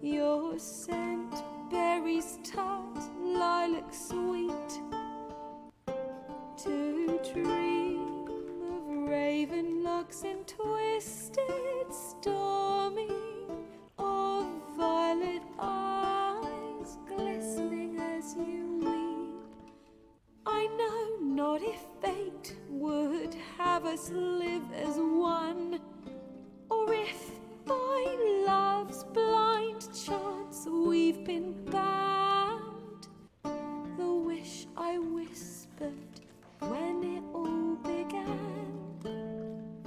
Your scent, berries tart, lilac sweet. To dream of raven locks and twisted, stormy, of violet eyes glistening as you weep. I know not if fate would have us live as one, or if by love's blind chance we've been bound. The wish I whispered when it all began,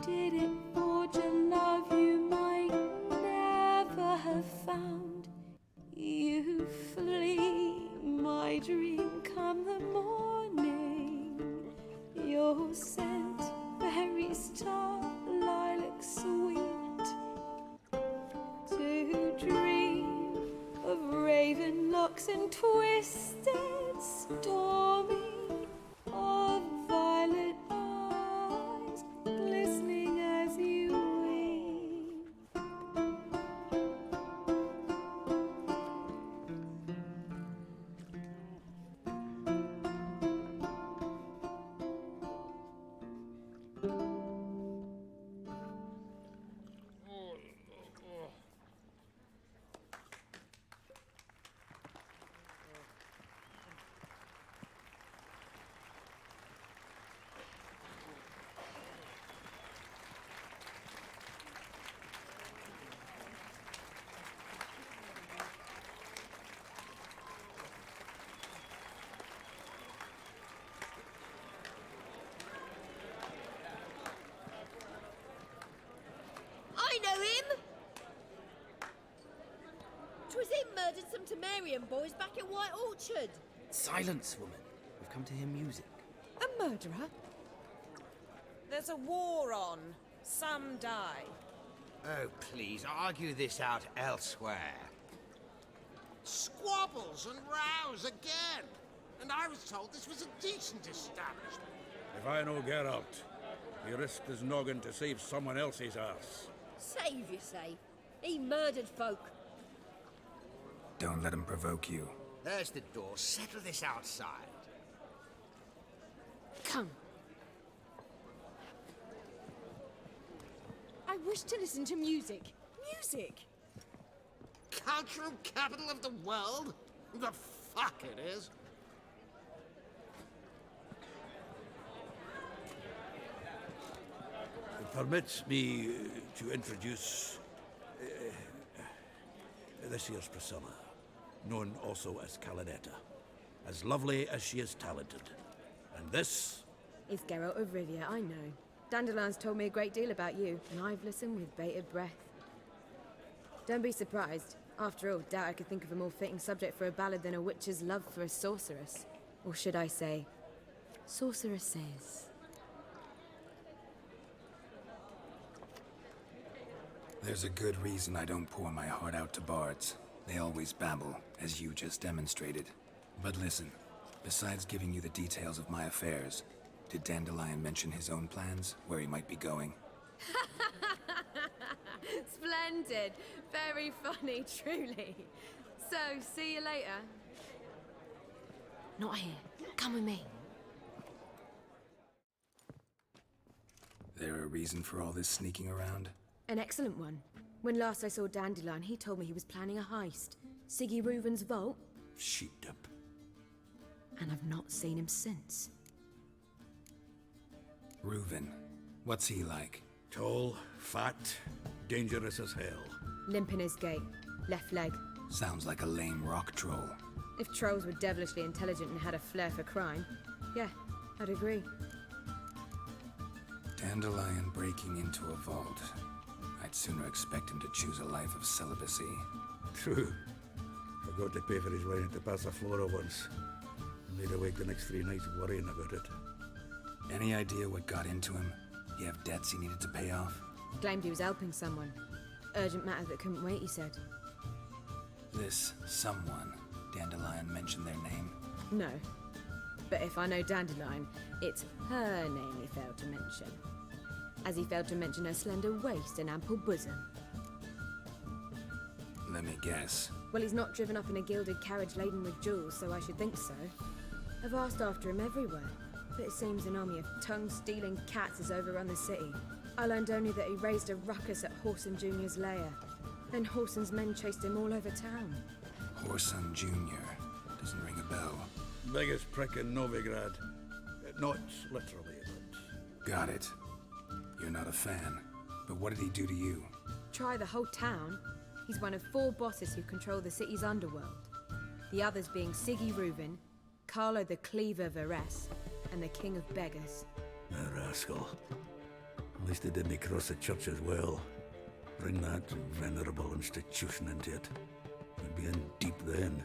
did it forge a love you might never have found? You flee, my dream come the morning. Your scent, berries tart, lilac sweet. To dream of raven locks and twisted, stormy, of violet eyes glistening as you weep. I know him! 'Twas him murdered some Temerian boys back in White Orchard. Silence, woman. We've come to hear music. A murderer? There's a war on. Some die. Oh, please, argue this out elsewhere. Squabbles and rows again. And I was told this was a decent establishment. If I know Geralt, he risked his noggin to save someone else's ass. Save, you say? He murdered folk. Don't let him provoke you. There's the door. Settle this outside. Come. I wish to listen to music. Music! Cultural capital of the world? The fuck it is. Permit me to introduce this here's Priscilla, known also as Calinetta, as lovely as she is talented. And this is Geralt of Rivia, I know. Dandelion's told me a great deal about you, and I've listened with bated breath. Don't be surprised. After all, doubt I could think of a more fitting subject for a ballad than a witch's love for a sorceress. Or should I say, sorceresses. There's a good reason I don't pour my heart out to bards. They always babble, as you just demonstrated. But listen, besides giving you the details of my affairs, Did Dandelion mention his own plans, where he might be going? Splendid. Very funny, truly. So, see you later. Not here. Come with me. There a reason for all this sneaking around? An excellent one. When last I saw Dandelion, he told me he was planning a heist. Siggy Reuven's vault. Sheeped up. And I've not seen him since. Reuven. What's he like? Tall, fat, dangerous as hell. Limp in his gait. Left leg. Sounds like a lame rock troll. If trolls were devilishly intelligent and had a flair for crime, yeah, I'd agree. Dandelion breaking into a vault. I'd sooner expect him to choose a life of celibacy. True. Forgot to pay for his rent to Paso Flora once. Laid awake the next 3 nights worrying about it. Any idea what got into him? He have debts he needed to pay off? Claimed he was helping someone. Urgent matter that couldn't wait, he said. This someone, Dandelion mentioned their name? No. But if I know Dandelion, it's her name he failed to mention. As he failed to mention her slender waist and ample bosom. Let me guess. Well, he's not driven up in a gilded carriage laden with jewels, so I should think so. I've asked after him everywhere, but it seems an army of tongue-stealing cats has overrun the city. I learned only that he raised a ruckus at Whoreson Jr.'s lair. Then Whoreson's men chased him all over town. Whoreson Jr. Doesn't ring a bell. Biggest prick in Novigrad. Not literally, but... Got it. You're not a fan. But what did he do to you? Try the whole town. He's one of 4 bosses who control the city's underworld. The others being Siggy Reuven, Carlo the Cleaver Varese, and the King of Beggars. A rascal. At least they didn't cross the church as well. Bring that venerable institution into it. We'd be in deep then.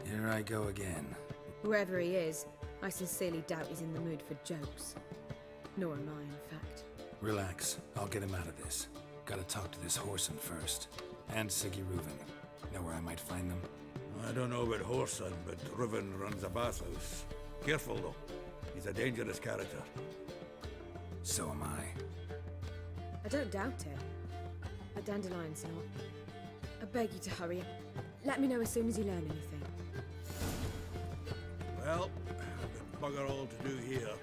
Here I go again. Whoever he is, I sincerely doubt he's in the mood for jokes. Nor am I, in fact. Relax. I'll get him out of this. Gotta talk to this Whoreson first. And Siggy Reuven. Know where I might find them? I don't know about Whoreson, but Reuven runs a bathhouse. Careful, though. He's a dangerous character. So am I. I don't doubt it. But Dandelion's not. I beg you to hurry up. Let me know as soon as you learn anything. Well, I've got bugger all to do here.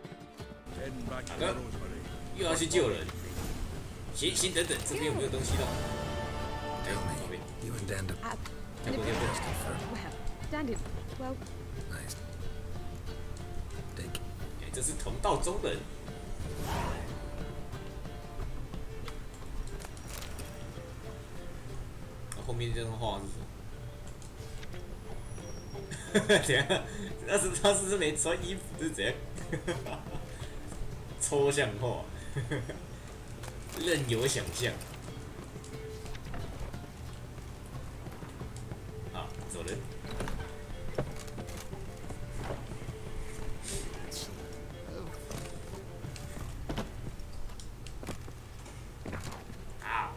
Heading back to Rosemary. 又要去救人。行，等等，这边有没有东西的？ Tell me, you and Danda... Well, Dandy, well... Nice. Take... 这是同道中人。后面这段话是什么？等下，他是没穿衣服是怎样？抽象化，任由想象。好，走人。啊！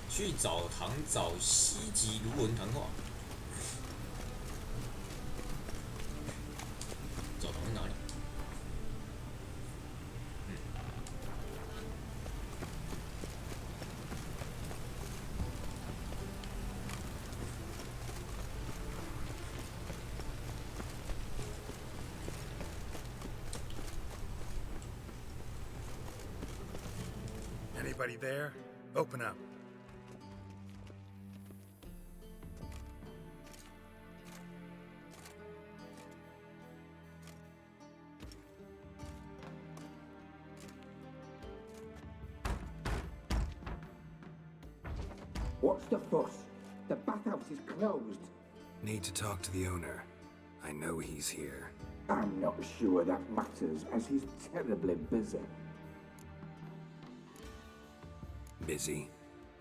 去澡堂找西吉卢文谈话。澡堂在哪里？Anybody there? Open up. What's the fuss? The bathhouse is closed. Need to talk to the owner. I know he's here. I'm not sure that matters, as he's terribly busy. Busy?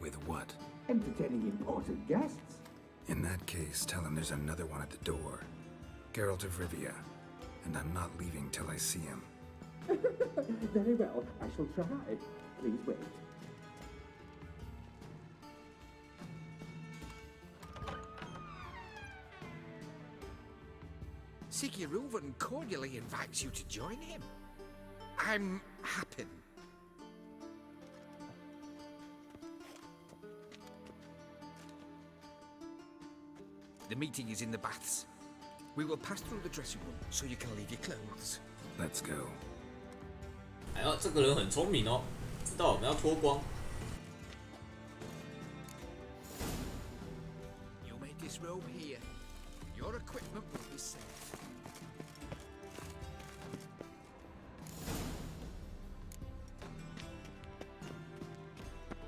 With what? Entertaining important guests. In that case, tell him there's another one at the door. Geralt of Rivia. And I'm not leaving till I see him. Very well, I shall try. Please wait. Siggy Reuven cordially invites you to join him. I'm happy. The meeting is in the baths. We will pass through the dressing room so you can leave your clothes. Let's go. 哎呦，这个人很聪明哦，知道我们要脱光。 You may disrobe here. Your equipment will be safe.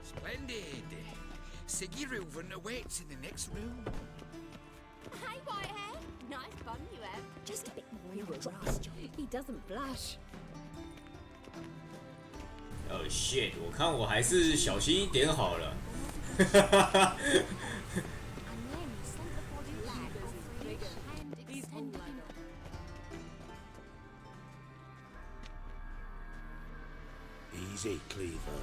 Splendid. Siggy Reuven awaits in the next room. Hey, Whitehair. Nice bun you have. Just a bit more You and were I'll right. drop you. He doesn't blush. Oh shit！ 我看我还是小心一点好了。Easy, Cleaver.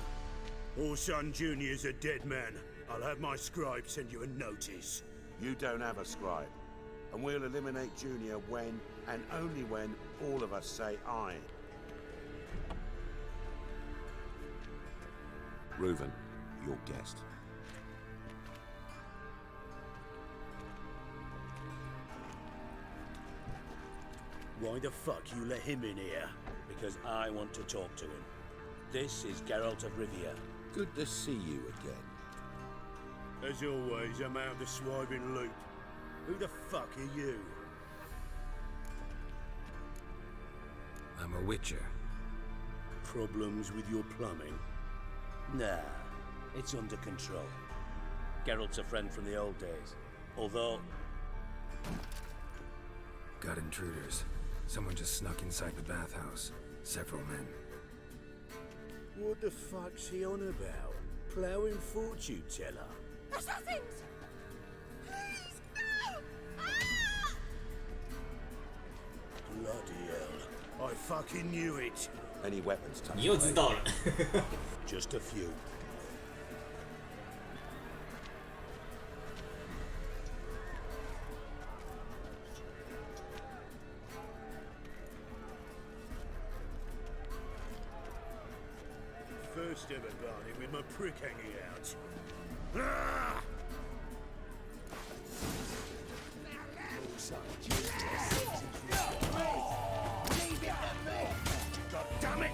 Orson Jr.'s a dead man. I'll have my scribe send you a notice. You don't have a scribe. And we'll eliminate Junior when, and only when, all of us say aye. Reuven, your guest. Why the fuck you let him in here? Because I want to talk to him. This is Geralt of Rivia. Good to see you again. As always, I'm out the swiping loop. Who the fuck are you? I'm a witcher. Problems with your plumbing? Nah, it's under control. Geralt's a friend from the old days. Although... Got intruders. Someone just snuck inside the bathhouse. Several men. What the fuck's he on about? Ploughing fortune teller? Assassins! Please, no! Ah! Bloody hell. I fucking knew it. Any weapons touched? 你又知道了。Just a few. First ever garden with my prick hanging out. Ah! God damn it!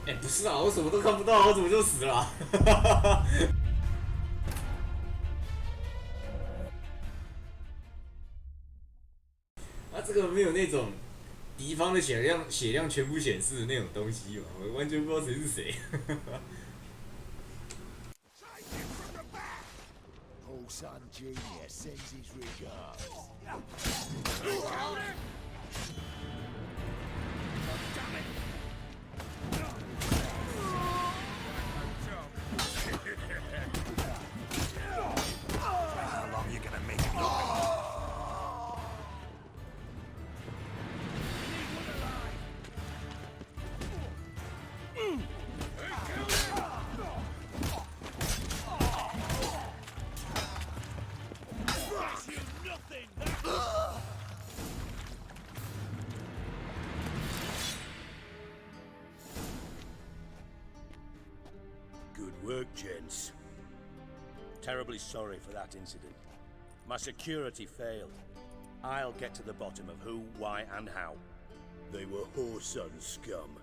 哎，不是啊，我什么都看不到，我怎么就死了啊？啊，这个没有那种敌方的血量全部显示的那种东西嘛，我完全不知道谁是谁。Son Junior sends his regards. How long are you gonna make it open? Good work, gents. Terribly sorry for that incident. My security failed. I'll get to the bottom of who, why, and how. They were whoreson scum.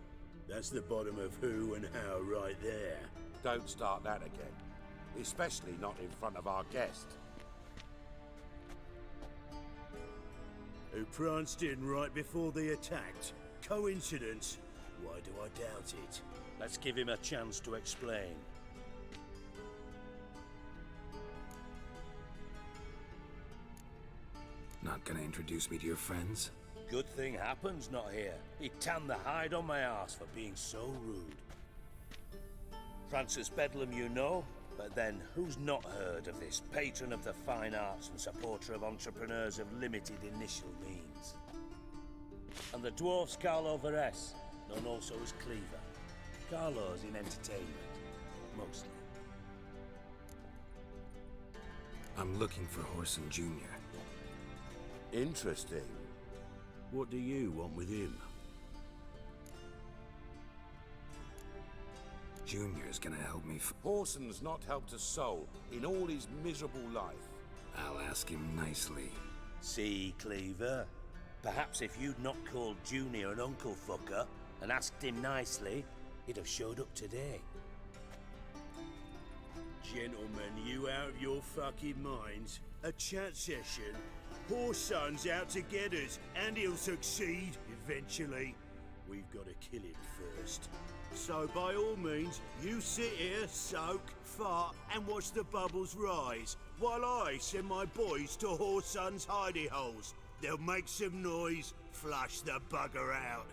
That's the bottom of who and how right there. Don't start that again. Especially not in front of our guest. Who pranced in right before they attacked. Coincidence? Why do I doubt it? Let's give him a chance to explain. Not gonna introduce me to your friends? Good thing Happen's not here. He'd tan the hide on my arse for being so rude. Francis Bedlam you know, but then who's not heard of this patron of the fine arts and supporter of entrepreneurs of limited initial means? And the dwarf's Carlo Veres, known also as Cleaver. Carlo's in entertainment, mostly. I'm looking for Horson Jr. Interesting. What do you want with him? Junior's gonna help me Horson's not helped a soul in all his miserable life. I'll ask him nicely. See, Cleaver? Perhaps if you'd not called Junior an uncle fucker and asked him nicely, he'd have showed up today. Gentlemen, you out of your fucking minds? A chat session? Horson's out to get us, and he'll succeed eventually. We've got to kill him first. So by all means, you sit here, soak, fart, and watch the bubbles rise, while I send my boys to Horson's hidey holes. They'll make some noise, flush the bugger out.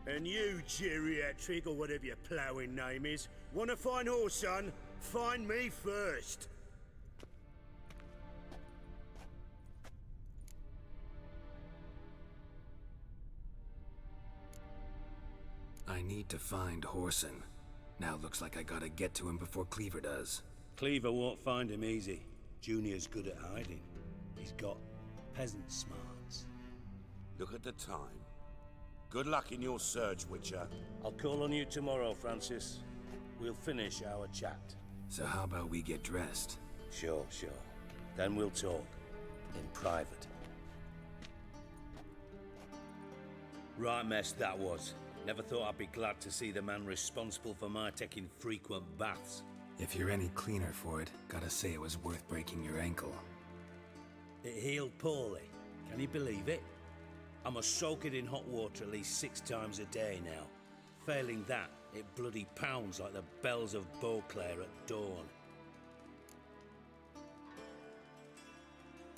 And you, geriatric, or whatever your ploughing name is, want to find Horson? Find me first. I need to find Horson. Now looks like I gotta get to him before Cleaver does. Cleaver won't find him easy. Junior's good at hiding. He's got peasant smarts. Look at the time. Good luck in your search, Witcher. I'll call on you tomorrow, Francis. We'll finish our chat. So how about we get dressed? Sure. Then we'll talk. In private. Right mess that was. Never thought I'd be glad to see the man responsible for my taking frequent baths. If you're any cleaner for it, gotta say it was worth breaking your ankle. It healed poorly. Can you believe it? I must soak it in hot water at least 6 times a day now. Failing that, it bloody pounds like the bells of Beauclair at dawn.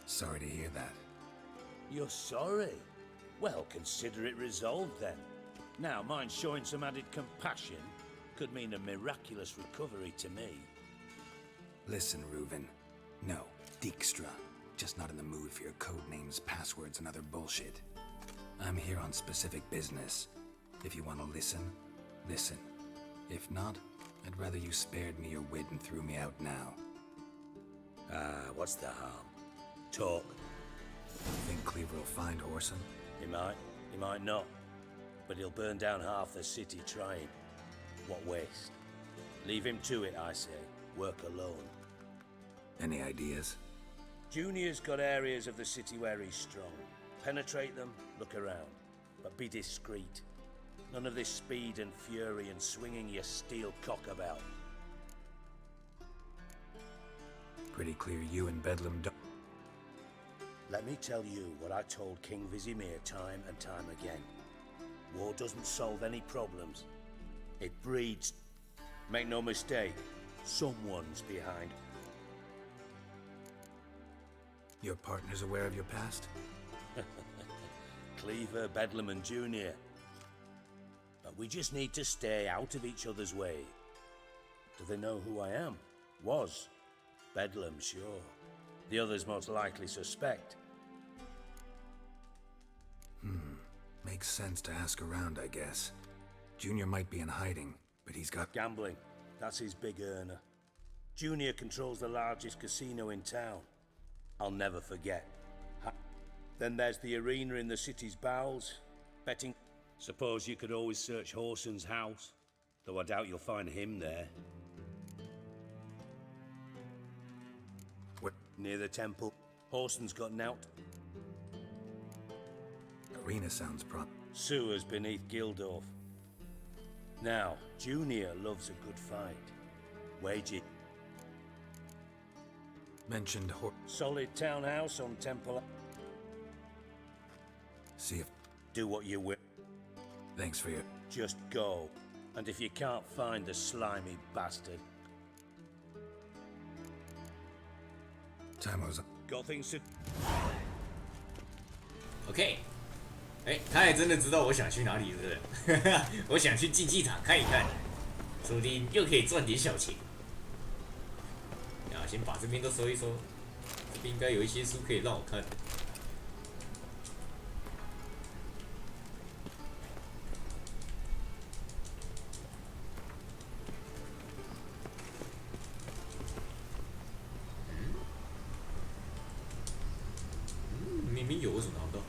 Sorry to hear that. You're sorry? Well, consider it resolved then. Now, mind showing some added compassion could mean a miraculous recovery to me. Listen, Reuven. No, Dijkstra. Just not in the mood for your code names, passwords, and other bullshit. I'm here on specific business. If you want to listen, listen. If not, I'd rather you spared me your wit and threw me out now. What's the harm? Talk. Think Cleaver will find Horson? He might not. But he'll burn down half the city trying. What waste? Leave him to it, I say. Work alone. Any ideas? Junior's got areas of the city where he's strong. Penetrate them, look around. But be discreet. None of this speed and fury and swinging your steel cock about. Pretty clear you and Bedlam don't... Let me tell you what I told King Vizimir time and time again. War doesn't solve any problems. It breeds. Make no mistake, someone's behind. Your partner's aware of your past? Cleaver, Bedlam, and Junior. But we just need to stay out of each other's way. Do they know who I am? Was. Bedlam, sure. The others most likely suspect. Makes sense to ask around, I guess. Junior might be in hiding, but he's got... Gambling. That's his big earner. Junior controls the largest casino in town. I'll never forget. Then there's the arena in the city's bowels. Betting. Suppose you could always search Horson's house. Though I doubt you'll find him there. What? Near the temple. Horson's got knout. Arena sounds prop. Sewers beneath Gildorf. Now, Junior loves a good fight. Wager. Mentioned Solid townhouse on Temple. See if... Do what you will. Thanks for your... Just go. And if you can't find the slimy bastard... Time was up. Got things to... OK， 哎，他还真的知道我想去哪里，是不是？我想去竞技场看一看，说不定又可以赚点小钱。啊，先把这边都收一收，这边应该有一些书可以让我看。明明有，为什么拿不到？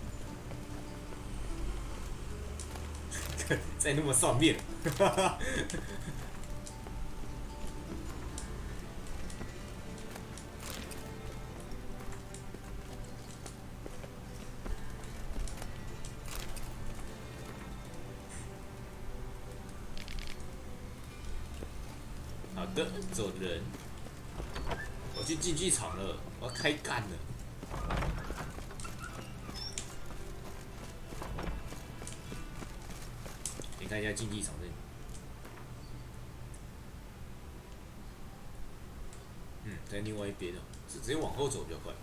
在那么上面，好的，走人。我去竞技场了，我要开干了。你看一下竞技场这里，在另外一边哦，是直接往后走比较快。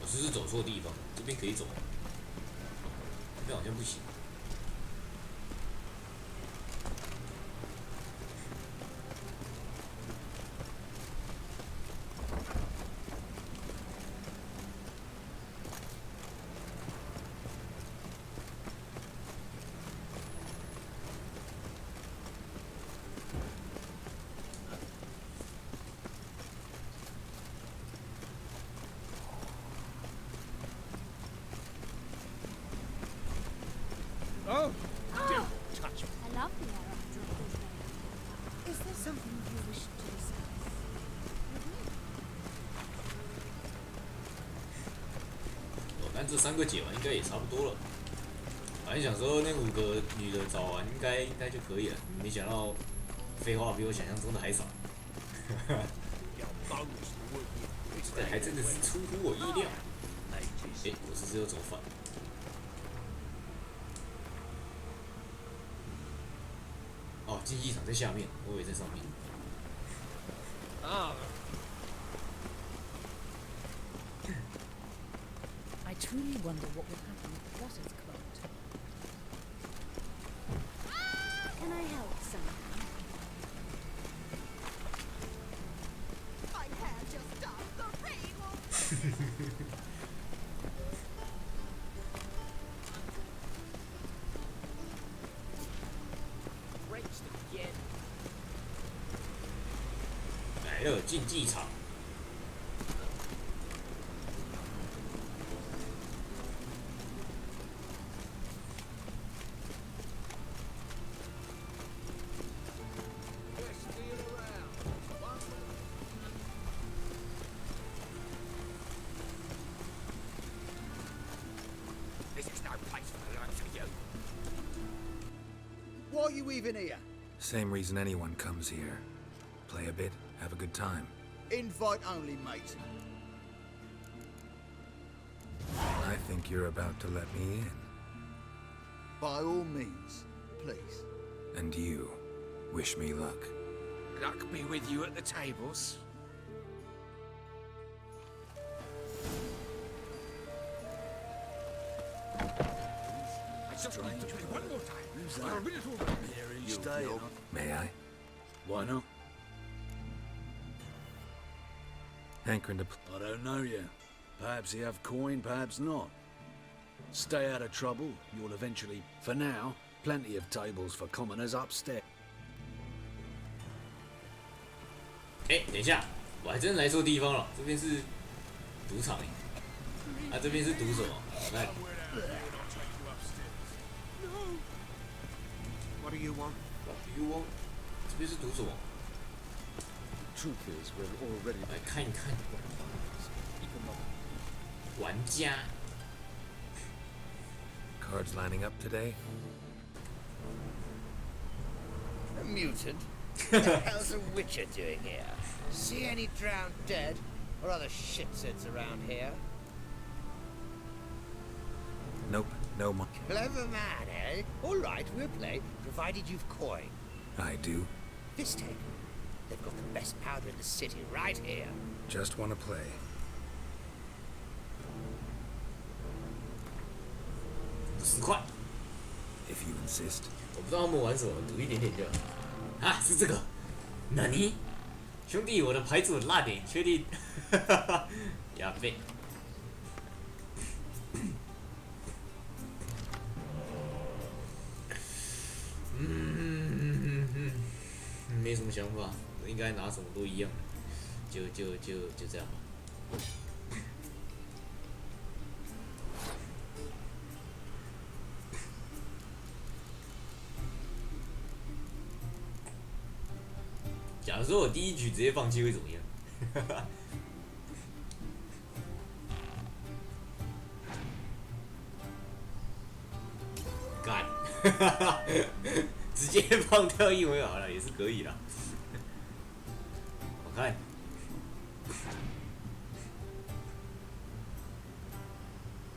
我是走错地方，这边可以走，这边好像不行。Oh, don't touch me. I love the air after a full day. Is there something you wish to discuss with me? 我看这3个解完应该也差不多了。本来想说那5个女的找完应该就可以了，没想到废话比我想象中的还少。这还真的是出乎我意料。哎，我是不是又走反？哦，竞技场在下面，我以为在上面。Ah. I truly wonder what will happen if Potter's cloaked. Can I help somehow? My hair just does the rainbow. Breaks again. 来了，竞技场。This is no place for the likes of you. Why are you even here? Same reason anyone comes here. Play a bit, have a good time. Invite only, mate. I think you're about to let me in. By all means, please. And you, wish me luck. Luck be with you at the tables. I just need to do one more time. I'm a little Here you stay. May I? Why not? Hankering to I don't know yet. Perhaps you have coin, perhaps not. Stay out of trouble, you'll eventually... For now, plenty of tables for commoners upstairs. 哎，等一下，我还真来错地方了，这边是赌场哎。啊，这边是赌什么？来。What do you want? What do you want? 这边是赌什么？ Truth is, we're already... 来看一看。玩家。Cards lining up today? A mutant? What the hell's a witcher doing here? See any drowned dead or other shitsuds around here? Nope, no monkey. Clever man, eh? All right, we'll play, provided you've coin. I do. This take. They've got the best powder in the city right here. Just want to play. 10块。 If you insist. 我不知道他们玩什么，赌一点点就好。啊，是这个。纳尼？兄弟，我的牌组很烂诶，确定？呀贝。没什么想法，应该拿什么都一样，就这样吧。假如说我第一局直接放弃会怎么样？干，直接放掉一回好了，也是可以啦。我看，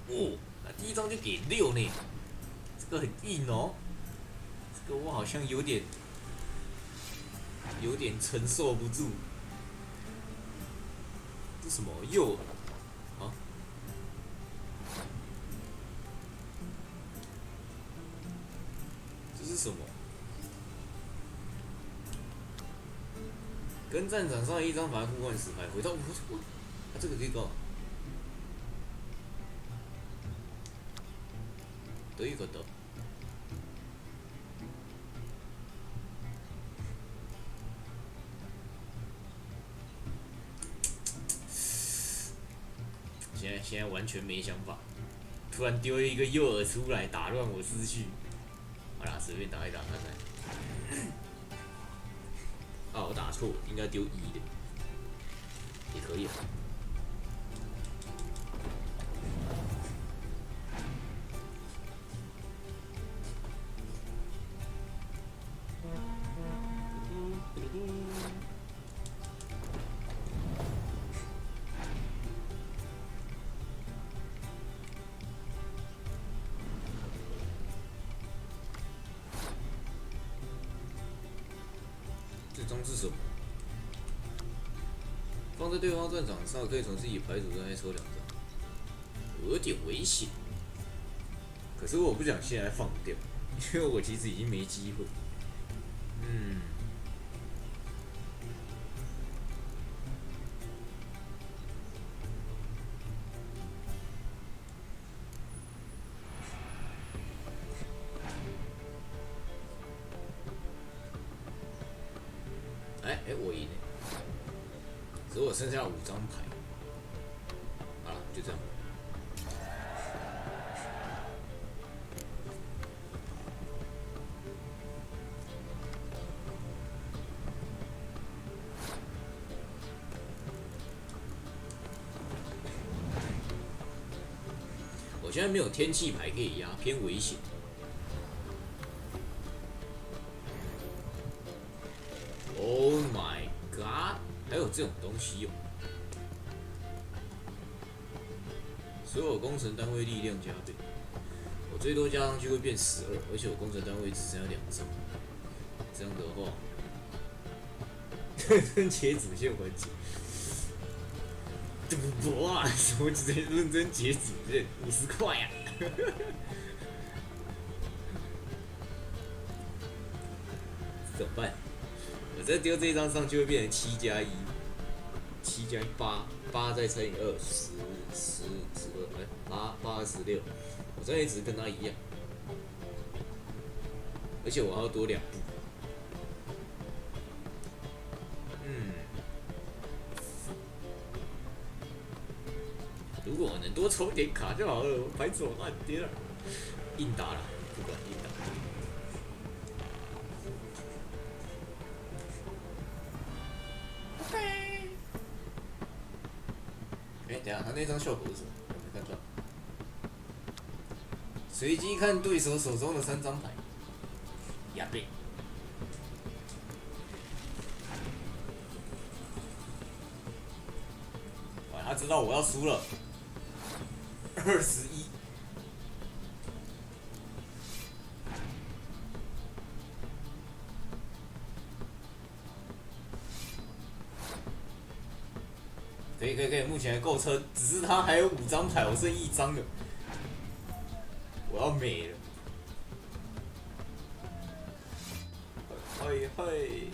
哦，那第一张就给6呢，这个很硬哦，这个我好像有点承受不住。这什么右啊？这是什么？跟战场上一张牌互换10牌，回到这个可以搞。どういうこと？现在完全没想法，突然丢一个诱饵出来，打乱我思绪。好啦，随便打一打看看。啊，我打错了，应该丢1的，也可以啊。这张是什么？放在对方战场上，可以从自己牌组上再抽2张，有点危险。可是我不想现在放掉，因为我其实已经没机会。我赢了，只是我剩下5张牌。好了，就这样。我现在没有天气牌可以压，偏危险。Oh my god！ 还有这种东西哦！所有工程单位力量加倍，我最多加上去会变12，而且我工程单位只剩下2张。这样的话，认真解主线环节，赌博啊！什么直接认真解主线，50块啊！怎么办？我再丢这一张上去会变成7+1，7+8，8再乘以2，10，12，哎，8 26，我这样也只是跟他一样，而且我还要多2步。如果我能多抽点卡就好了，我牌子我烂跌了，硬打了，不管硬打。等一下，他那张效果是什么？我没看到。随机看对手手中的3张牌。呀对。知道我要输了。21。可以，目前还够撑，只是他还有5张牌，我剩1张了，我要没了。嘿。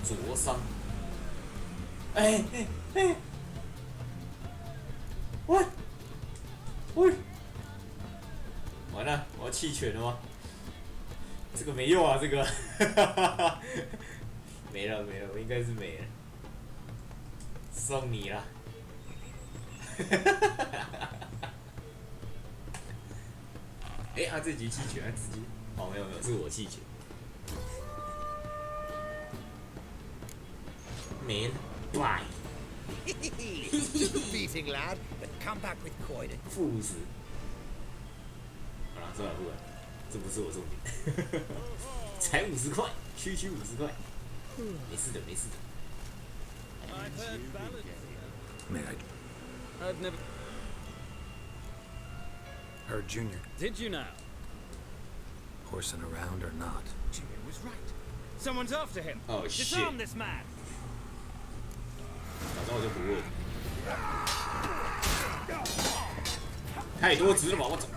灼伤。喂，完了，我要弃权了吗？这个没用啊，这个，没了，我应该是没了，送你了。他这局弃权，他直接，没有，是我弃权。没了 ，bye。Beating lad, but come back with coin. 负50。好了，算了，不管，这不是我重点。才50块，区50块，没事的。May I? I've never heard Junior. Did you now? Horsing around or not? Junior was right. Someone's after him. Oh shit! Disarm this man. 早知道我就不问。太多值了吧，我走。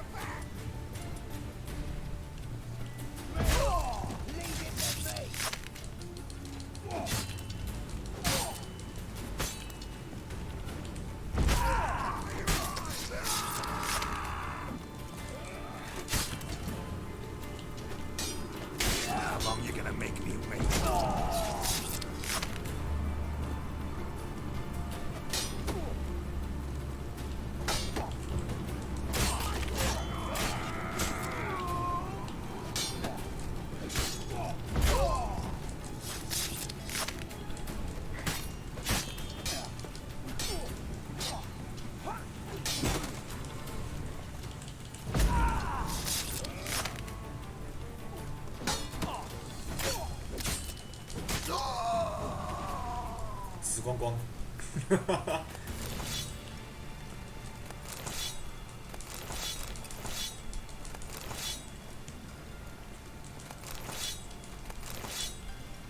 光光，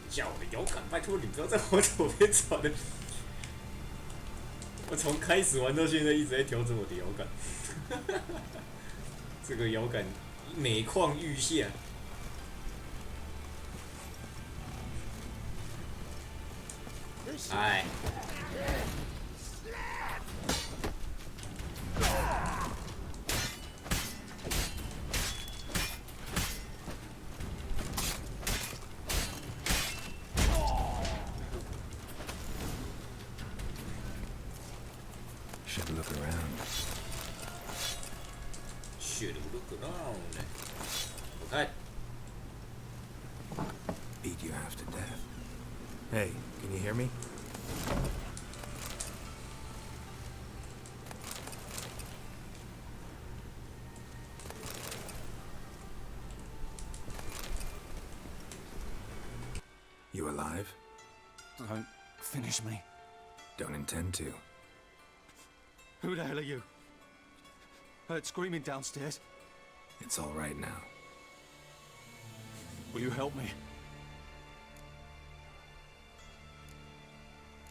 叫我的摇杆，拜托你不要在我左边转了。我从开始玩到现在一直在调整我的摇杆，这个摇杆每况愈下。哎。Should look around. Should look around. Okay. Beat you half to death. Hey, can you hear me? You alive? Don't finish me. Don't intend to. Who the hell are you? Heard screaming downstairs. It's all right now. Will you help me?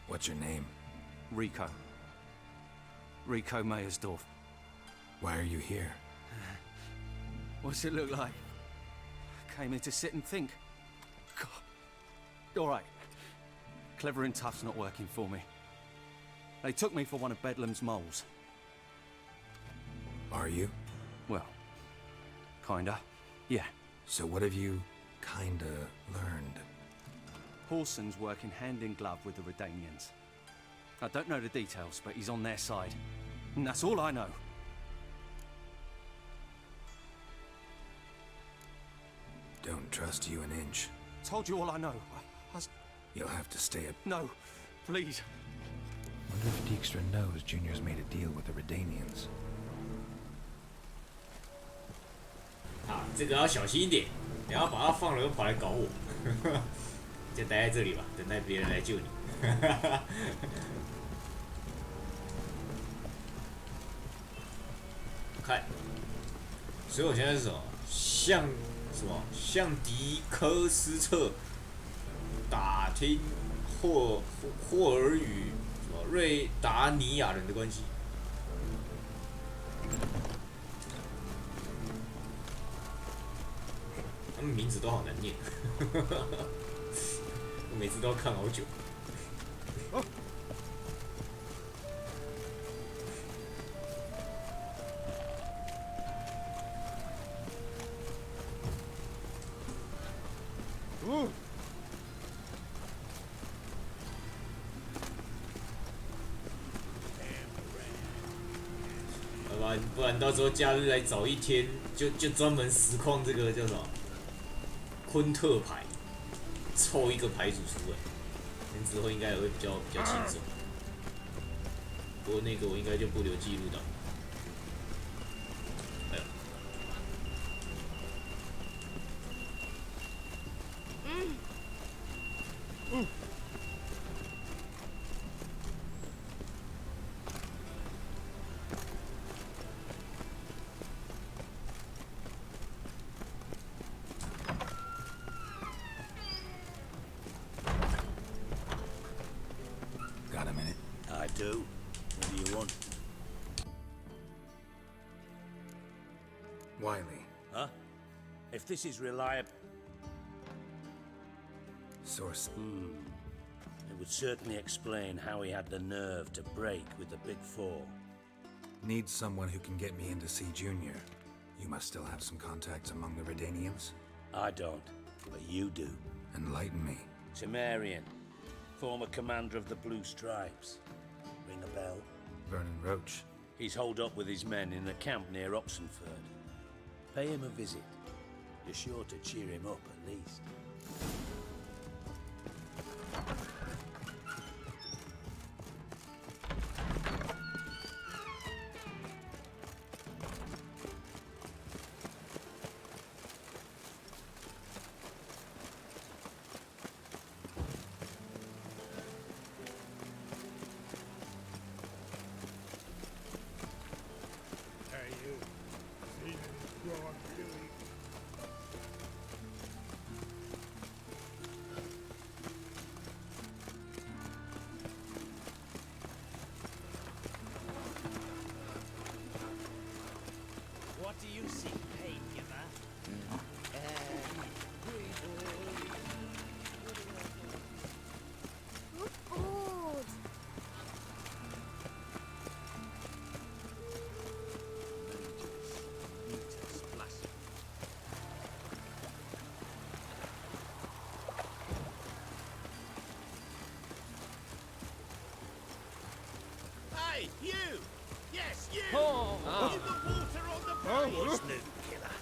What's your name? Rico. Rico Meyersdorf. Why are you here? What's it look like? Came here to sit and think. God. All right. Clever and tough's not working for me. They took me for one of Bedlam's moles. Are you? Well, kinda. Yeah. So what have you kinda learned? Horson's working hand in glove with the Redanians. I don't know the details, but he's on their side. And that's all I know. Don't trust you an inch. Told you all I know. You'll have to stay up. No, please. Wonder if Dijkstra knows Junior's made a deal with the Redanians. 啊，这个要小心一点，你要把它放了又跑来搞我，就待在这里吧，等待别人来救你。看，所以我现在是什么？向迪科斯特打听霍尔与什么瑞达尼亚人的关系。他们名字都好难念，我每次都要看好久。不然到时候假日来找一天，就专门实况这个叫什么昆特牌，凑一个牌组出来，那之后应该也会比较轻松。不过那个我应该就不留记录的。哎呦，Got a minute? I do. What do you want? Wiley. Huh? If this is reliable... Source. It would certainly explain how he had the nerve to break with the Big Four. Need someone who can get me in to see Junior. You must still have some contacts among the Redanians? I don't, but you do. Enlighten me. Temerian, former commander of the Blue Stripes. Ring a bell? Vernon Roach. He's holed up with his men in a camp near Oxenford. Pay him a visit. You're sure to cheer him up at least. What do you see, pain giver? Good. Hey, you! Yes, you! Oh. In the water on the bridge! Snoop killer.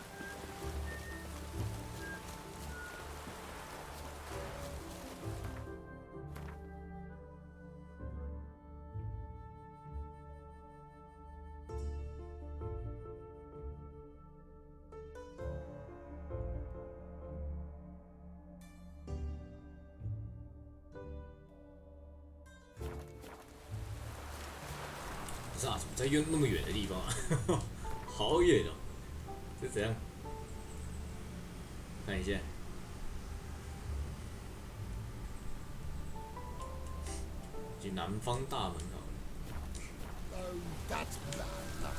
不是啊，怎么在那么远的地方啊？好远哦！这怎样？看一下，去南方大门好了。 Oh, that's bad luck.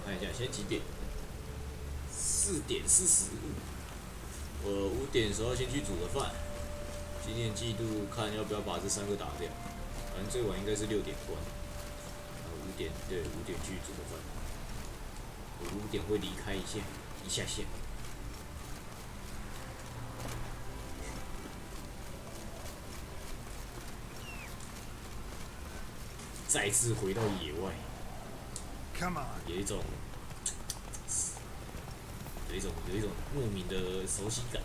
看一下，现在几点？4点45。我5点的时候先去煮个饭，今天季度看要不要把这3个打掉。反正最晚应该是6点关。然后5点，对，5点去煮个饭。我5点会离开一下下。再次回到野外， Come on. 有一种莫名的熟悉感。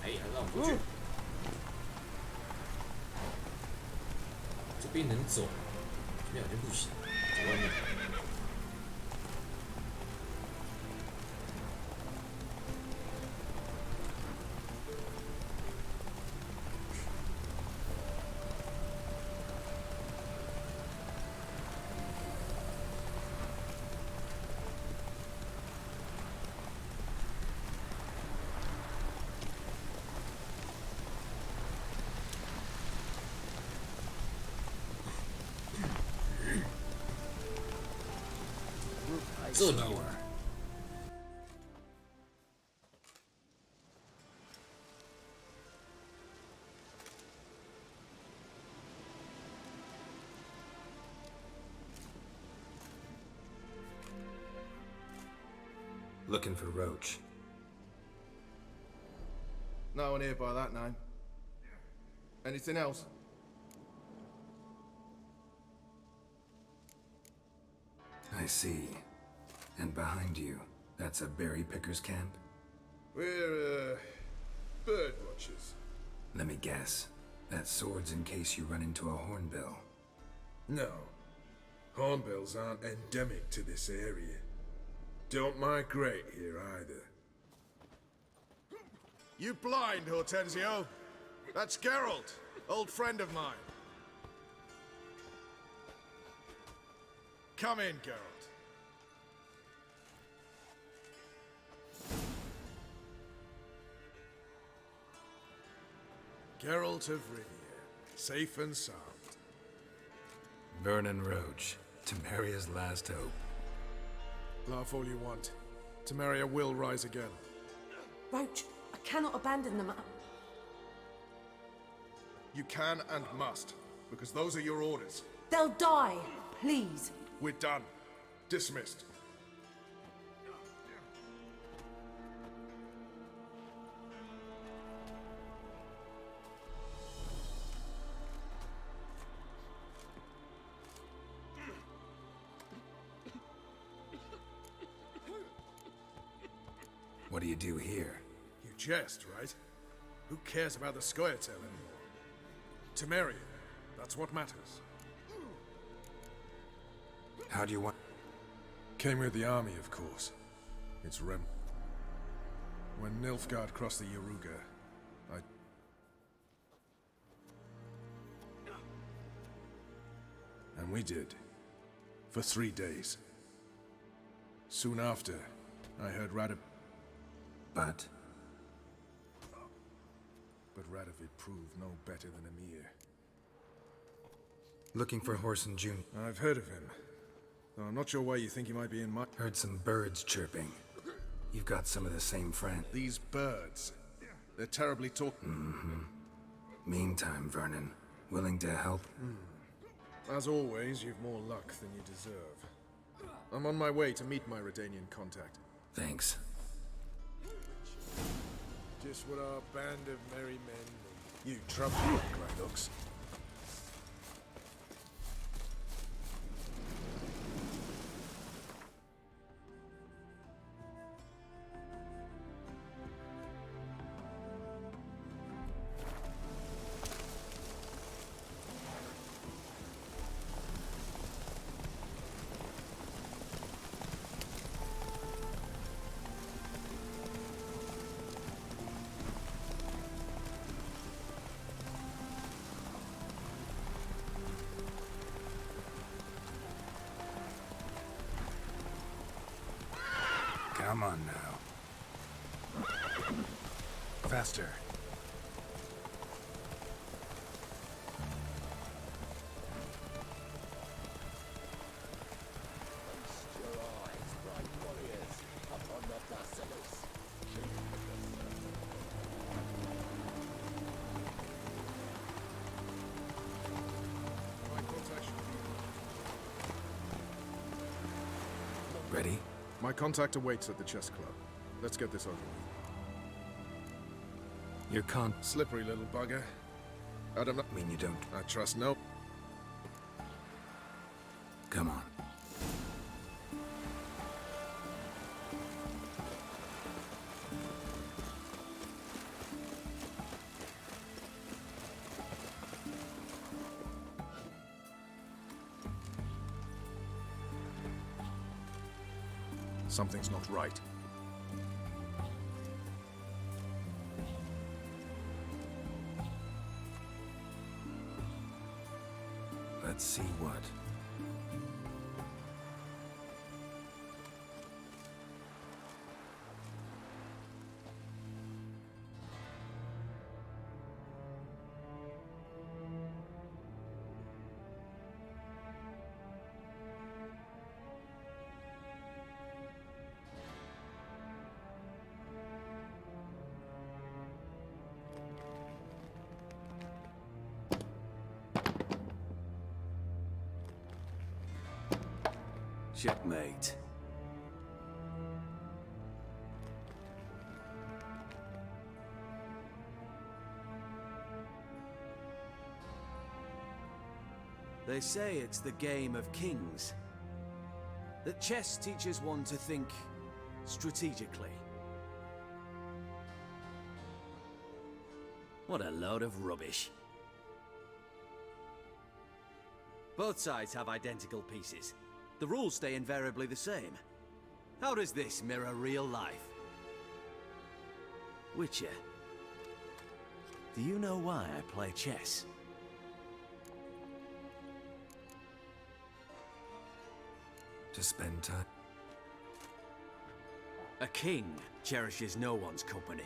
哎呀，让我过去。这边能走，这边好像不行，走外面。这里有。Looking for Roach. No one here by that name. Anything else? I see. And behind you, that's a berry picker's camp? We're, bird watchers. Let me guess. That sword's in case you run into a hornbill. No. Hornbills aren't endemic to this area. Don't migrate here either. You blind, Hortensio? That's Geralt, old friend of mine. Come in, Geralt. Geralt of Rivia, safe and sound. Vernon Roach, Temeria's last hope. Laugh all you want. Temeria will rise again. Roach, I cannot abandon them. You can and must, because those are your orders. They'll die, please. We're done. Dismissed. What do you do here? You jest, right? Who cares about the Scoia'tael anymore? Temeria, that's what matters. How do you want... Came with the army, of course. It's Rem. When Nilfgaard crossed the Yaruga, And we did. For 3 days. Soon after, I heard But Radovid proved no better than Emir. Looking for Whoreson Jr. I've heard of him. Though I'm not sure why you think he might be in my... Heard some birds chirping. You've got some of the same friend. These birds. They're terribly Meantime, Vernon, willing to help? As always, you've more luck than you deserve. I'm on my way to meet my Redanian contact. Thanks. Just what our band of merry men need. You trouble, Grydox. Come on now. Faster. My protection. Ready? My contact awaits at the chess club. Let's get this over with. Your Slippery little bugger. I don't know. mean you don't. I trust no. Come on. Something's not right. Let's see what. Checkmate. They say it's the game of kings. That chess teaches one to think strategically. What a load of rubbish. Both sides have identical pieces. The rules stay invariably the same. How does this mirror real life? Witcher, do you know why I play chess? To spend time. A king cherishes no one's company.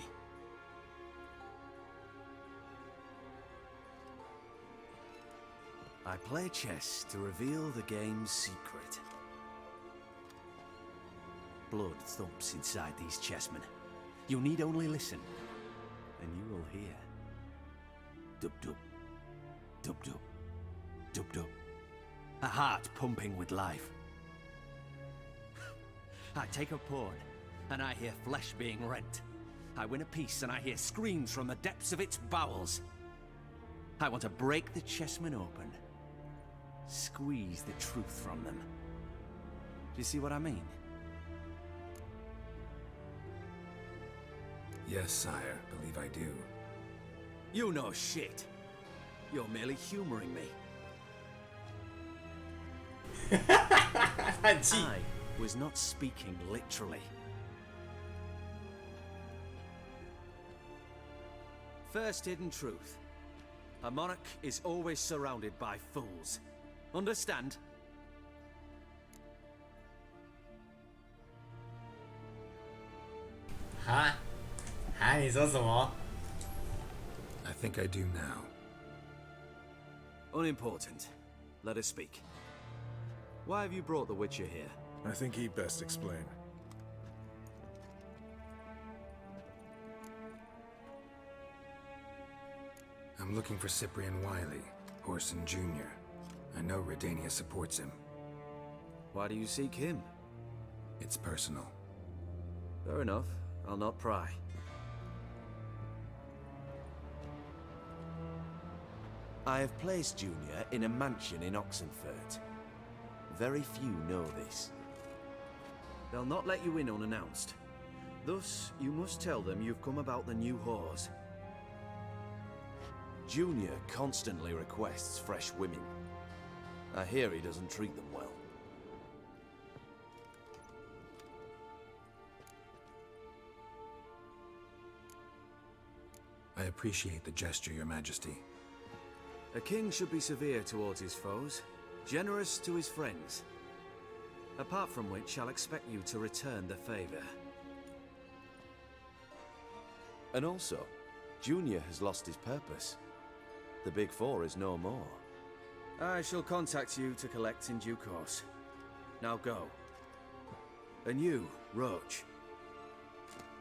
I play chess to reveal the game's secret. Blood thumps inside these chessmen. You need only listen, and you will hear. Dub-dub, dub-dub, dub-dub. A heart pumping with life. I take a pawn, and I hear flesh being rent. I win a piece, and I hear screams from the depths of its bowels. I want to break the chessmen open. Squeeze the truth from them. Do you see what I mean? Yes, sire. Believe I do. You know shit. You're merely humoring me. I was not speaking literally. First hidden truth. A monarch is always surrounded by fools. Understand? Huh? 啊，你说什么？ I think I do now. Unimportant. Let us speak. Why have you brought the Witcher here? I think he'd best explain. I'm looking for Cyprian Wiley, Orson Jr. I know Redania supports him. Why do you seek him? It's personal. Fair enough. I'll not pry. I have placed Junior in a mansion in Oxenfurt. Very few know this. They'll not let you in unannounced. Thus, you must tell them you've come about the new whores. Junior constantly requests fresh women. I hear he doesn't treat them well. I appreciate the gesture, Your Majesty. A king should be severe towards his foes, generous to his friends. Apart from which, I'll expect you to return the favor. And also, Junior has lost his purpose. The Big Four is no more. I shall contact you to collect in due course. Now go. And you, Roach.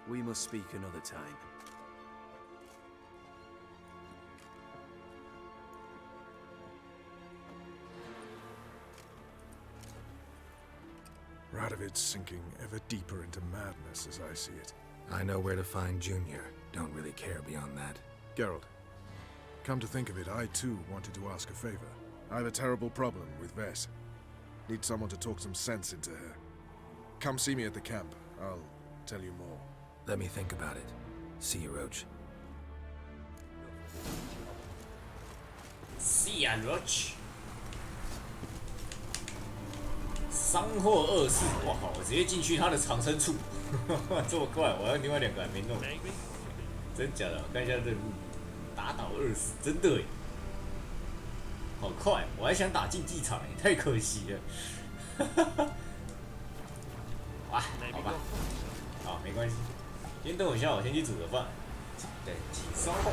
We must speak another time. Part of it's sinking ever deeper into madness as I see it. I know where to find Junior. Don't really care beyond that. Geralt, come to think of it, I too wanted to ask a favor. I have a terrible problem with Vess. Need someone to talk some sense into her. Come see me at the camp. I'll tell you more. Let me think about it. See you, Roach. See ya, Roach。伤获24，哇靠！我直接进去他的藏身处，这么快！我要另外2个还没弄，真假的？我看一下任务，打倒20，真的耶！好快！我还想打竞技场，也太可惜了。哇，好吧，好，没关系。先等我一下，我先去煮个饭。等级稍后。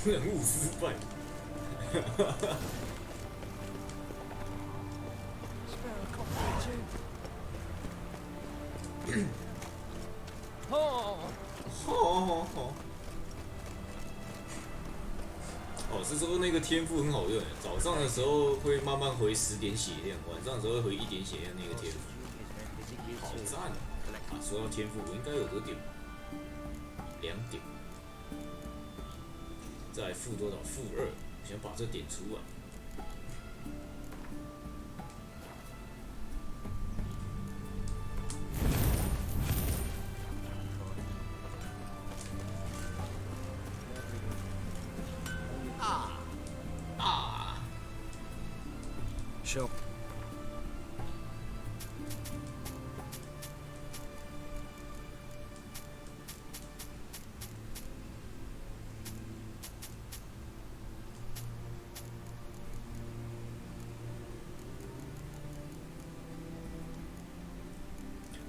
任务失败。哦，是说那个天赋很好用，早上的时候会慢慢回10点血量，晚上的时候会回1点血量那个天赋，好赞啊！说到天赋，我应该有多点？2点。再来负多少？负2，想把这点出来。show.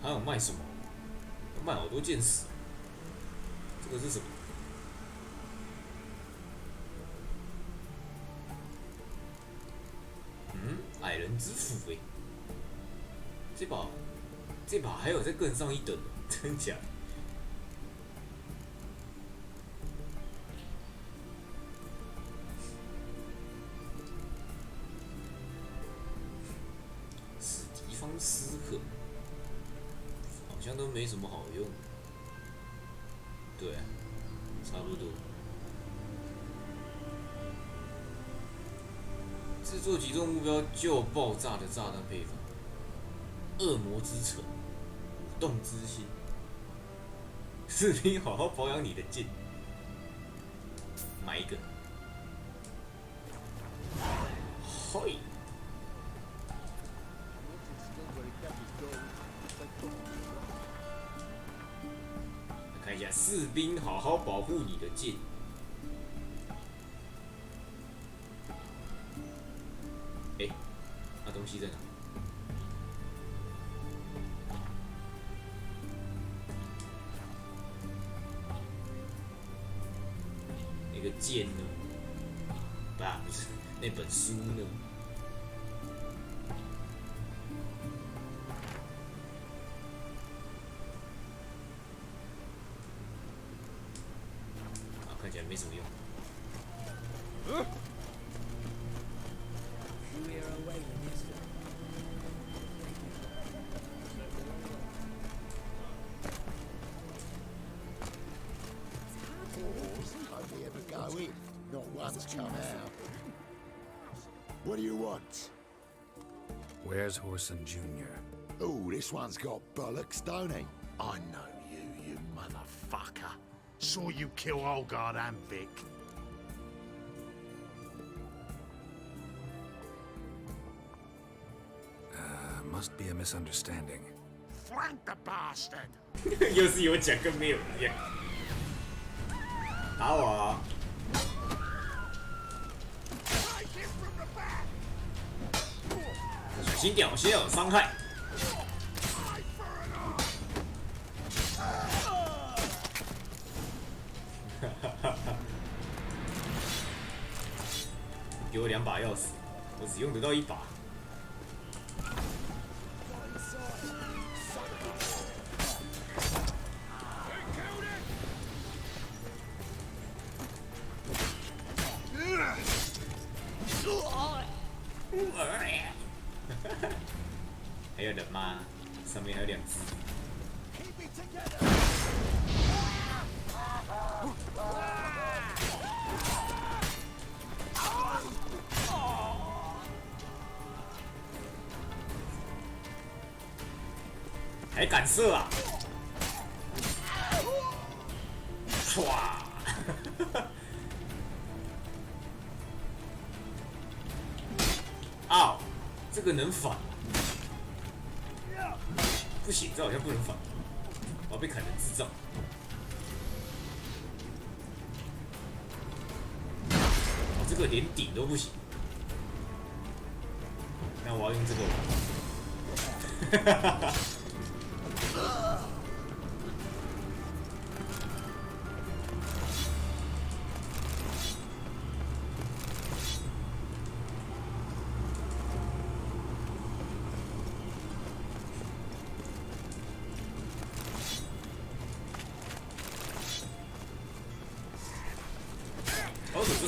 还有卖什么？卖好多件事。这个是什么？矮人之斧这把还有再更上一等，真假？史蒂方斯克好像都没什么好用。对啊，差不多。制作击中目标就爆炸的炸弹配方，恶魔之城，舞动之心，士兵好好保养你的剑，买一个，嘿，看一下士兵好好保护你的剑。东西在哪？那个剑呢？不是那本书呢？看起来没什么用。What do you want? Where's Horson Jr.? Oh, this one's got bollocks, don't he? I know you, you motherfucker. Saw you kill Olgard and Vic. Must be a misunderstanding. Flank the bastard! 又是有讲跟没有一样。打我啊！小心点，我先有伤害。给我2把钥匙，我只用得到1把。还有人吗？上面还有2只。还敢射啊！唰！啊，这个能反？不行，这好像不能反，我要被砍成智障。哦，这个连顶都不行，那我要用这个。哈哈哈。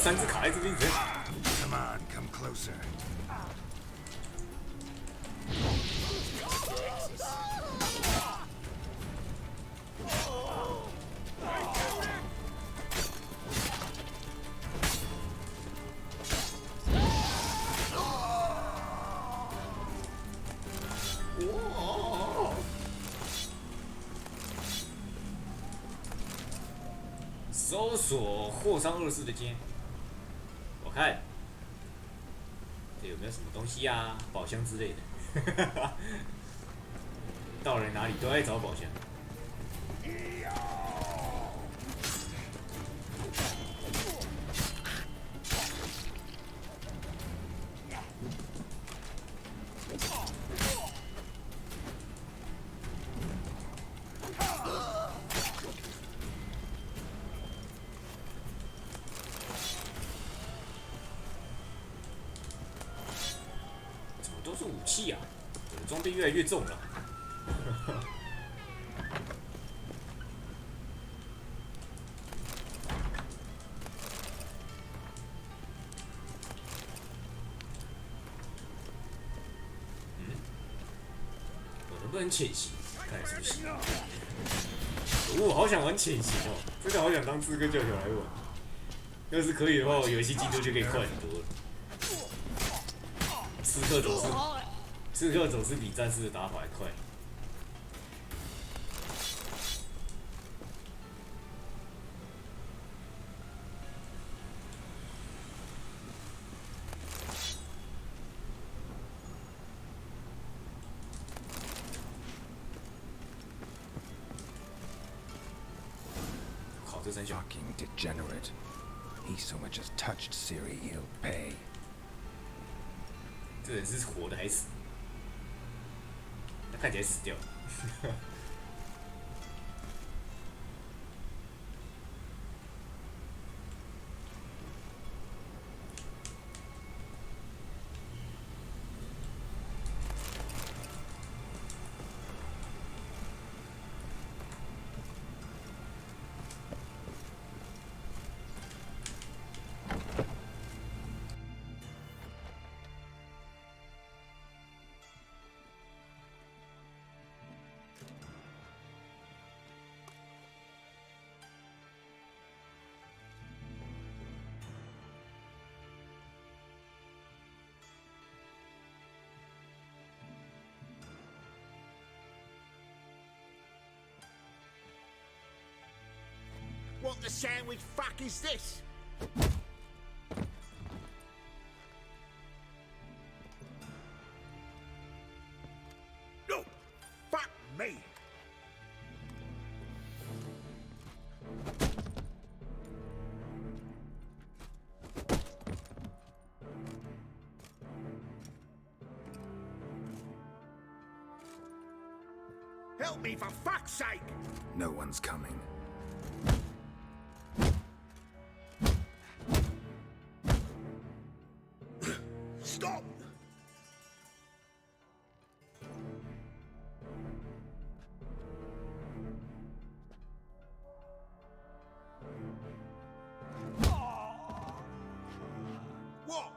3只卡在这边，怎样？ Come on, come closer. 搜索霍桑24的间，我看这有没有什么东西啊，宝箱之类的。到了哪里都爱找宝箱。都是武器啊！我的装备越来越重了。我能不能潜行？看来是不行。我好想玩潜行哦，真的好想当刺客教条来玩。要是可以的话，我游戏进度就可以快很多了。 刺客总是比战士的打法还快。靠，这三小。Fucking degenerate. He so much as touched Siri, he'll pay. 这人是活的还是死？他看起来死掉了。What the sandwich fuck is this? No! Fuck me! Help me for fuck's sake! No one's coming. Stop! What?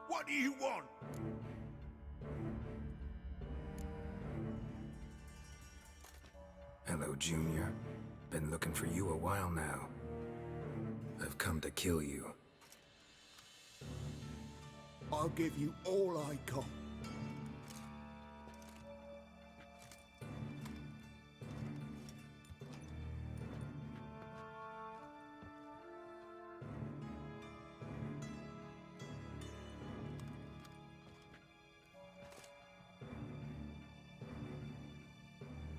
What do you want? Hello, Junior. Been looking for you a while now. I've come to kill you. I'll give you all I got.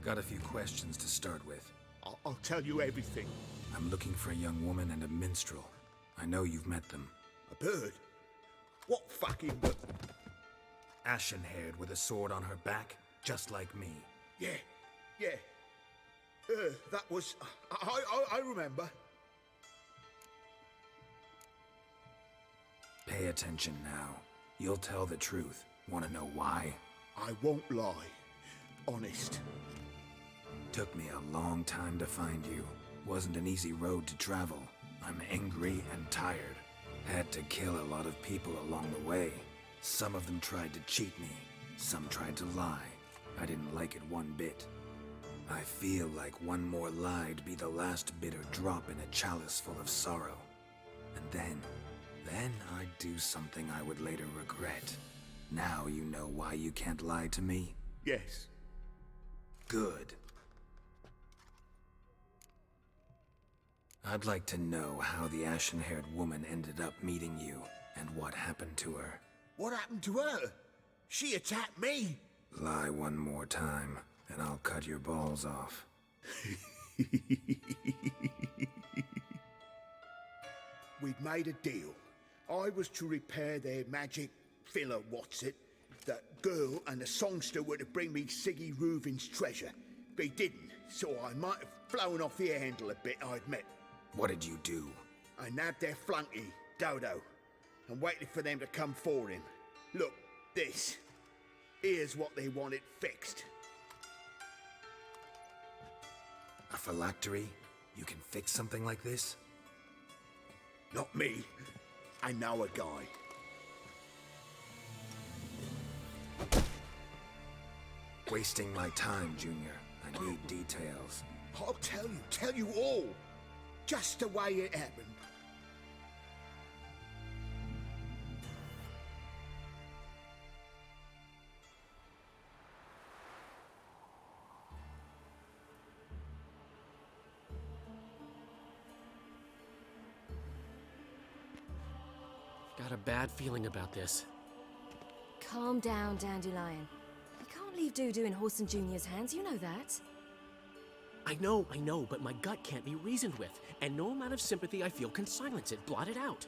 Got a few questions to start with. I'll tell you everything. I'm looking for a young woman and a minstrel. I know you've met them. A bird? What fucking bird? Ashen-haired with a sword on her back, just like me. Yeah. That was... I remember. Pay attention now. You'll tell the truth. Want to know why? I won't lie. Honest. Took me a long time to find you. Wasn't an easy road to travel. I'm angry and tired. Had to kill a lot of people along the way. Some of them tried to cheat me. Some tried to lie. I didn't like it one bit. I feel like one more lie'd be the last bitter drop in a chalice full of sorrow. And then I'd do something I would later regret. Now you know why you can't lie to me? Yes. Good. I'd like to know how the ashen-haired woman ended up meeting you, and what happened to her. What happened to her? She attacked me. Lie one more time, and I'll cut your balls off. We'd made a deal. I was to repair their magic filler, That girl and the songster were to bring me Siggy Reuven's treasure. They didn't, so I might have flown off the handle a bit, I admit. What did you do? I nabbed their flunky, Dodo, and waited for them to come for him. Look, this. Here's what they wanted fixed. A phylactery? You can fix something like this? Not me. I know a guy. Wasting my time, Junior. I need details. I'll tell you all. Just the way it happened. Got a bad feeling about this. Calm down, Dandelion. You can't leave Dudu in Horson Jr.'s hands, you know that. I know, but my gut can't be reasoned with, and no amount of sympathy I feel can silence it, blot it out.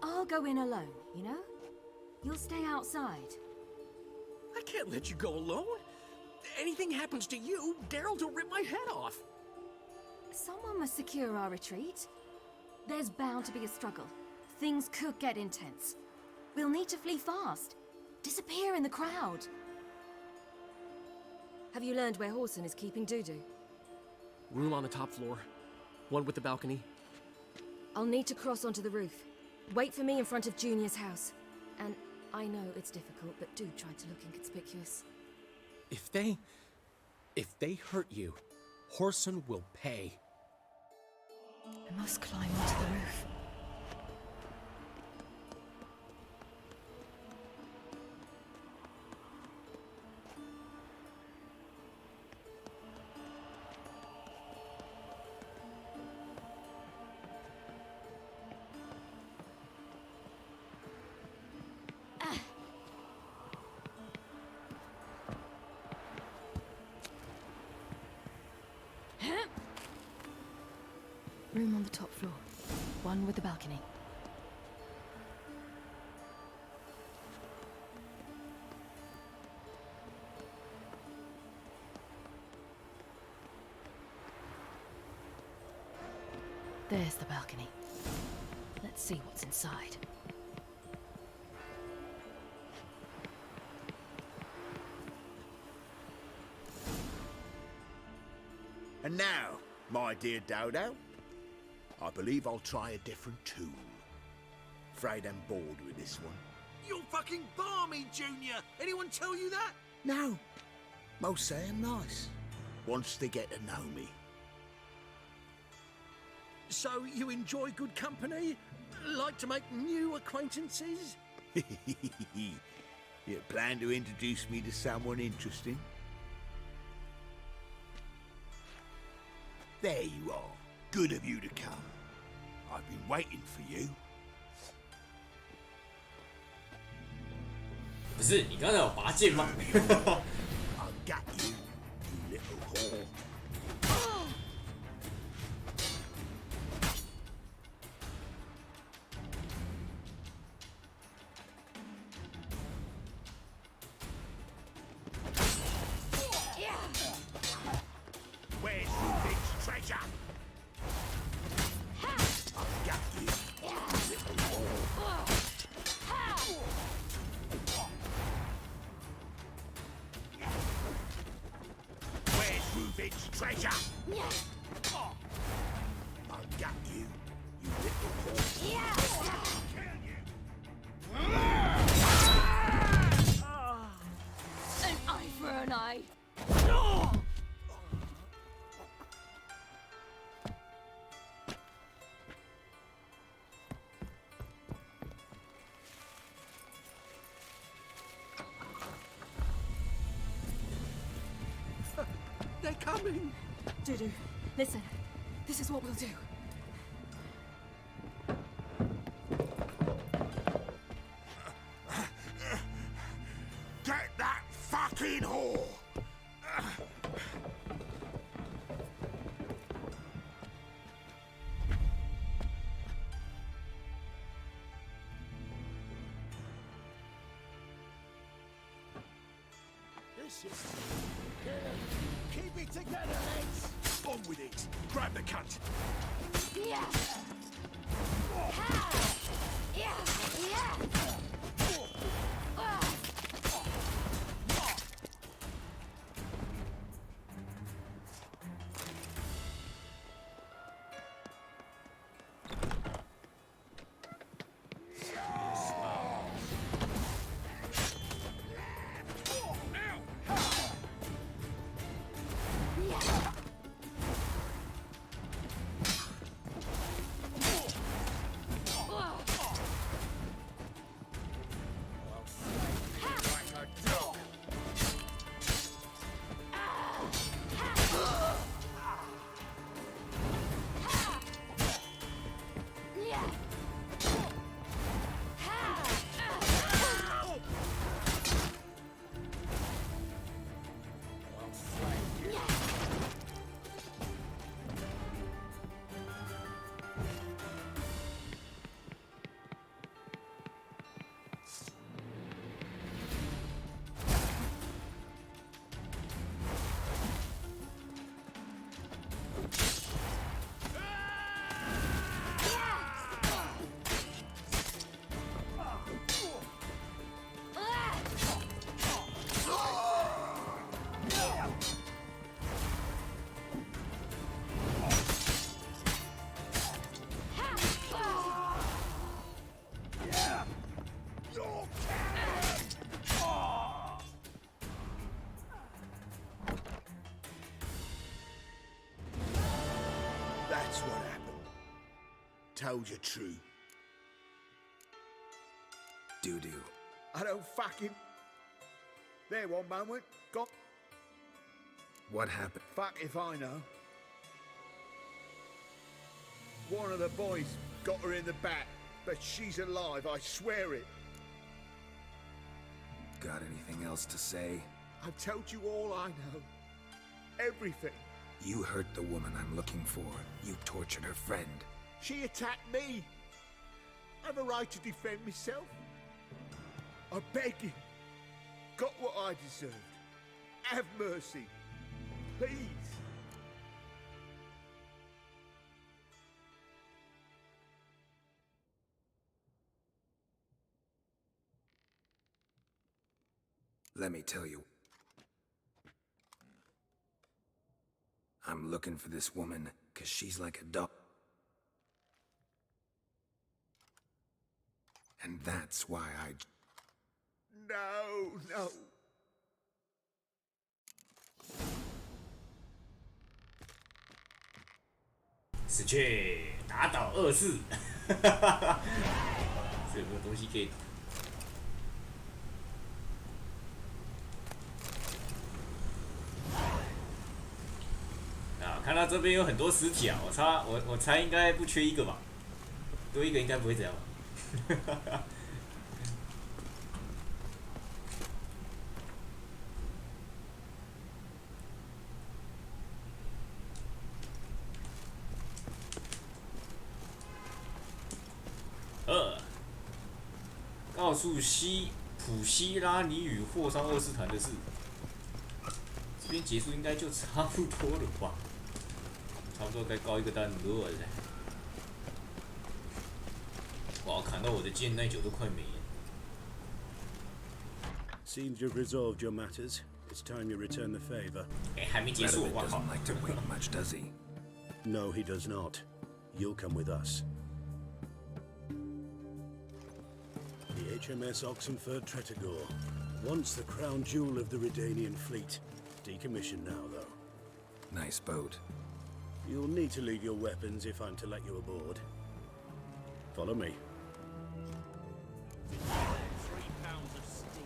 I'll go in alone, you know? You'll stay outside. I can't let you go alone. Anything happens to you, Daryl will rip my head off. Someone must secure our retreat. There's bound to be a struggle. Things could get intense. We'll need to flee fast. Disappear in the crowd. Have you learned where Horson is keeping Dudu? Room on the top floor. One with the balcony. I'll need to cross onto the roof. Wait for me in front of Junior's house. And I know it's difficult, but do try to look inconspicuous. If they hurt you, Horson will pay. I must climb onto the roof. Room on the top floor. One with the balcony. There's the balcony. Let's see what's inside. And now, my dear Dodo, I believe I'll try a different tool. Afraid I'm bored with this one. You're fucking balmy, Junior! Anyone tell you that? No. Most say I'm nice. Once they get to know me. So you enjoy good company? Like to make new acquaintances? You plan to introduce me to someone interesting? There you are. Good of you to come. I've been waiting for you. 不是你刚才有拔剑吗？ I got you, you little whore. Where's Reuven's treasure? I've got you, you little whore. treasure. I'll gut you, you little whore. An eye for an eye. They're coming! Dudu, listen. This is what we'll do. Get that fucking whore! This is... Keep it together, lads! On with it! Grab the cunt! Yeah! Yeah! Yeah! That's what happened. Told you true. Doo-doo. I don't fucking... There, one moment. Got... What happened? Fuck if I know. One of the boys got her in the back, but she's alive, I swear it. Got anything else to say? I've told you all I know. Everything. You hurt the woman I'm looking for. You tortured her friend. She attacked me. I have a right to defend myself. I beg you. Got what I deserved. Have mercy. Please. Let me tell you. I'm looking for this woman, 'cause she's like a dog. And that's why I... No, no. 死去打倒恶士，这有没有东西可以？啊，看到这边有很多尸体啊，我猜应该不缺一个吧，多一个应该不会这样吧。告诉普西拉尼与霍桑二世团的事，这边结束应该就差不多了吧？差不多该告一个段落了。哇，砍到我的剑耐久都快没了。 Seems you've resolved your matters. It's time you return the favor. 还没结束， Radovid 我靠 doesn't like to wait much, does he? No, he does not. You'll come with us. The HMS Oxenford Tretogor. Once the crown jewel of the Redanian fleet. Decommissioned now, though. Nice boat. You'll need to leave your weapons if I'm to let you aboard. Follow me.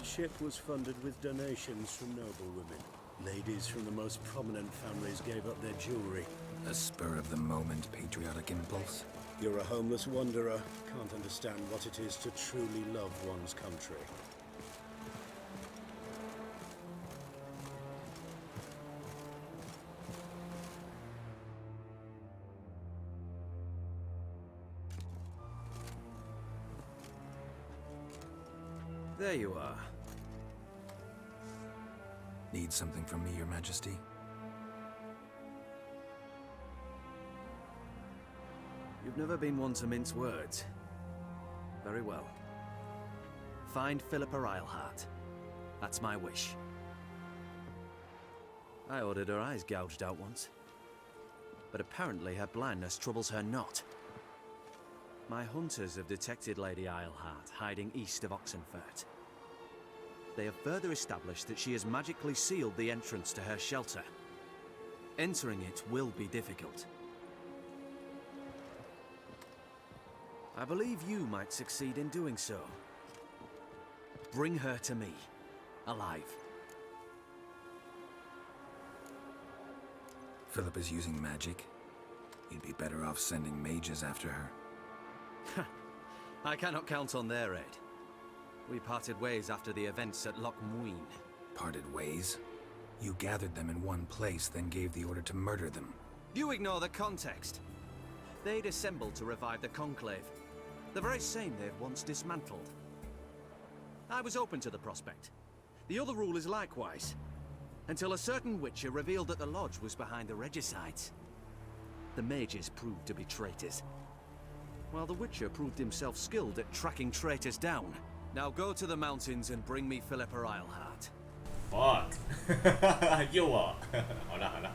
Ship was funded with donations from noblewomen. Ladies from the most prominent families gave up their jewelry. A spur-of-the-moment patriotic impulse? You're a homeless wanderer. Can't understand what it is to truly love one's country. There you are. Need something from me, Your Majesty? You've never been one to mince words. Very well. Find Philippa Eilhart. That's my wish. I ordered her eyes gouged out once. But apparently her blindness troubles her not. My hunters have detected Lady Eilhart hiding east of Oxenfurt. They have further established that she has magically sealed the entrance to her shelter. Entering it will be difficult. I believe you might succeed in doing so. Bring her to me, alive. Philip is using magic. You'd be better off sending mages after her. I cannot count on their aid. We parted ways after the events at Loch Muin. Parted ways? You gathered them in one place, then gave the order to murder them. You ignore the context. They'd assembled to revive the Conclave. The very same they'd once dismantled. I was open to the prospect. The other rule is likewise. Until a certain Witcher revealed that the Lodge was behind the regicides. The mages proved to be traitors. While the Witcher proved himself skilled at tracking traitors down. Now go to the mountains and bring me Philippa Eilhart. Fuck. 又啊，好了好了。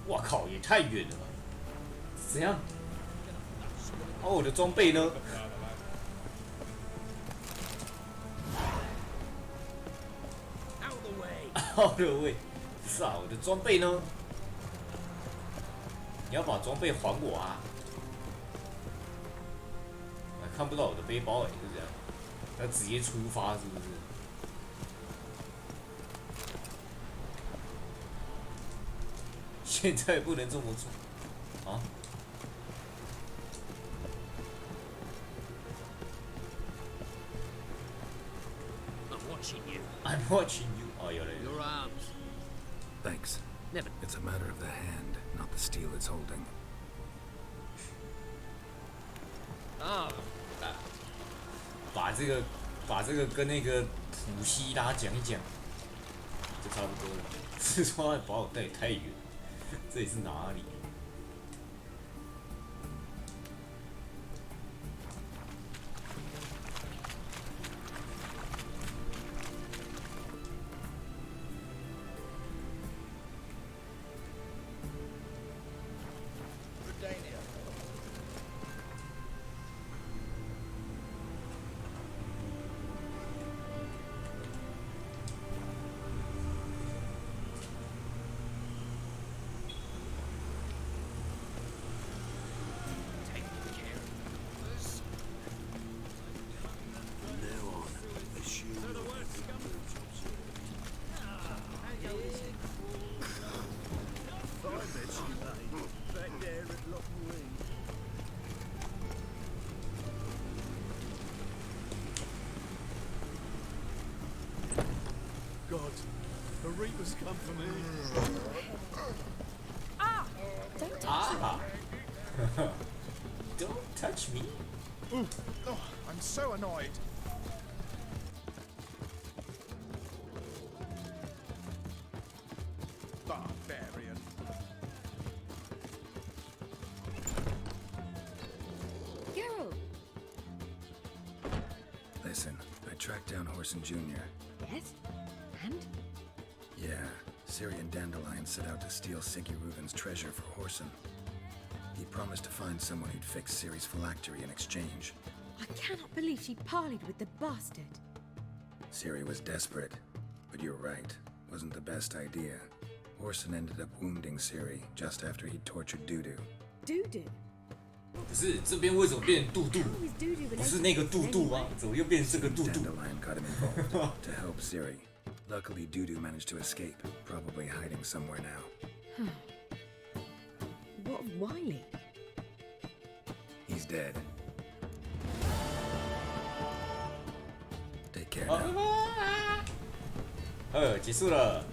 我靠，也太远了吧！怎样？哦，我的装备呢？out the way，是啊，我的装备呢？你要把装备还我啊！看不到我的背包哎，是这样。要直接出发是不是？现在不能这么做啊！ I'm watching you. Oh, you're right. Your arms. Thanks. Never. It's a matter of the hand, not the steel it's holding. 啊，把这个跟那个普希拉讲一讲，就差不多了。四川把我带太远，这里是哪里？ God, The Reapers come for me. Ah! Don't touch me. Don't touch me. Ooh. Oh, I'm so annoyed. Barbarian. Geralt! Listen, I tracked down Horson Jr. Yes? And? Yeah, Ciri and Dandelion set out to steal Siggy Reuven's treasure for Horson. He promised to find someone who'd fix Ciri's phylactery in exchange. I cannot believe she parleyed with the bastard. Ciri was desperate, but you're right. Wasn't the best idea. Horson ended up wounding Ciri just after he'd tortured Dudu. Dudu? 不是这边为什么变杜杜？ How is Dudu 不是 related 那个 to 杜杜 Siggy 吗？怎么又变成这个杜杜？ Dandelion got him involved to help Ciri. Luckily, Dudu managed to escape, probably hiding somewhere now. What of Wiley? He's dead. Take care now. 结束了，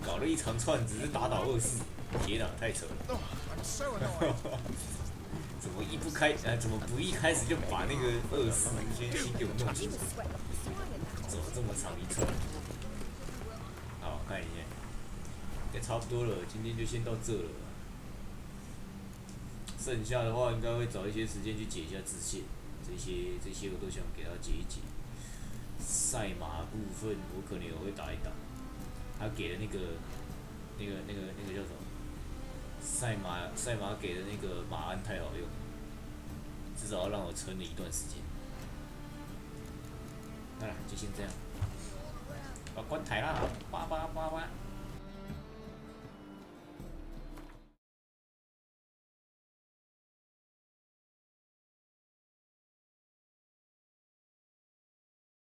搞了一长串，只是打倒恶事，天哪，太扯了！ I'm so annoyed. 怎么怎么不一开始就把那个恶事先给我弄清楚？走这么长一串，好看一下，也差不多了，今天就先到这了。剩下的话应该会找一些时间去解一下支线，这些我都想给他解一解。赛马部分我可能也会打一打，他给的那个叫什么？赛马给的那个马鞍太好用，至少要让我撑了一段时间。好了，就先这样，关台啦，叭叭叭叭。